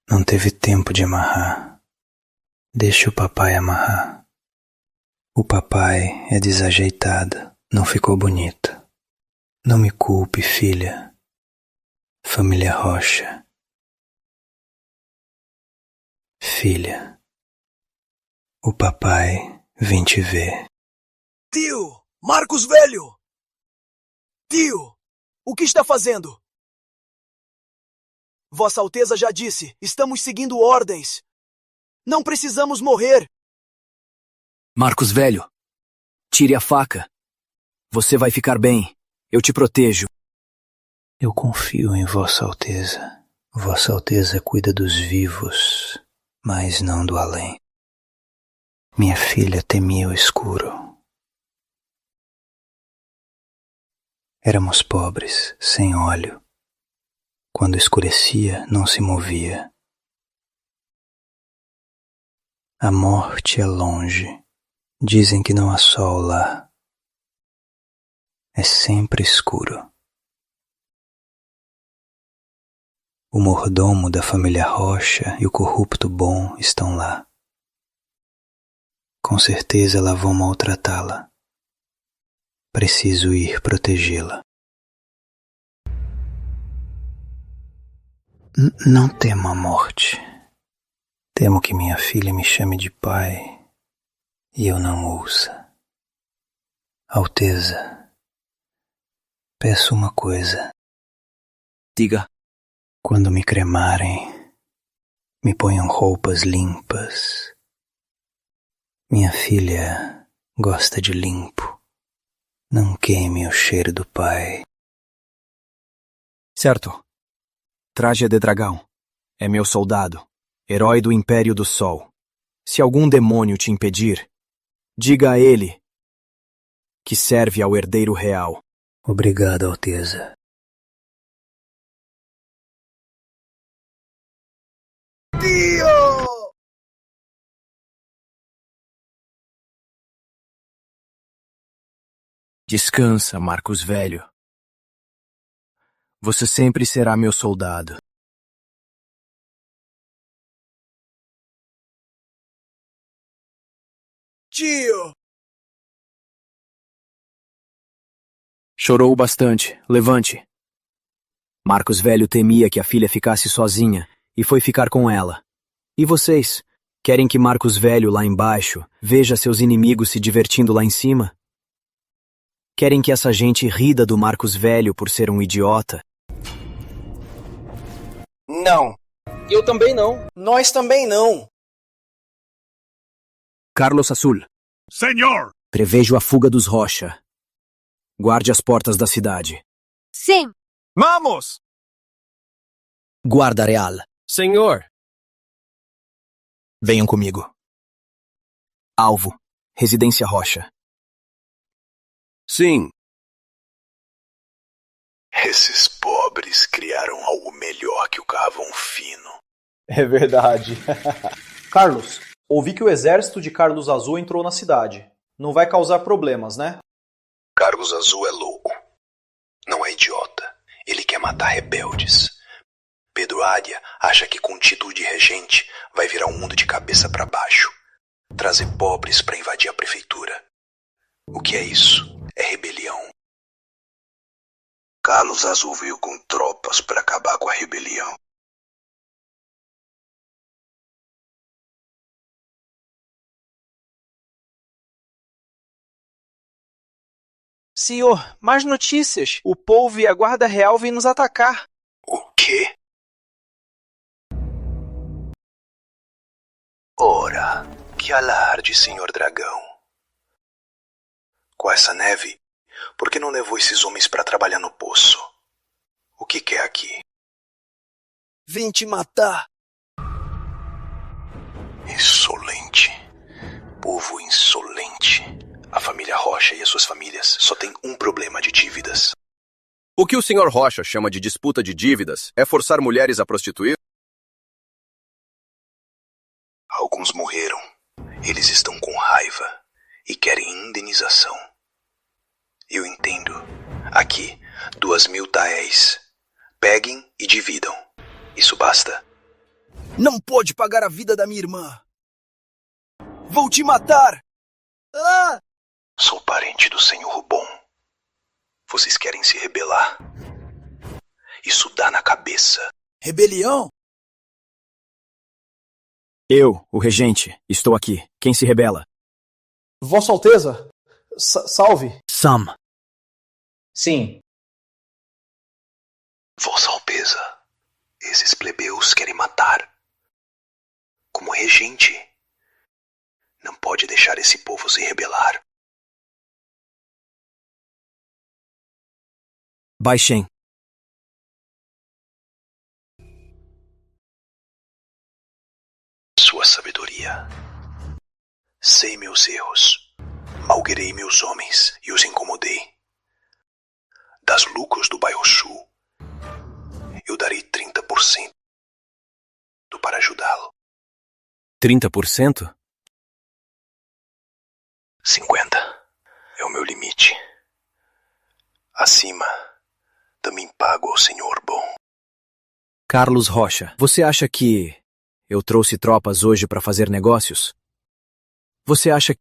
Não teve tempo de amarrar. Deixe o papai amarrar. O papai é desajeitado. Não ficou bonito. Não me culpe, filha. Família Rocha. Filha, o papai vem te ver. Tio! Marcos Velho! Tio! O que está fazendo? Vossa Alteza já disse, estamos seguindo ordens. Não precisamos morrer. Marcos Velho, tire a faca. Você vai ficar bem. Eu te protejo. Eu confio em Vossa Alteza. Vossa Alteza cuida dos vivos, mas não do além. Minha filha temia o escuro. Éramos pobres, sem óleo. Quando escurecia, não se movia. A morte é longe. Dizem que não há sol lá. É sempre escuro. O mordomo da família Rocha e o corrupto bom estão lá. Com certeza lá vão maltratá-la. Preciso ir protegê-la. Não temo a morte. Temo que minha filha me chame de pai e eu não ouça. Alteza, peço uma coisa. Diga. Quando me cremarem, me ponham roupas limpas. Minha filha gosta de limpo. Não queime o cheiro do pai. Certo. Traje de dragão. É meu soldado, herói do Império do Sol. Se algum demônio te impedir, diga a ele que serve ao herdeiro real. Obrigado, Alteza. Tio! Descansa, Marcos Velho. Você sempre será meu soldado. Tio! Chorou bastante. Levante. Marcos Velho temia que a filha ficasse sozinha e foi ficar com ela. E vocês? Querem que Marcos Velho lá embaixo veja seus inimigos se divertindo lá em cima? Querem que essa gente rida do Marcos Velho por ser um idiota? Não. Eu também não. Nós também não. Carlos Azul. Senhor! Prevejo a fuga dos Rocha. Guarde as portas da cidade. Sim. Vamos! Guarda Real. Senhor! Venham comigo. Alvo. Residência Rocha. Sim. Esses pobres criaram algo melhor que o carvão fino. É verdade. Carlos, ouvi que o exército de Carlos Azul entrou na cidade. Não vai causar problemas, né? Carlos Azul é louco. Não é idiota. Ele quer matar rebeldes. Pedro Águia acha que com o título de regente vai virar o mundo de cabeça para baixo. Trazer pobres para invadir a prefeitura. O que é isso? É rebelião. Carlos Azul veio com tropas para acabar com a rebelião. Senhor, mais notícias. O povo e a guarda real vêm nos atacar. O quê? Ora, que alarde, senhor dragão. Com essa neve, por que não levou esses homens para trabalhar no poço? O que quer aqui? Vim te matar. Insolente. Povo insolente. A família Rocha e as suas famílias só têm um problema de dívidas. O que o Sr. Rocha chama de disputa de dívidas é forçar mulheres a prostituir? Alguns morreram. Eles estão com raiva e querem indenização. Eu entendo. Aqui, 2.000 taéis. Peguem e dividam. Isso basta. Não pode pagar a vida da minha irmã. Vou te matar! Ah! Sou parente do Senhor Bom. Vocês querem se rebelar? Isso dá na cabeça. Rebelião? Eu, o regente, estou aqui. Quem se rebela? Vossa Alteza, salve. Sam. Sim. Vossa Alteza, esses plebeus querem matar. Como regente, não pode deixar esse povo se rebelar. Baixem. Sua sabedoria. Sei meus erros. Malguerei meus homens e os incomodei. Das lucros do Baioshu, eu darei 30% para ajudá-lo. 30%? 50% é o meu limite. Acima, também pago ao Senhor Bom. Carlos Rocha, você acha que eu trouxe tropas hoje para fazer negócios? Você acha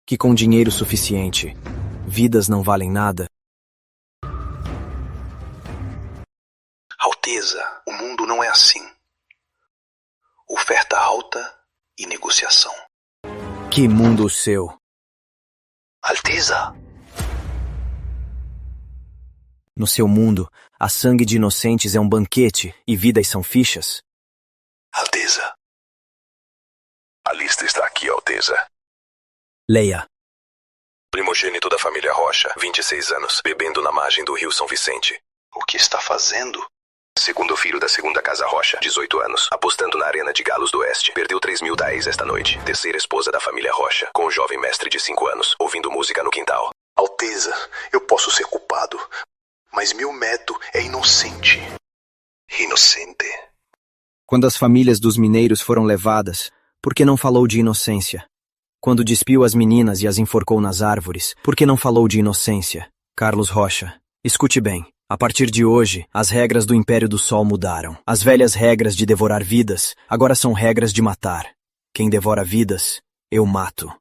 que com dinheiro suficiente, vidas não valem nada? Alteza, o mundo não é assim. Oferta alta e negociação. Que mundo o seu? Alteza! No seu mundo, a sangue de inocentes é um banquete e vidas são fichas? Alteza. A lista está aqui, Alteza. Leia. Primogênito da família Rocha, 26 anos, bebendo na margem do rio São Vicente. O que está fazendo? Segundo filho da segunda casa Rocha, 18 anos, apostando na Arena de Galos do Oeste. Perdeu 3.000 taéis esta noite. Terceira esposa da família Rocha, com um jovem mestre de 5 anos, ouvindo música no quintal. Alteza, eu posso ser culpado, mas meu método é inocente. Inocente. Quando as famílias dos mineiros foram levadas, por que não falou de inocência? Quando despiu as meninas e as enforcou nas árvores, por que não falou de inocência? Carlos Rocha, escute bem. A partir de hoje, as regras do Império do Sol mudaram. As velhas regras de devorar vidas agora são regras de matar. Quem devora vidas, eu mato.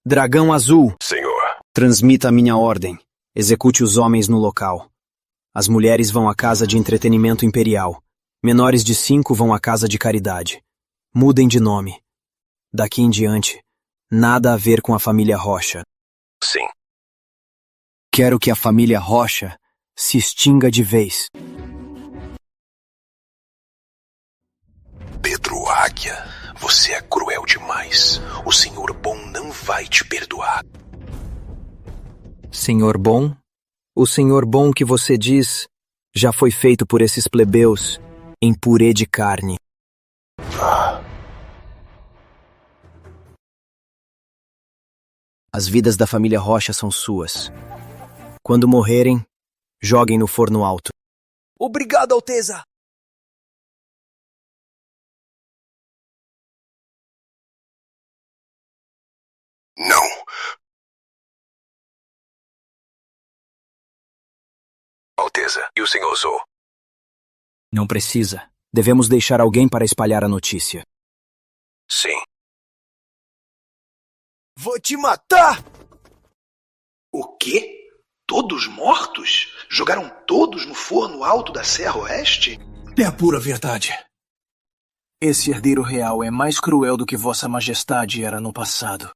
Dragão Azul. Senhor. Transmita a minha ordem. Execute os homens no local. As mulheres vão à casa de entretenimento imperial. Menores de 5 vão à casa de caridade. Mudem de nome. Daqui em diante, nada a ver com a família Rocha. Sim. Quero que a família Rocha se extinga de vez. Pedro Águia, você é cruel demais. O Senhor Bom não vai te perdoar. Senhor Bom? O Senhor Bom que você diz já foi feito por esses plebeus em purê de carne. As vidas da família Rocha são suas. Quando morrerem, joguem no forno alto. Obrigado, Alteza! Não. Alteza, e o Senhor Zou? Não precisa. Devemos deixar alguém para espalhar a notícia. Sim. Vou te matar! O quê? Todos mortos? Jogaram todos no forno alto da Serra Oeste? É a pura verdade. Esse herdeiro real é mais cruel do que Vossa Majestade era no passado.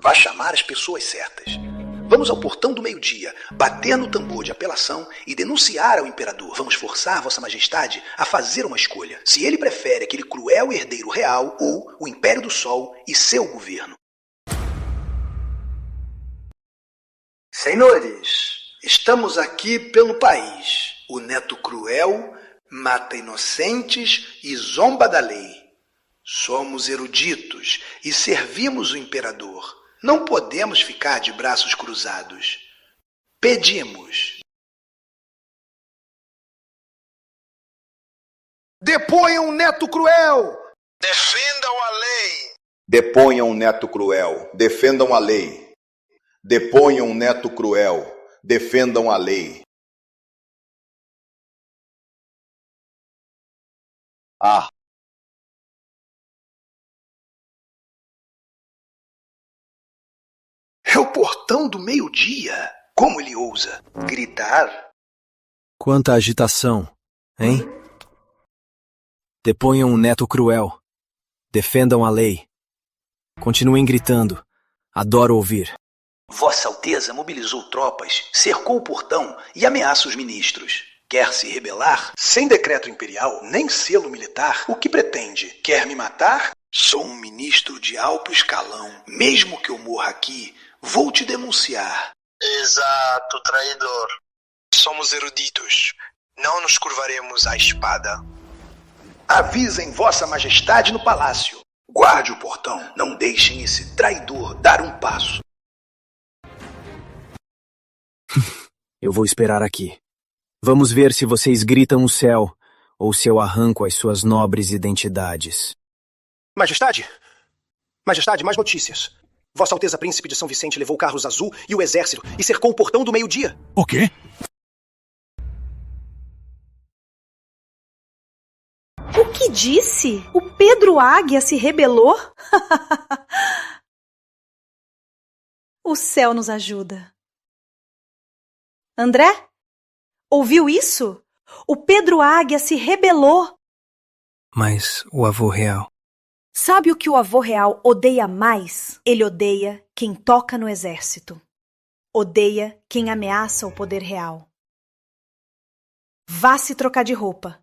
Vá chamar as pessoas certas. Vamos ao portão do meio-dia, bater no tambor de apelação e denunciar ao imperador. Vamos forçar Vossa Majestade a fazer uma escolha. Se ele prefere aquele cruel herdeiro real ou o Império do Sol e seu governo. Senhores, estamos aqui pelo país. O neto cruel mata inocentes e zomba da lei. Somos eruditos e servimos o imperador. Não podemos ficar de braços cruzados. Pedimos. Deponham o neto cruel! Defendam a lei! Deponham o neto cruel, defendam a lei. Deponham o neto cruel, defendam a lei. Ah! É o portão do meio-dia. Como ele ousa gritar? Quanta agitação, hein? Deponham o neto cruel. Defendam a lei. Continuem gritando. Adoro ouvir. Vossa Alteza mobilizou tropas, cercou o portão e ameaça os ministros. Quer se rebelar? Sem decreto imperial, nem selo militar, o que pretende? Quer me matar? Sou um ministro de alto escalão. Mesmo que eu morra aqui, vou te denunciar. Exato, traidor. Somos eruditos. Não nos curvaremos à espada. Avisem Vossa Majestade no palácio. Guarde o portão. Não deixem esse traidor dar um passo. Eu vou esperar aqui. Vamos ver se vocês gritam o céu ou se eu arranco as suas nobres identidades. Majestade! Majestade, mais notícias. Vossa Alteza Príncipe de São Vicente levou Carlos Azul e o exército e cercou o portão do meio-dia. O quê? O que disse? O Pedro Águia se rebelou? O céu nos ajuda. André? Ouviu isso? O Pedro Águia se rebelou. Mas o avô real... Sabe o que o avô real odeia mais? Ele odeia quem toca no exército. Odeia quem ameaça o poder real. Vá se trocar de roupa.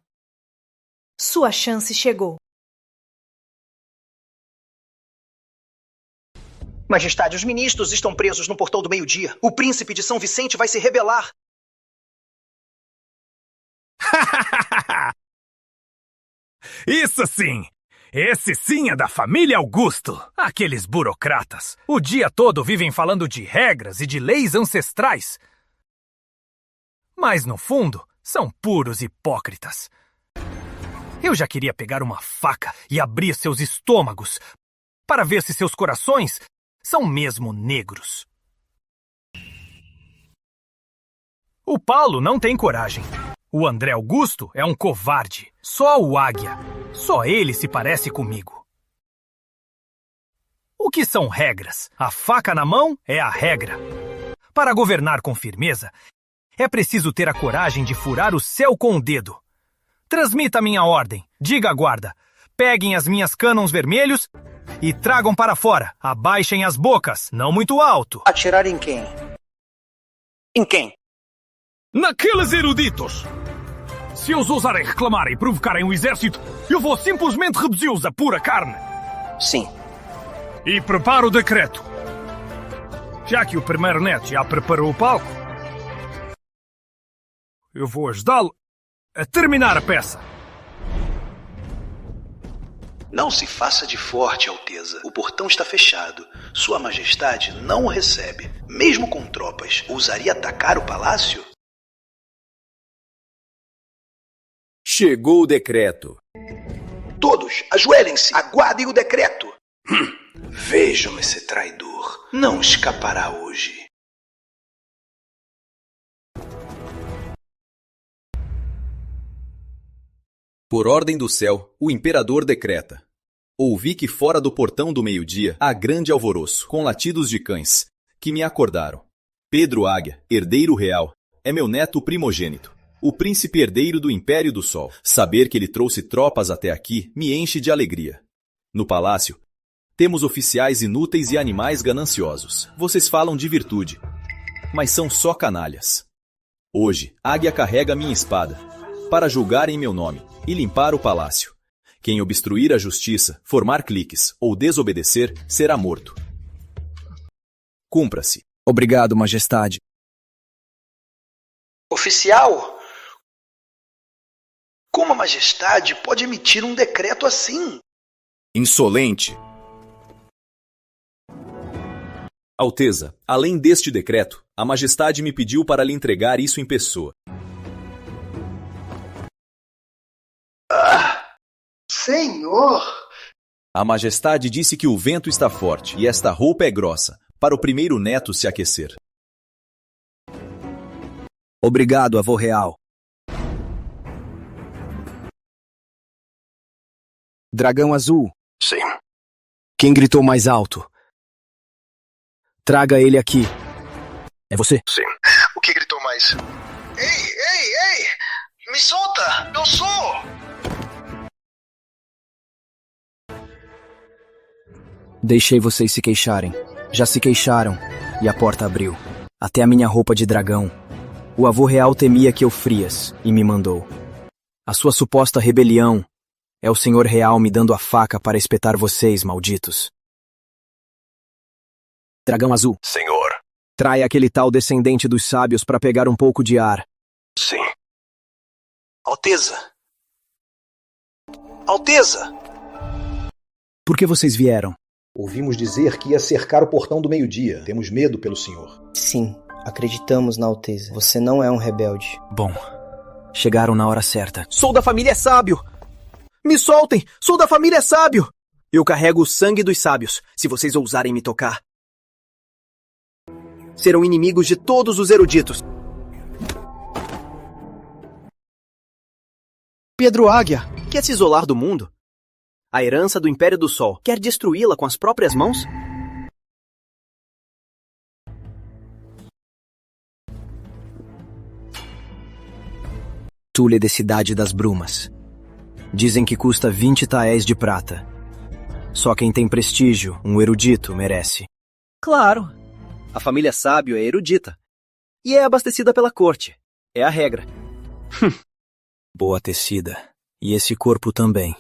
Sua chance chegou. Majestade, os ministros estão presos no portão do meio-dia. O príncipe de São Vicente vai se rebelar. Isso sim! Esse sim é da família Augusto. Aqueles burocratas. O dia todo vivem falando de regras e de leis ancestrais. Mas, no fundo, são puros hipócritas. Eu já queria pegar uma faca e abrir seus estômagos para ver se seus corações são mesmo negros. O Paulo não tem coragem. O André Augusto é um covarde. Só o Águia. Só ele se parece comigo. O que são regras? A faca na mão é a regra. Para governar com firmeza, é preciso ter a coragem de furar o céu com o dedo. Transmita a minha ordem. Diga à guarda. Peguem as minhas cânons vermelhos e tragam para fora. Abaixem as bocas, não muito alto. Atirar em quem? Em quem? Naqueles eruditos! Se eles ousarem reclamar e provocarem o exército, eu vou simplesmente reduzi-los a pura carne. Sim. E preparo o decreto. Já que o primeiro neto já preparou o palco, eu vou ajudá-lo a terminar a peça. Não se faça de forte, Alteza. O portão está fechado. Sua Majestade não o recebe. Mesmo com tropas, ousaria atacar o palácio? Chegou o decreto. Todos, ajoelhem-se. Aguardem o decreto. Vejam esse traidor. Não escapará hoje. Por ordem do céu, o imperador decreta. Ouvi que fora do portão do meio-dia há grande alvoroço, com latidos de cães, que me acordaram. Pedro Águia, herdeiro real, é meu neto primogênito, o príncipe herdeiro do Império do Sol. Saber que ele trouxe tropas até aqui me enche de alegria. No palácio, Temos oficiais inúteis e animais gananciosos. Vocês falam de virtude, mas são só canalhas. Hoje, Águia carrega minha espada, para julgar em meu nome e limpar o palácio. Quem obstruir a justiça, formar cliques ou desobedecer, será morto. Cumpra-se. Obrigado, Majestade. Oficial, como a Majestade pode emitir um decreto assim? Insolente! Alteza, além deste decreto, a Majestade me pediu para lhe entregar isso em pessoa. Senhor! A Majestade disse que o vento está forte e esta roupa é grossa, para o primeiro neto se aquecer. Obrigado, avô real. Dragão azul. Sim. Quem gritou mais alto? Traga ele aqui. É você? Sim. O que gritou mais? Ei! Me solta! Eu sou! Deixei vocês se queixarem. Já se queixaram. E a porta abriu. Até a minha roupa de dragão. O avô real temia que eu frias e me mandou. A sua suposta rebelião é o senhor real me dando a faca para espetar vocês, malditos. Dragão azul. Senhor. Trai aquele tal descendente dos sábios para pegar um pouco de ar. Sim. Alteza! Alteza! Por que vocês vieram? Ouvimos dizer que ia cercar o portão do meio-dia. Temos medo pelo senhor. Sim, acreditamos na Alteza. Você não é um rebelde. Bom, chegaram na hora certa. Sou da família Sábio! Me soltem! Sou da família Sábio! Eu carrego o sangue dos sábios, se vocês ousarem me tocar. Serão inimigos de todos os eruditos. Pedro Águia quer se isolar do mundo? A herança do Império do Sol quer destruí-la com as próprias mãos? Tule de Cidade das Brumas. Dizem que custa 20 taéis de prata. Só quem tem prestígio, um erudito, merece. Claro. A família Sábio é erudita. E é abastecida pela corte. É a regra. Boa tecida. E esse corpo também.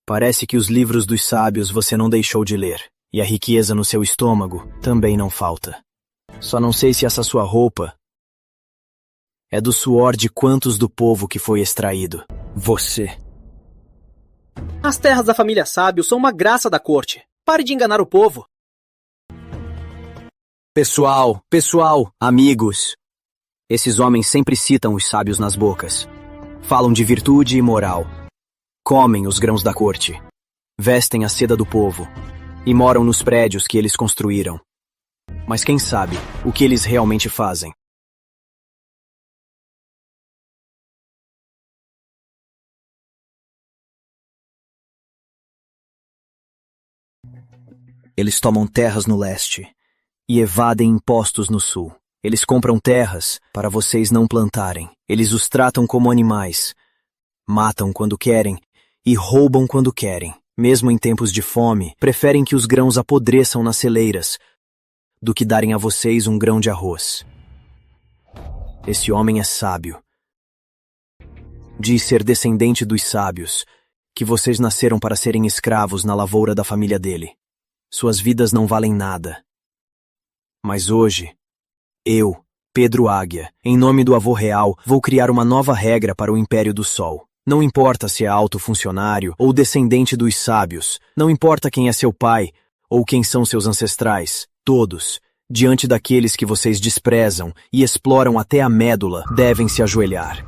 Parece que os livros dos sábios você não deixou de ler. E a riqueza no seu estômago também não falta. Só não sei se essa sua roupa é do suor de quantos do povo que foi extraído. Você. As terras da família Sábio são uma graça da corte. Pare de enganar o povo. Pessoal, amigos. Esses homens sempre citam os sábios nas bocas. Falam de virtude e moral. Comem os grãos da corte. Vestem a seda do povo. E moram nos prédios que eles construíram. Mas quem sabe o que eles realmente fazem? Eles tomam terras no leste e evadem impostos no sul. Eles compram terras para vocês não plantarem. Eles os tratam como animais. Matam quando querem e roubam quando querem. Mesmo em tempos de fome, preferem que os grãos apodreçam nas celeiras do que darem a vocês um grão de arroz. Esse homem é sábio. Diz ser descendente dos sábios, que vocês nasceram para serem escravos na lavoura da família dele. Suas vidas não valem nada. Mas hoje, eu, Pedro Águia, em nome do avô real, vou criar uma nova regra para o Império do Sol. Não importa se é alto funcionário ou descendente dos sábios, não importa quem é seu pai ou quem são seus ancestrais, todos, diante daqueles que vocês desprezam e exploram até a médula, devem se ajoelhar.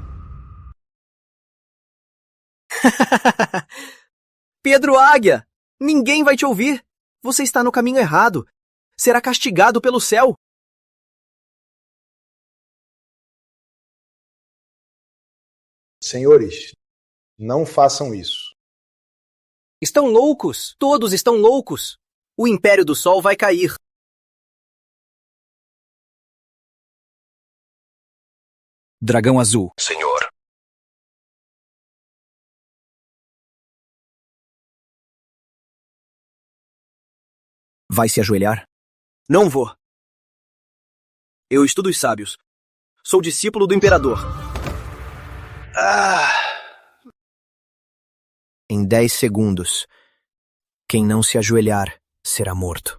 Pedro Águia! Ninguém vai te ouvir! Você está no caminho errado. Será castigado pelo céu. Senhores, não façam isso. Estão loucos! Todos estão loucos! O Império do Sol vai cair. Dragão azul. Senhor. Vai se ajoelhar? Não vou. Eu estudo os sábios. Sou discípulo do imperador. Em 10 segundos, quem não se ajoelhar será morto.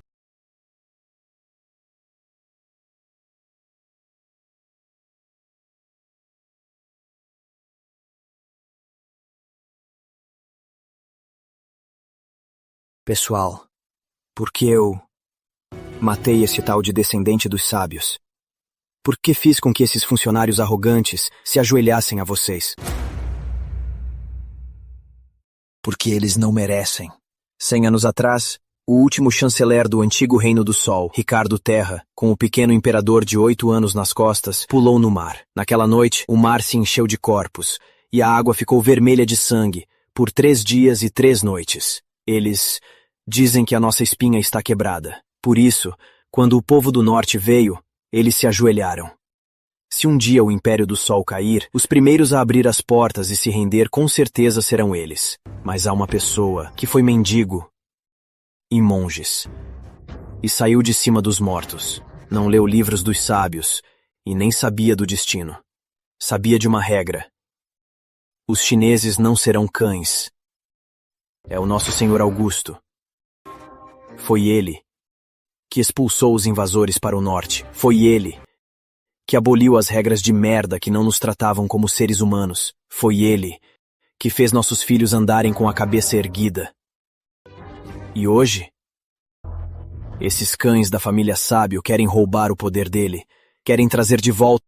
Pessoal, por que eu matei esse tal de descendente dos sábios? Por que fiz com que esses funcionários arrogantes se ajoelhassem a vocês? Porque eles não merecem. 100 anos atrás, o último chanceler do antigo Reino do Sol, Ricardo Terra, com o pequeno imperador de 8 anos nas costas, pulou no mar. Naquela noite, o mar se encheu de corpos, e a água ficou vermelha de sangue, por 3 dias e 3 noites. Eles dizem que a nossa espinha está quebrada. Por isso, quando o povo do norte veio, eles se ajoelharam. Se um dia o Império do Sol cair, os primeiros a abrir as portas e se render com certeza serão eles. Mas há uma pessoa que foi mendigo e monges, e saiu de cima dos mortos. Não leu livros dos sábios e nem sabia do destino. Sabia de uma regra. Os chineses não serão cães. É o nosso Senhor Augusto. Foi ele que expulsou os invasores para o norte. Foi ele que aboliu as regras de merda que não nos tratavam como seres humanos. Foi ele que fez nossos filhos andarem com a cabeça erguida. E hoje, esses cães da família Sábio querem roubar o poder dele, querem trazer de volta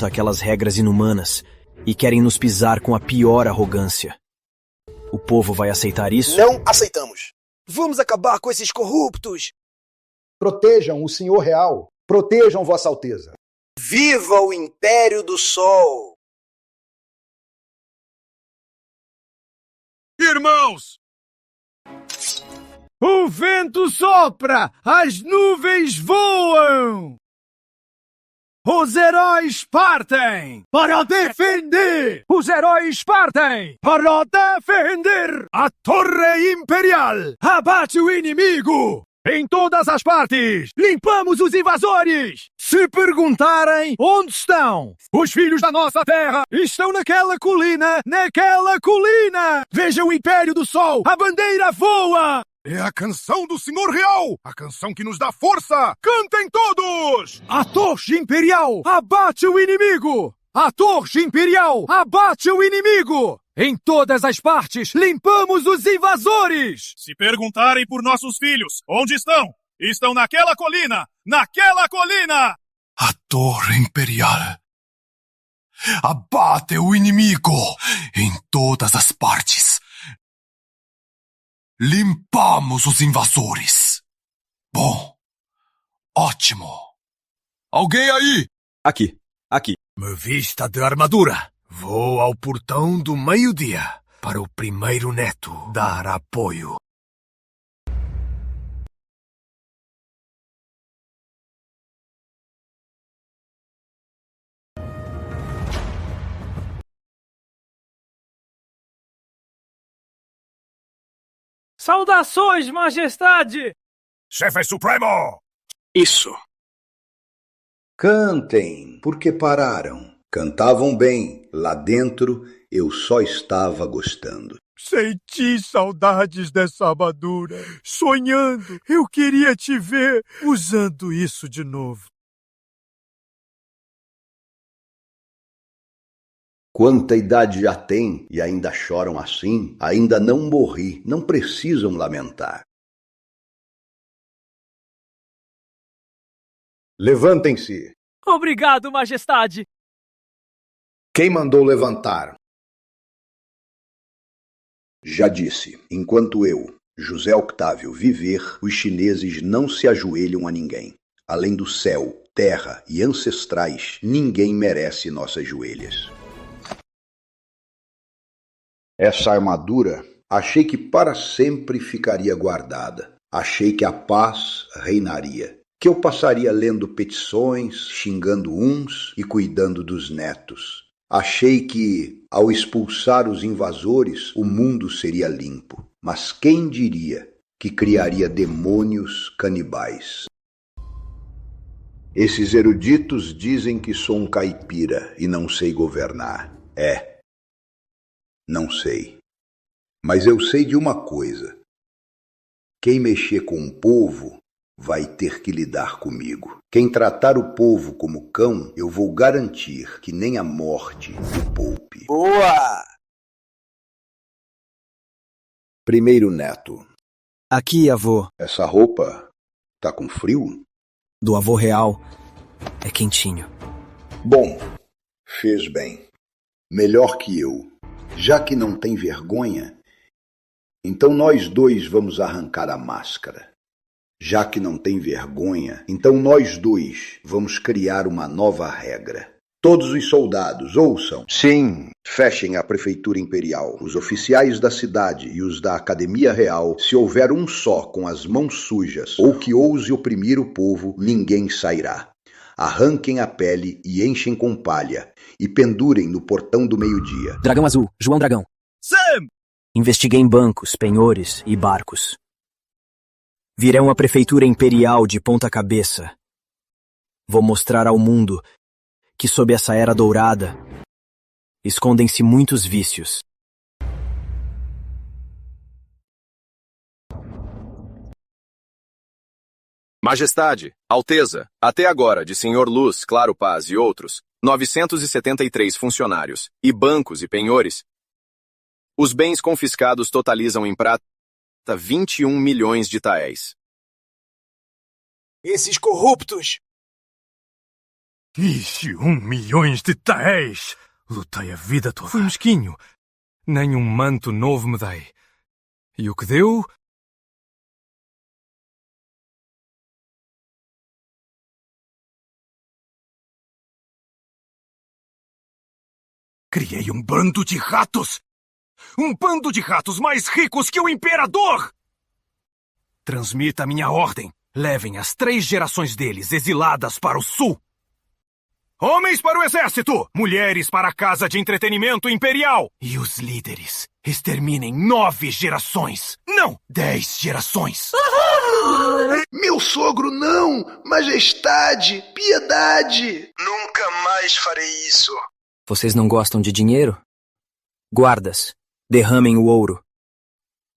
aquelas regras inumanas e querem nos pisar com a pior arrogância. O povo vai aceitar isso? Não aceitamos. Vamos acabar com esses corruptos. Protejam o Senhor Real. Protejam Vossa Alteza. Viva o Império do Sol! Irmãos! O vento sopra, as nuvens voam! Os heróis partem para defender! Os heróis partem para defender a Torre Imperial! Abate o inimigo! Em todas as partes! Limpamos os invasores! Se perguntarem onde estão, os filhos da nossa terra estão naquela colina! Naquela colina! Veja o Império do Sol! A bandeira voa! É a canção do Senhor Real! A canção que nos dá força! Cantem todos! A Torre Imperial abate o inimigo! A Torre Imperial abate o inimigo! Em todas as partes, limpamos os invasores! Se perguntarem por nossos filhos, onde estão? Estão naquela colina! Naquela colina! A Torre Imperial abate o inimigo em todas as partes. Limpamos os invasores. Bom. Ótimo. Alguém aí? Aqui. Me vista de armadura. Vou ao portão do meio-dia para o primeiro neto dar apoio. Saudações, majestade! Chefe Supremo! Isso. Cantem, porque pararam. Cantavam bem. Lá dentro, eu só estava gostando. Senti saudades dessa armadura. Sonhando, eu queria te ver usando isso de novo. Quanta idade já tem e ainda choram assim? Ainda não morri, não precisam lamentar. Levantem-se. Obrigado, majestade. Quem mandou levantar? Já disse, enquanto eu, José Octávio, viver, os chineses não se ajoelham a ninguém. Além do céu, terra e ancestrais, ninguém merece nossas joelhas. Essa armadura, achei que para sempre ficaria guardada. Achei que a paz reinaria. Que eu passaria lendo petições, xingando uns e cuidando dos netos. Achei que, ao expulsar os invasores, o mundo seria limpo. Mas quem diria? que criaria demônios canibais. Esses eruditos dizem que sou um caipira e não sei governar. Não sei. Mas eu sei de uma coisa. Quem mexer com o povo vai ter que lidar comigo. Quem tratar o povo como cão, eu vou garantir que nem a morte o poupe. Boa! Primeiro neto. Aqui, avô. Essa roupa tá com frio? Do avô real é quentinho. Bom, fez bem. Melhor que eu. Já que não tem vergonha, então nós dois vamos arrancar a máscara. Já que não tem vergonha, então nós dois vamos criar uma nova regra. Todos os soldados, ouçam. Sim, fechem a prefeitura imperial. Os oficiais da cidade e os da Academia Real, se houver um só com as mãos sujas ou que ouse oprimir o povo, ninguém sairá. Arranquem a pele e enchem com palha e pendurem no portão do meio-dia. Dragão Azul, João Dragão. Sam! Investiguei em bancos, penhores e barcos. Virão a prefeitura imperial de ponta cabeça. Vou mostrar ao mundo que sob essa era dourada escondem-se muitos vícios. Majestade, Alteza, até agora, de Senhor Luz, Claro Paz e outros, 973 funcionários, e bancos e penhores. Os bens confiscados totalizam em prata 21 milhões de taéis. Esses corruptos! 21 milhões de taéis! Lutei a vida toda. Fui mesquinho. Nem um manto novo me dei. E o que deu? Criei um bando de ratos! Um bando de ratos mais ricos que o imperador! Transmita a minha ordem. Levem as 3 gerações deles exiladas para o sul. Homens para o exército! Mulheres para a casa de entretenimento imperial! E os líderes exterminem 9 gerações! Não, 10 gerações! Meu sogro, não! Majestade! Piedade! Nunca mais farei isso! Vocês não gostam de dinheiro? Guardas, derramem o ouro.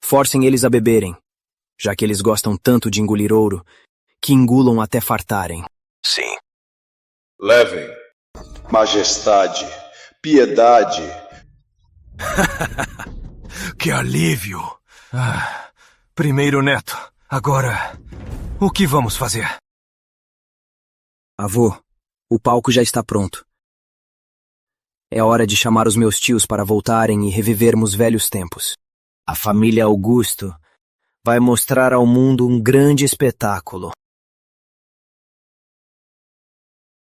Forcem eles a beberem, já que eles gostam tanto de engolir ouro, que engulam até fartarem. Sim. Levem. Majestade, piedade. Que alívio! Primeiro neto, agora, o que vamos fazer? Avô, o palco já está pronto. É hora de chamar os meus tios para voltarem e revivermos velhos tempos. A família Augusto vai mostrar ao mundo um grande espetáculo.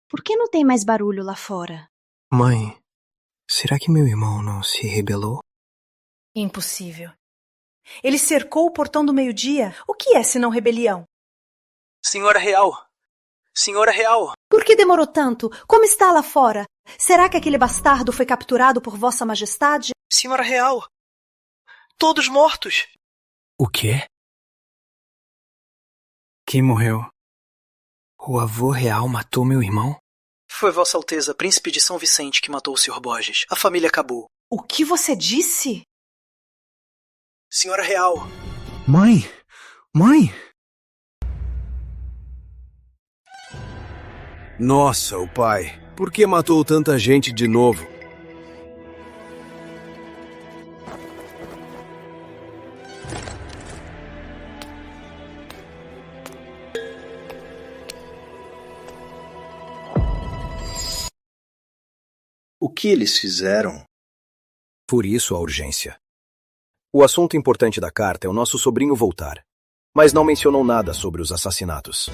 Por que não tem mais barulho lá fora? Mãe, será que meu irmão não se rebelou? Impossível. Ele cercou o portão do meio-dia. O que é senão rebelião? Senhora Real! Senhora Real! Por que demorou tanto? Como está lá fora? Será que aquele bastardo foi capturado por Vossa Majestade? Senhora Real! Todos mortos! O quê? Quem morreu? O avô real matou meu irmão? Foi Vossa Alteza, príncipe de São Vicente, que matou o Sr. Borges. A família acabou. O que você disse? Senhora Real! Mãe! Mãe! Nossa, o pai. Por que matou tanta gente de novo? O que eles fizeram? Por isso a urgência. O assunto importante da carta é o nosso sobrinho voltar, mas não mencionou nada sobre os assassinatos.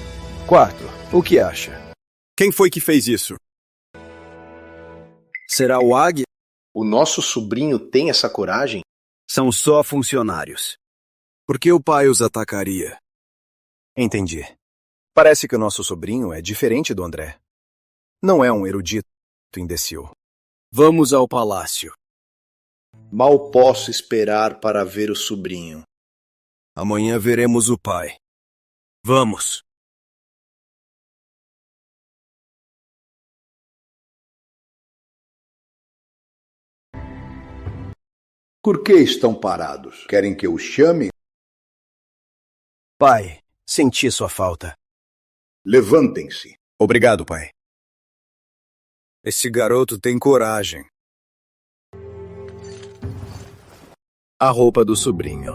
Quarto, o que acha? Quem foi que fez isso? Será o Águia? O nosso sobrinho tem essa coragem? São só funcionários. Por que o pai os atacaria? Entendi. Parece que o nosso sobrinho é diferente do André. Não é um erudito imbecil. Vamos ao palácio. Mal posso esperar para ver o sobrinho. Amanhã veremos o pai. Vamos. Por que estão parados? Querem que eu chame? Pai, senti sua falta. Levantem-se. Obrigado, pai. Esse garoto tem coragem. A roupa do sobrinho.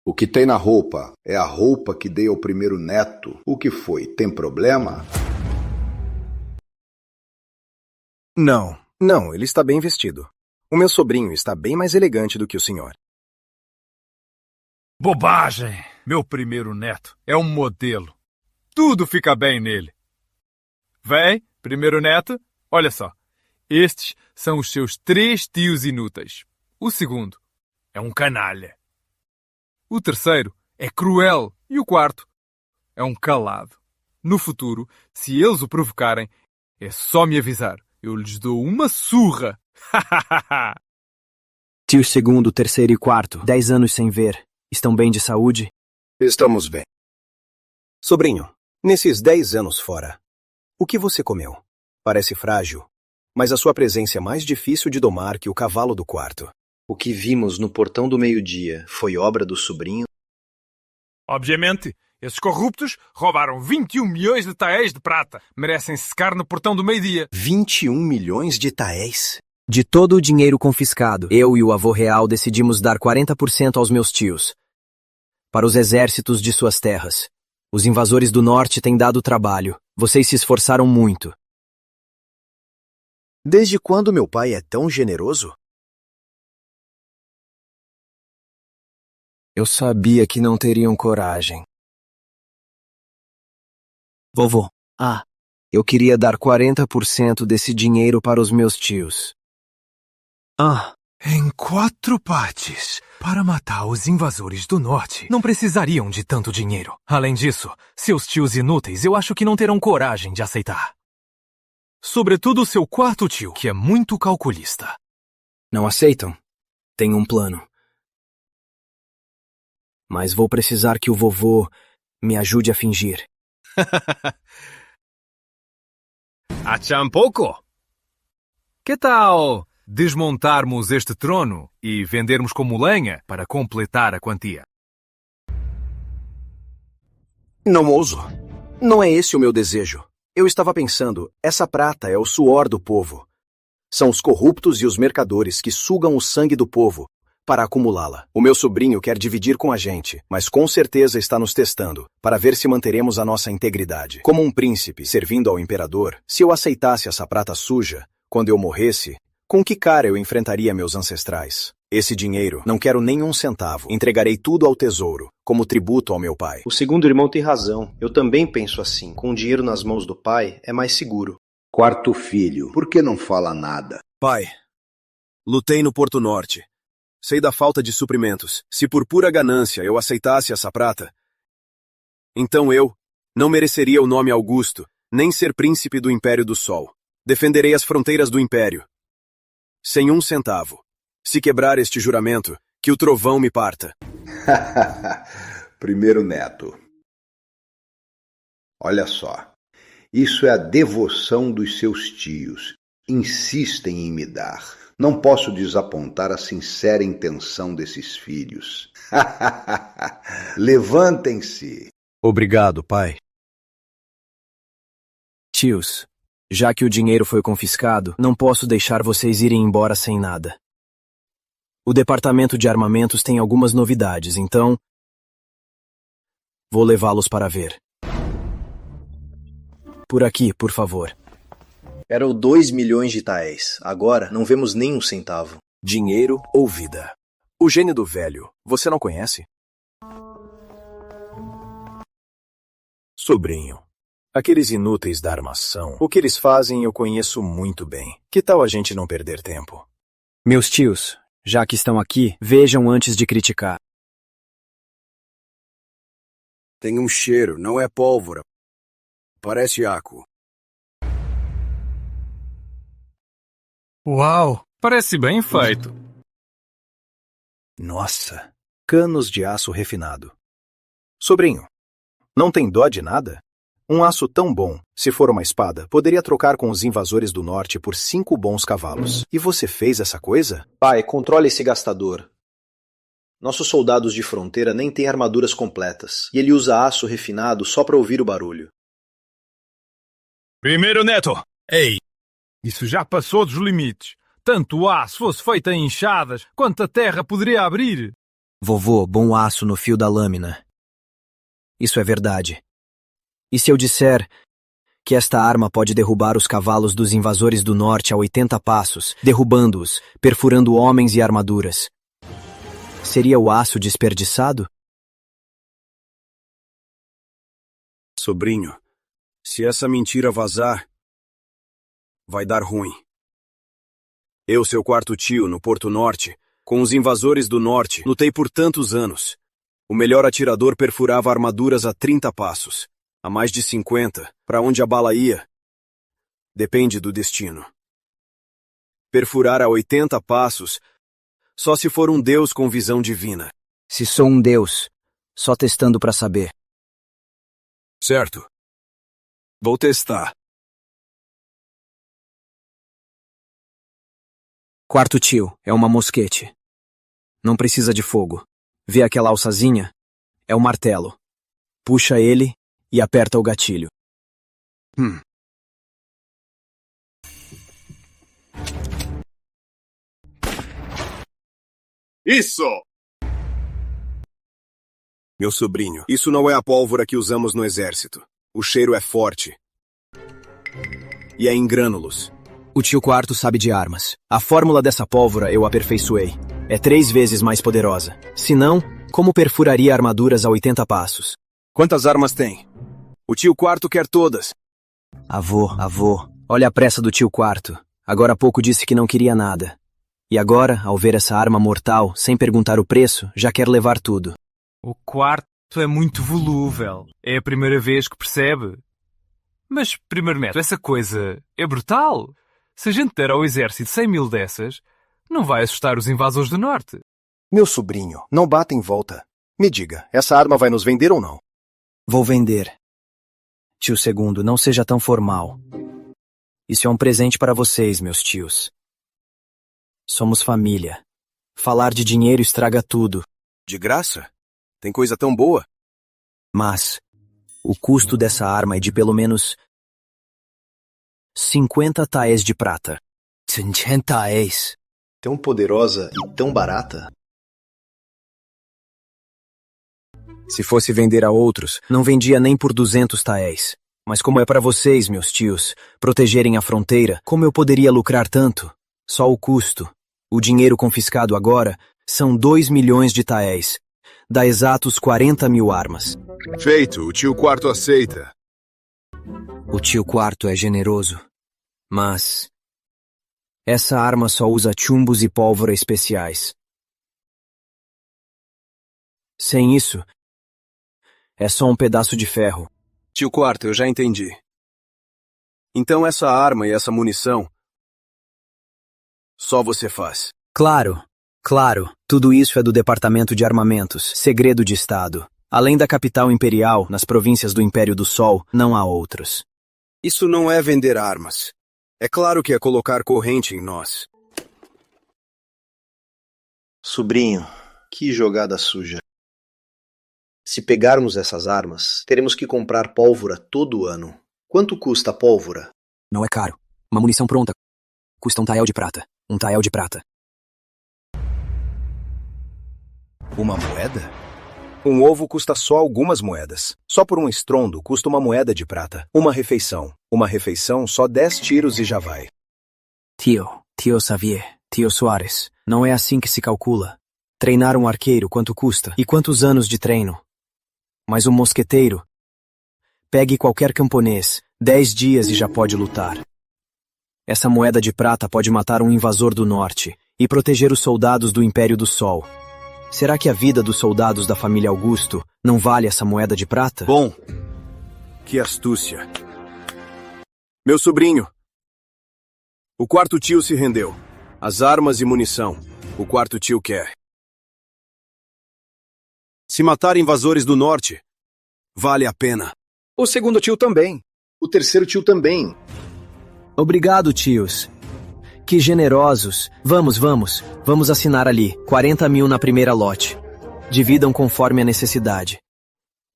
O que tem na roupa é a roupa que dei ao primeiro neto. O que foi? Tem problema? Não, ele está bem vestido. O meu sobrinho está bem mais elegante do que o senhor. Bobagem! Meu primeiro neto é um modelo. Tudo fica bem nele. Vem, primeiro neto, olha só. Estes são os seus 3 tios inúteis. O segundo é um canalha. O terceiro é cruel. E o quarto é um calado. No futuro, se eles o provocarem, é só me avisar. Eu lhes dou uma surra. Tio segundo, terceiro e quarto, 10 anos sem ver. Estão bem de saúde? Estamos bem. Sobrinho, nesses 10 anos fora, o que você comeu? Parece frágil, mas a sua presença é mais difícil de domar que o cavalo do quarto. O que vimos no portão do meio-dia foi obra do sobrinho? Obviamente, esses corruptos roubaram 21 milhões de taéis de prata. Merecem secar no portão do meio-dia. 21 milhões de taéis? De todo o dinheiro confiscado, eu e o avô real decidimos dar 40% aos meus tios, para os exércitos de suas terras. Os invasores do norte têm dado trabalho. Vocês se esforçaram muito. Desde quando meu pai é tão generoso? Eu sabia que não teriam coragem. Vovô, eu queria dar 40% desse dinheiro para os meus tios. Em 4 partes. Para matar os invasores do norte, não precisariam de tanto dinheiro. Além disso, seus tios inúteis eu acho que não terão coragem de aceitar. Sobretudo seu quarto tio, que é muito calculista. Não aceitam? Tenho um plano. Mas vou precisar que o vovô me ajude a fingir. Acha um pouco? Que tal desmontarmos este trono e vendermos como lenha para completar a quantia? Não ouso. Não é esse o meu desejo. Eu estava pensando, essa prata é o suor do povo. São os corruptos e os mercadores que sugam o sangue do povo para acumulá-la. O meu sobrinho quer dividir com a gente, mas com certeza está nos testando, para ver se manteremos a nossa integridade. Como um príncipe servindo ao imperador, se eu aceitasse essa prata suja, quando eu morresse, com que cara eu enfrentaria meus ancestrais? Esse dinheiro, não quero nem um centavo. Entregarei tudo ao tesouro, como tributo ao meu pai. O segundo irmão tem razão. Eu também penso assim. Com o dinheiro nas mãos do pai, é mais seguro. Quarto filho, por que não fala nada? Pai, lutei no Porto Norte. Sei da falta de suprimentos. Se por pura ganância eu aceitasse essa prata, então eu não mereceria o nome Augusto, nem ser príncipe do Império do Sol. Defenderei as fronteiras do Império. Sem um centavo. Se quebrar este juramento, que o trovão me parta. Primeiro neto. Olha só. Isso é a devoção dos seus tios. Insistem em me dar. Não posso desapontar a sincera intenção desses filhos. Levantem-se. Obrigado, pai. Tios, já que o dinheiro foi confiscado, não posso deixar vocês irem embora sem nada. O departamento de armamentos tem algumas novidades, então vou levá-los para ver. Por aqui, por favor. Eram 2 milhões de taéis. Agora não vemos nem um centavo. Dinheiro ou vida? O gênio do velho, você não conhece? Sobrinho, aqueles inúteis da armação, o que eles fazem eu conheço muito bem. Que tal a gente não perder tempo? Meus tios, já que estão aqui, vejam antes de criticar. Tem um cheiro, não é pólvora. Parece álcool. Uau, parece bem feito. Nossa, canos de aço refinado. Sobrinho, não tem dó de nada? Um aço tão bom, se for uma espada, poderia trocar com os invasores do norte por 5 bons cavalos. E você fez essa coisa? Pai, controle esse gastador. Nossos soldados de fronteira nem têm armaduras completas, e ele usa aço refinado só para ouvir o barulho. Primeiro neto! Ei! Isso já passou dos limites. Tanto o aço fosse feito em enxadas, quanto a terra poderia abrir. Vovô, bom aço no fio da lâmina. Isso é verdade. E se eu disser que esta arma pode derrubar os cavalos dos invasores do norte a 80 passos, derrubando-os, perfurando homens e armaduras? Seria o aço desperdiçado? Sobrinho, se essa mentira vazar, vai dar ruim. Eu, seu quarto tio, no Porto Norte, com os invasores do norte, lutei por tantos anos. O melhor atirador perfurava armaduras a 30 passos. A mais de 50, para onde a bala ia, depende do destino. Perfurar a 80 passos, só se for um deus com visão divina. Se sou um deus, só testando para saber. Certo. Vou testar. Quarto tio, é uma mosquete. Não precisa de fogo. Vê aquela alçazinha? É o martelo. Puxa ele e aperta o gatilho. Isso! Meu sobrinho, isso não é a pólvora que usamos no exército. O cheiro é forte. E é em grânulos. O tio Quarto sabe de armas. A fórmula dessa pólvora eu aperfeiçoei. É 3 vezes mais poderosa. Se não, como perfuraria armaduras a 80 passos? Quantas armas tem? O tio Quarto quer todas. Avô, olha a pressa do tio Quarto. Agora há pouco disse que não queria nada. E agora, ao ver essa arma mortal, sem perguntar o preço, já quer levar tudo. O quarto é muito volúvel. É a primeira vez que percebe. Mas, primeiro neto, essa coisa é brutal. Se a gente der ao exército 100.000 dessas, não vai assustar os invasores do norte. Meu sobrinho, não bata em volta. Me diga, essa arma vai nos vender ou não? Vou vender. Tio Segundo, não seja tão formal. Isso é um presente para vocês, meus tios. Somos família. Falar de dinheiro estraga tudo. De graça? Tem coisa tão boa? Mas o custo dessa arma é de pelo menos 50 taés de prata. 50 taés. Tão poderosa e tão barata? Se fosse vender a outros, não vendia nem por 200 taés. Mas como é para vocês, meus tios, protegerem a fronteira, como eu poderia lucrar tanto? Só o custo. O dinheiro confiscado agora são 2 milhões de taés. Dá exatos 40.000 armas. Feito, o tio Quarto aceita. O tio Quarto é generoso. Mas essa arma só usa chumbos e pólvora especiais. Sem isso, é só um pedaço de ferro. Tio Quarto, eu já entendi. Então essa arma e essa munição só você faz. Claro. Tudo isso é do Departamento de Armamentos, segredo de Estado. Além da capital imperial, nas províncias do Império do Sol, não há outros. Isso não é vender armas. É claro que é colocar corrente em nós. Sobrinho, que jogada suja. Se pegarmos essas armas, teremos que comprar pólvora todo ano. Quanto custa a pólvora? Não é caro. Uma munição pronta custa 1 tael de prata. 1 tael de prata. Uma moeda? Um ovo custa só algumas moedas. Só por um estrondo custa uma moeda de prata. Uma refeição. Só 10 tiros e já vai. Tio Xavier, tio Soares, não é assim que se calcula. Treinar um arqueiro quanto custa? E quantos anos de treino? Mas um mosqueteiro? Pegue qualquer camponês, 10 dias e já pode lutar. Essa moeda de prata pode matar um invasor do norte e proteger os soldados do Império do Sol. Será que a vida dos soldados da família Augusto não vale essa moeda de prata? Bom, que astúcia. Meu sobrinho, o quarto tio se rendeu. As armas e munição, o quarto tio quer. Se matar invasores do norte, vale a pena. O segundo tio também. O terceiro tio também. Obrigado, tios. Que generosos. Vamos assinar ali. 40 mil na primeira lote. Dividam conforme a necessidade.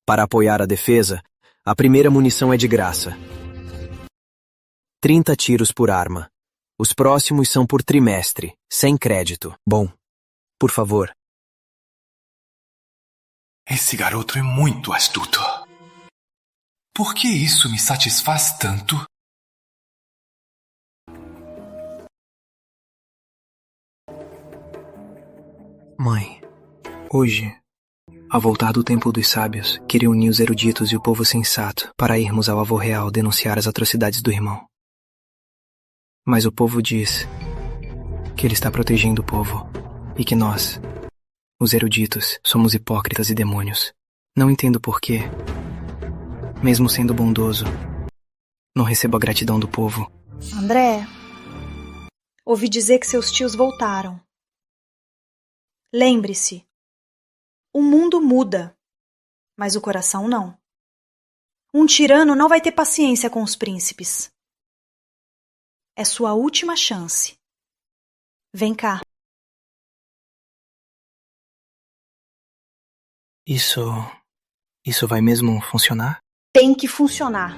Para apoiar a defesa, a primeira munição é de graça. 30 tiros por arma. Os próximos são por trimestre, sem crédito. Bom, por favor. Esse garoto é muito astuto. Por que isso me satisfaz tanto? Mãe, hoje, ao voltar do Templo dos Sábios, queria unir os eruditos e o povo sensato para irmos ao avô real denunciar as atrocidades do irmão. Mas o povo diz que ele está protegendo o povo e que nós, os eruditos, somos hipócritas e demônios. Não entendo por quê. Mesmo sendo bondoso, não recebo a gratidão do povo. André, ouvi dizer que seus tios voltaram. Lembre-se, o mundo muda, mas o coração não. Um tirano não vai ter paciência com os príncipes. É sua última chance. Vem cá. Isso vai mesmo funcionar? Tem que funcionar.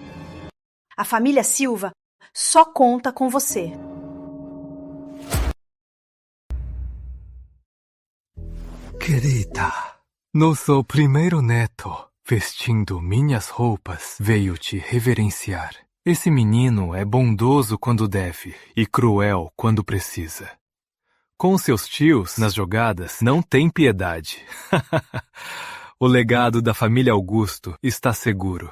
A família Silva só conta com você. Querida, nosso primeiro neto, vestindo minhas roupas, veio te reverenciar. Esse menino é bondoso quando deve e cruel quando precisa. Com seus tios, nas jogadas, não tem piedade. O legado da família Augusto está seguro.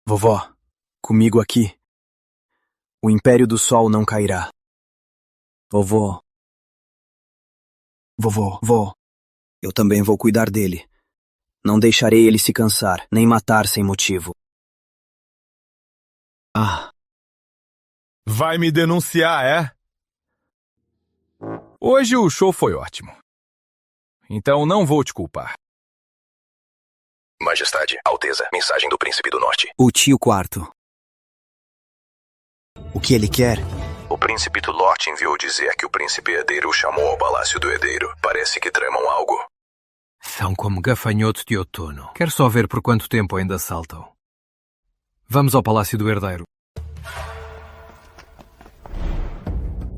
Vovó, comigo aqui. O Império do Sol não cairá. Vovó, eu também vou cuidar dele. Não deixarei ele se cansar, nem matar sem motivo. Vai me denunciar, é? Hoje o show foi ótimo. Então não vou te culpar. Majestade, Alteza, mensagem do Príncipe do Norte. O tio quarto. O que ele quer? O Príncipe do Norte enviou dizer que o Príncipe Herdeiro o chamou ao Palácio do Herdeiro. Parece que tramam algo. São como gafanhotos de outono. Quero só ver por quanto tempo ainda saltam. Vamos ao Palácio do Herdeiro.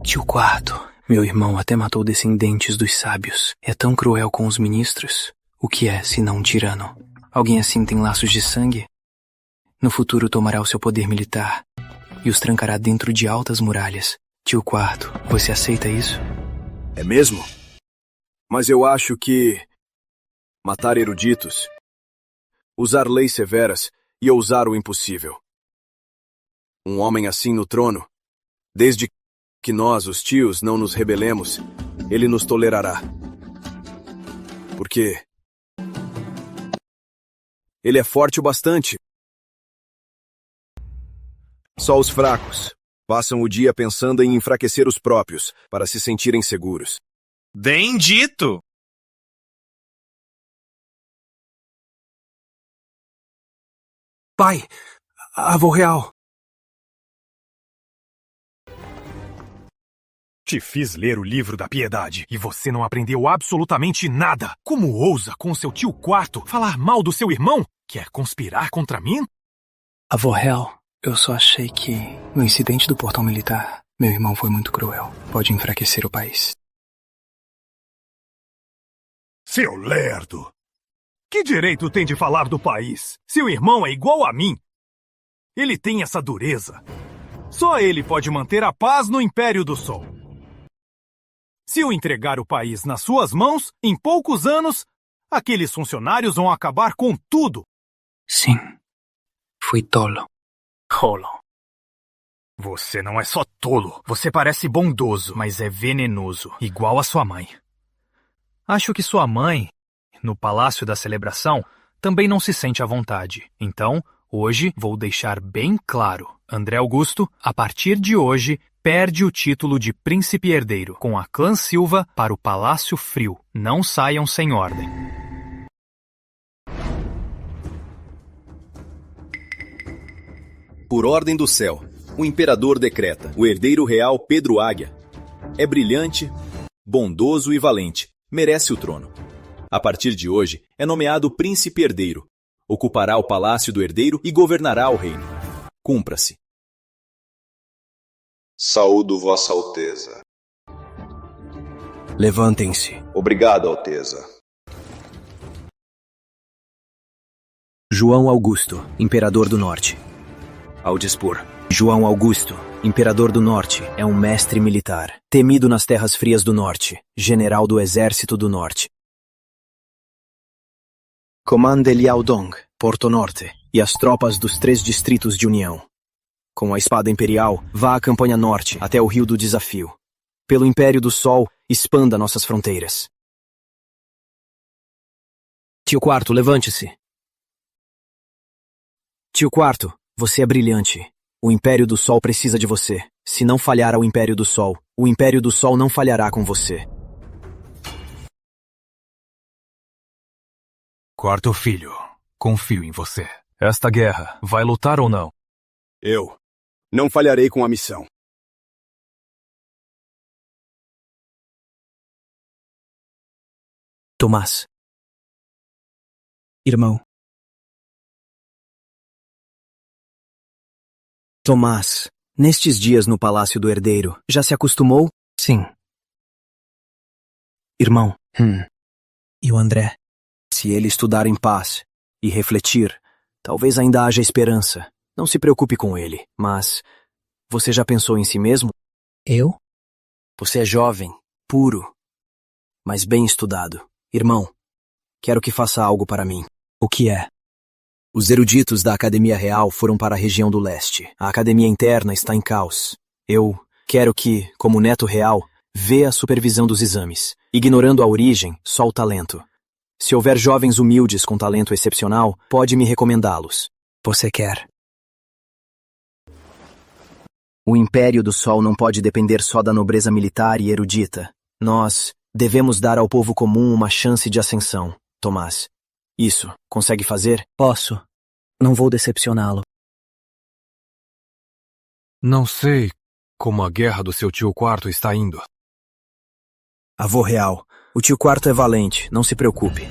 Tio quarto, meu irmão até matou descendentes dos sábios. É tão cruel com os ministros. O que é, senão um tirano? Alguém assim tem laços de sangue? No futuro tomará o seu poder militar e os trancará dentro de altas muralhas. Tio quarto, você aceita isso? É mesmo? Mas eu acho que matar eruditos, usar leis severas e ousar o impossível. Um homem assim no trono, desde que nós, os tios, não nos rebelemos, ele nos tolerará. Porque ele é forte o bastante. Só os fracos passam o dia pensando em enfraquecer os próprios para se sentirem seguros. Bem dito! Pai, avô real. Te fiz ler o livro da piedade e você não aprendeu absolutamente nada. Como ousa com seu tio quarto falar mal do seu irmão? Quer conspirar contra mim? Avô real, eu só achei que no incidente do portão militar, meu irmão foi muito cruel. Pode enfraquecer o país. Seu lerdo! Que direito tem de falar do país? Seu irmão é igual a mim. Ele tem essa dureza. Só ele pode manter a paz no Império do Sol. Se eu entregar o país nas suas mãos, em poucos anos, aqueles funcionários vão acabar com tudo. Sim, fui tolo. Você não é só tolo. Você parece bondoso, mas é venenoso, igual a sua mãe. Acho que sua mãe, no Palácio da Celebração, também não se sente à vontade. Então, hoje vou deixar bem claro. André Augusto, a partir de hoje, perde o título de Príncipe Herdeiro com a clã Silva para o Palácio Frio. Não saiam sem ordem. Por ordem do céu, o imperador decreta: o herdeiro real Pedro Águia é brilhante, bondoso e valente, merece o trono. A partir de hoje, é nomeado príncipe herdeiro. Ocupará o palácio do herdeiro e governará o reino. Cumpra-se. Saúdo Vossa Alteza. Levantem-se. Obrigado, Alteza. João Augusto, imperador do norte. Ao dispor. João Augusto, imperador do norte, é um mestre militar, temido nas terras frias do norte, general do exército do norte. Comanda Liaodong, Porto Norte, e as tropas dos 3 distritos de União. Com a espada imperial, vá à campanha norte, até o Rio do Desafio. Pelo Império do Sol, expanda nossas fronteiras. Tio Quarto, levante-se. Tio Quarto, você é brilhante. O Império do Sol precisa de você. Se não falhar ao Império do Sol, o Império do Sol não falhará com você. Quarto filho, confio em você. Esta guerra, vai lutar ou não? Eu não falharei com a missão. Tomás. Irmão. Tomás, nestes dias no Palácio do Herdeiro, já se acostumou? Sim. Irmão. E o André? Se ele estudar em paz e refletir, talvez ainda haja esperança. Não se preocupe com ele, mas você já pensou em si mesmo? Eu? Você é jovem, puro, mas bem estudado. Irmão, quero que faça algo para mim. O que é? Os eruditos da Academia Real foram para a região do leste. A Academia Interna está em caos. Eu quero que, como neto real, vê a supervisão dos exames, ignorando a origem, só o talento. Se houver jovens humildes com talento excepcional, pode me recomendá-los. Você quer? O Império do Sol não pode depender só da nobreza militar e erudita. Nós devemos dar ao povo comum uma chance de ascensão, Tomás. Isso, consegue fazer? Posso. Não vou decepcioná-lo. Não sei como a guerra do seu tio Quarto está indo. Avô real, o tio Quarto é valente, não se preocupe.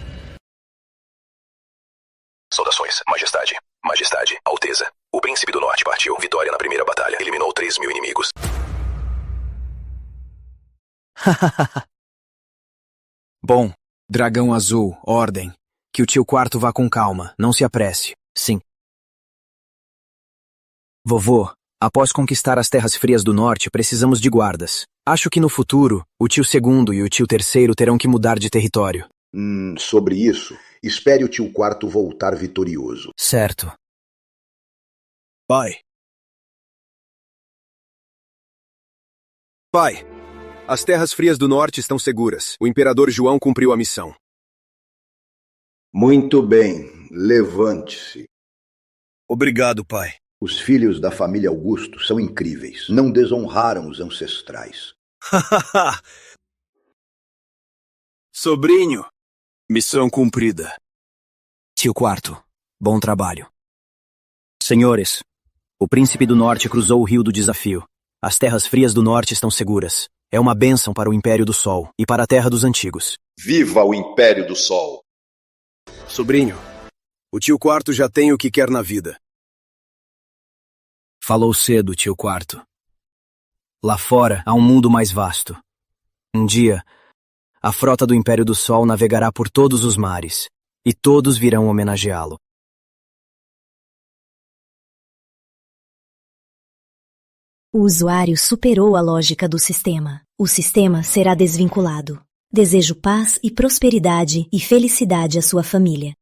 Saudações, Majestade. Majestade, Alteza. O príncipe do norte partiu vitória na primeira batalha. Eliminou 3.000 inimigos. Bom, dragão azul, ordem. Que o tio Quarto vá com calma, não se apresse. Sim. Vovô, após conquistar as terras frias do norte, precisamos de guardas. Acho que no futuro, o tio segundo e o tio terceiro terão que mudar de território. Sobre isso, espere o tio Quarto voltar vitorioso. Certo. Pai. Pai, as terras frias do norte estão seguras. O imperador João cumpriu a missão. Muito bem, levante-se. Obrigado, pai. Os filhos da família Augusto são incríveis. Não desonraram os ancestrais. Sobrinho, missão cumprida. Tio Quarto, bom trabalho. Senhores, o príncipe do norte cruzou o Rio do Desafio. As terras frias do norte estão seguras. É uma bênção para o Império do Sol e para a terra dos antigos. Viva o Império do Sol! Sobrinho, o tio Quarto já tem o que quer na vida. Falou cedo, tio Quarto. Lá fora há um mundo mais vasto. Um dia, a frota do Império do Sol navegará por todos os mares, e todos virão homenageá-lo. O usuário superou a lógica do sistema. O sistema será desvinculado. Desejo paz e prosperidade e felicidade à sua família.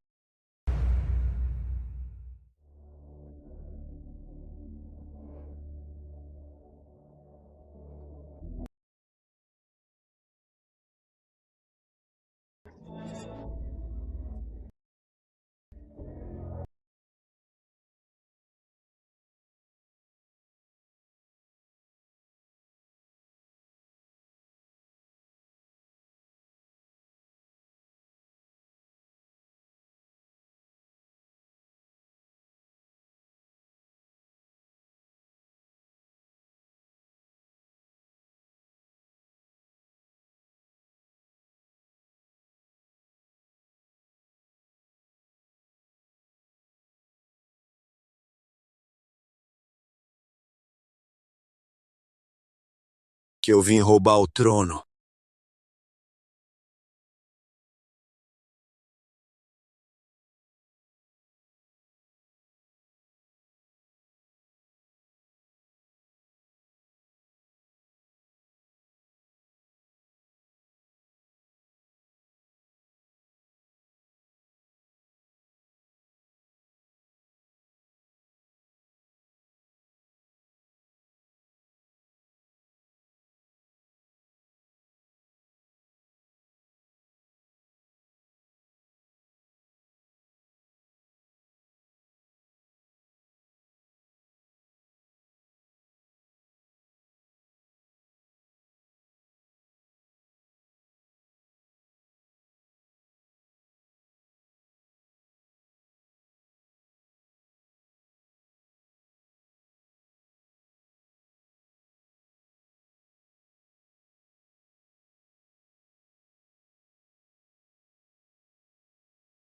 que eu vim roubar o trono.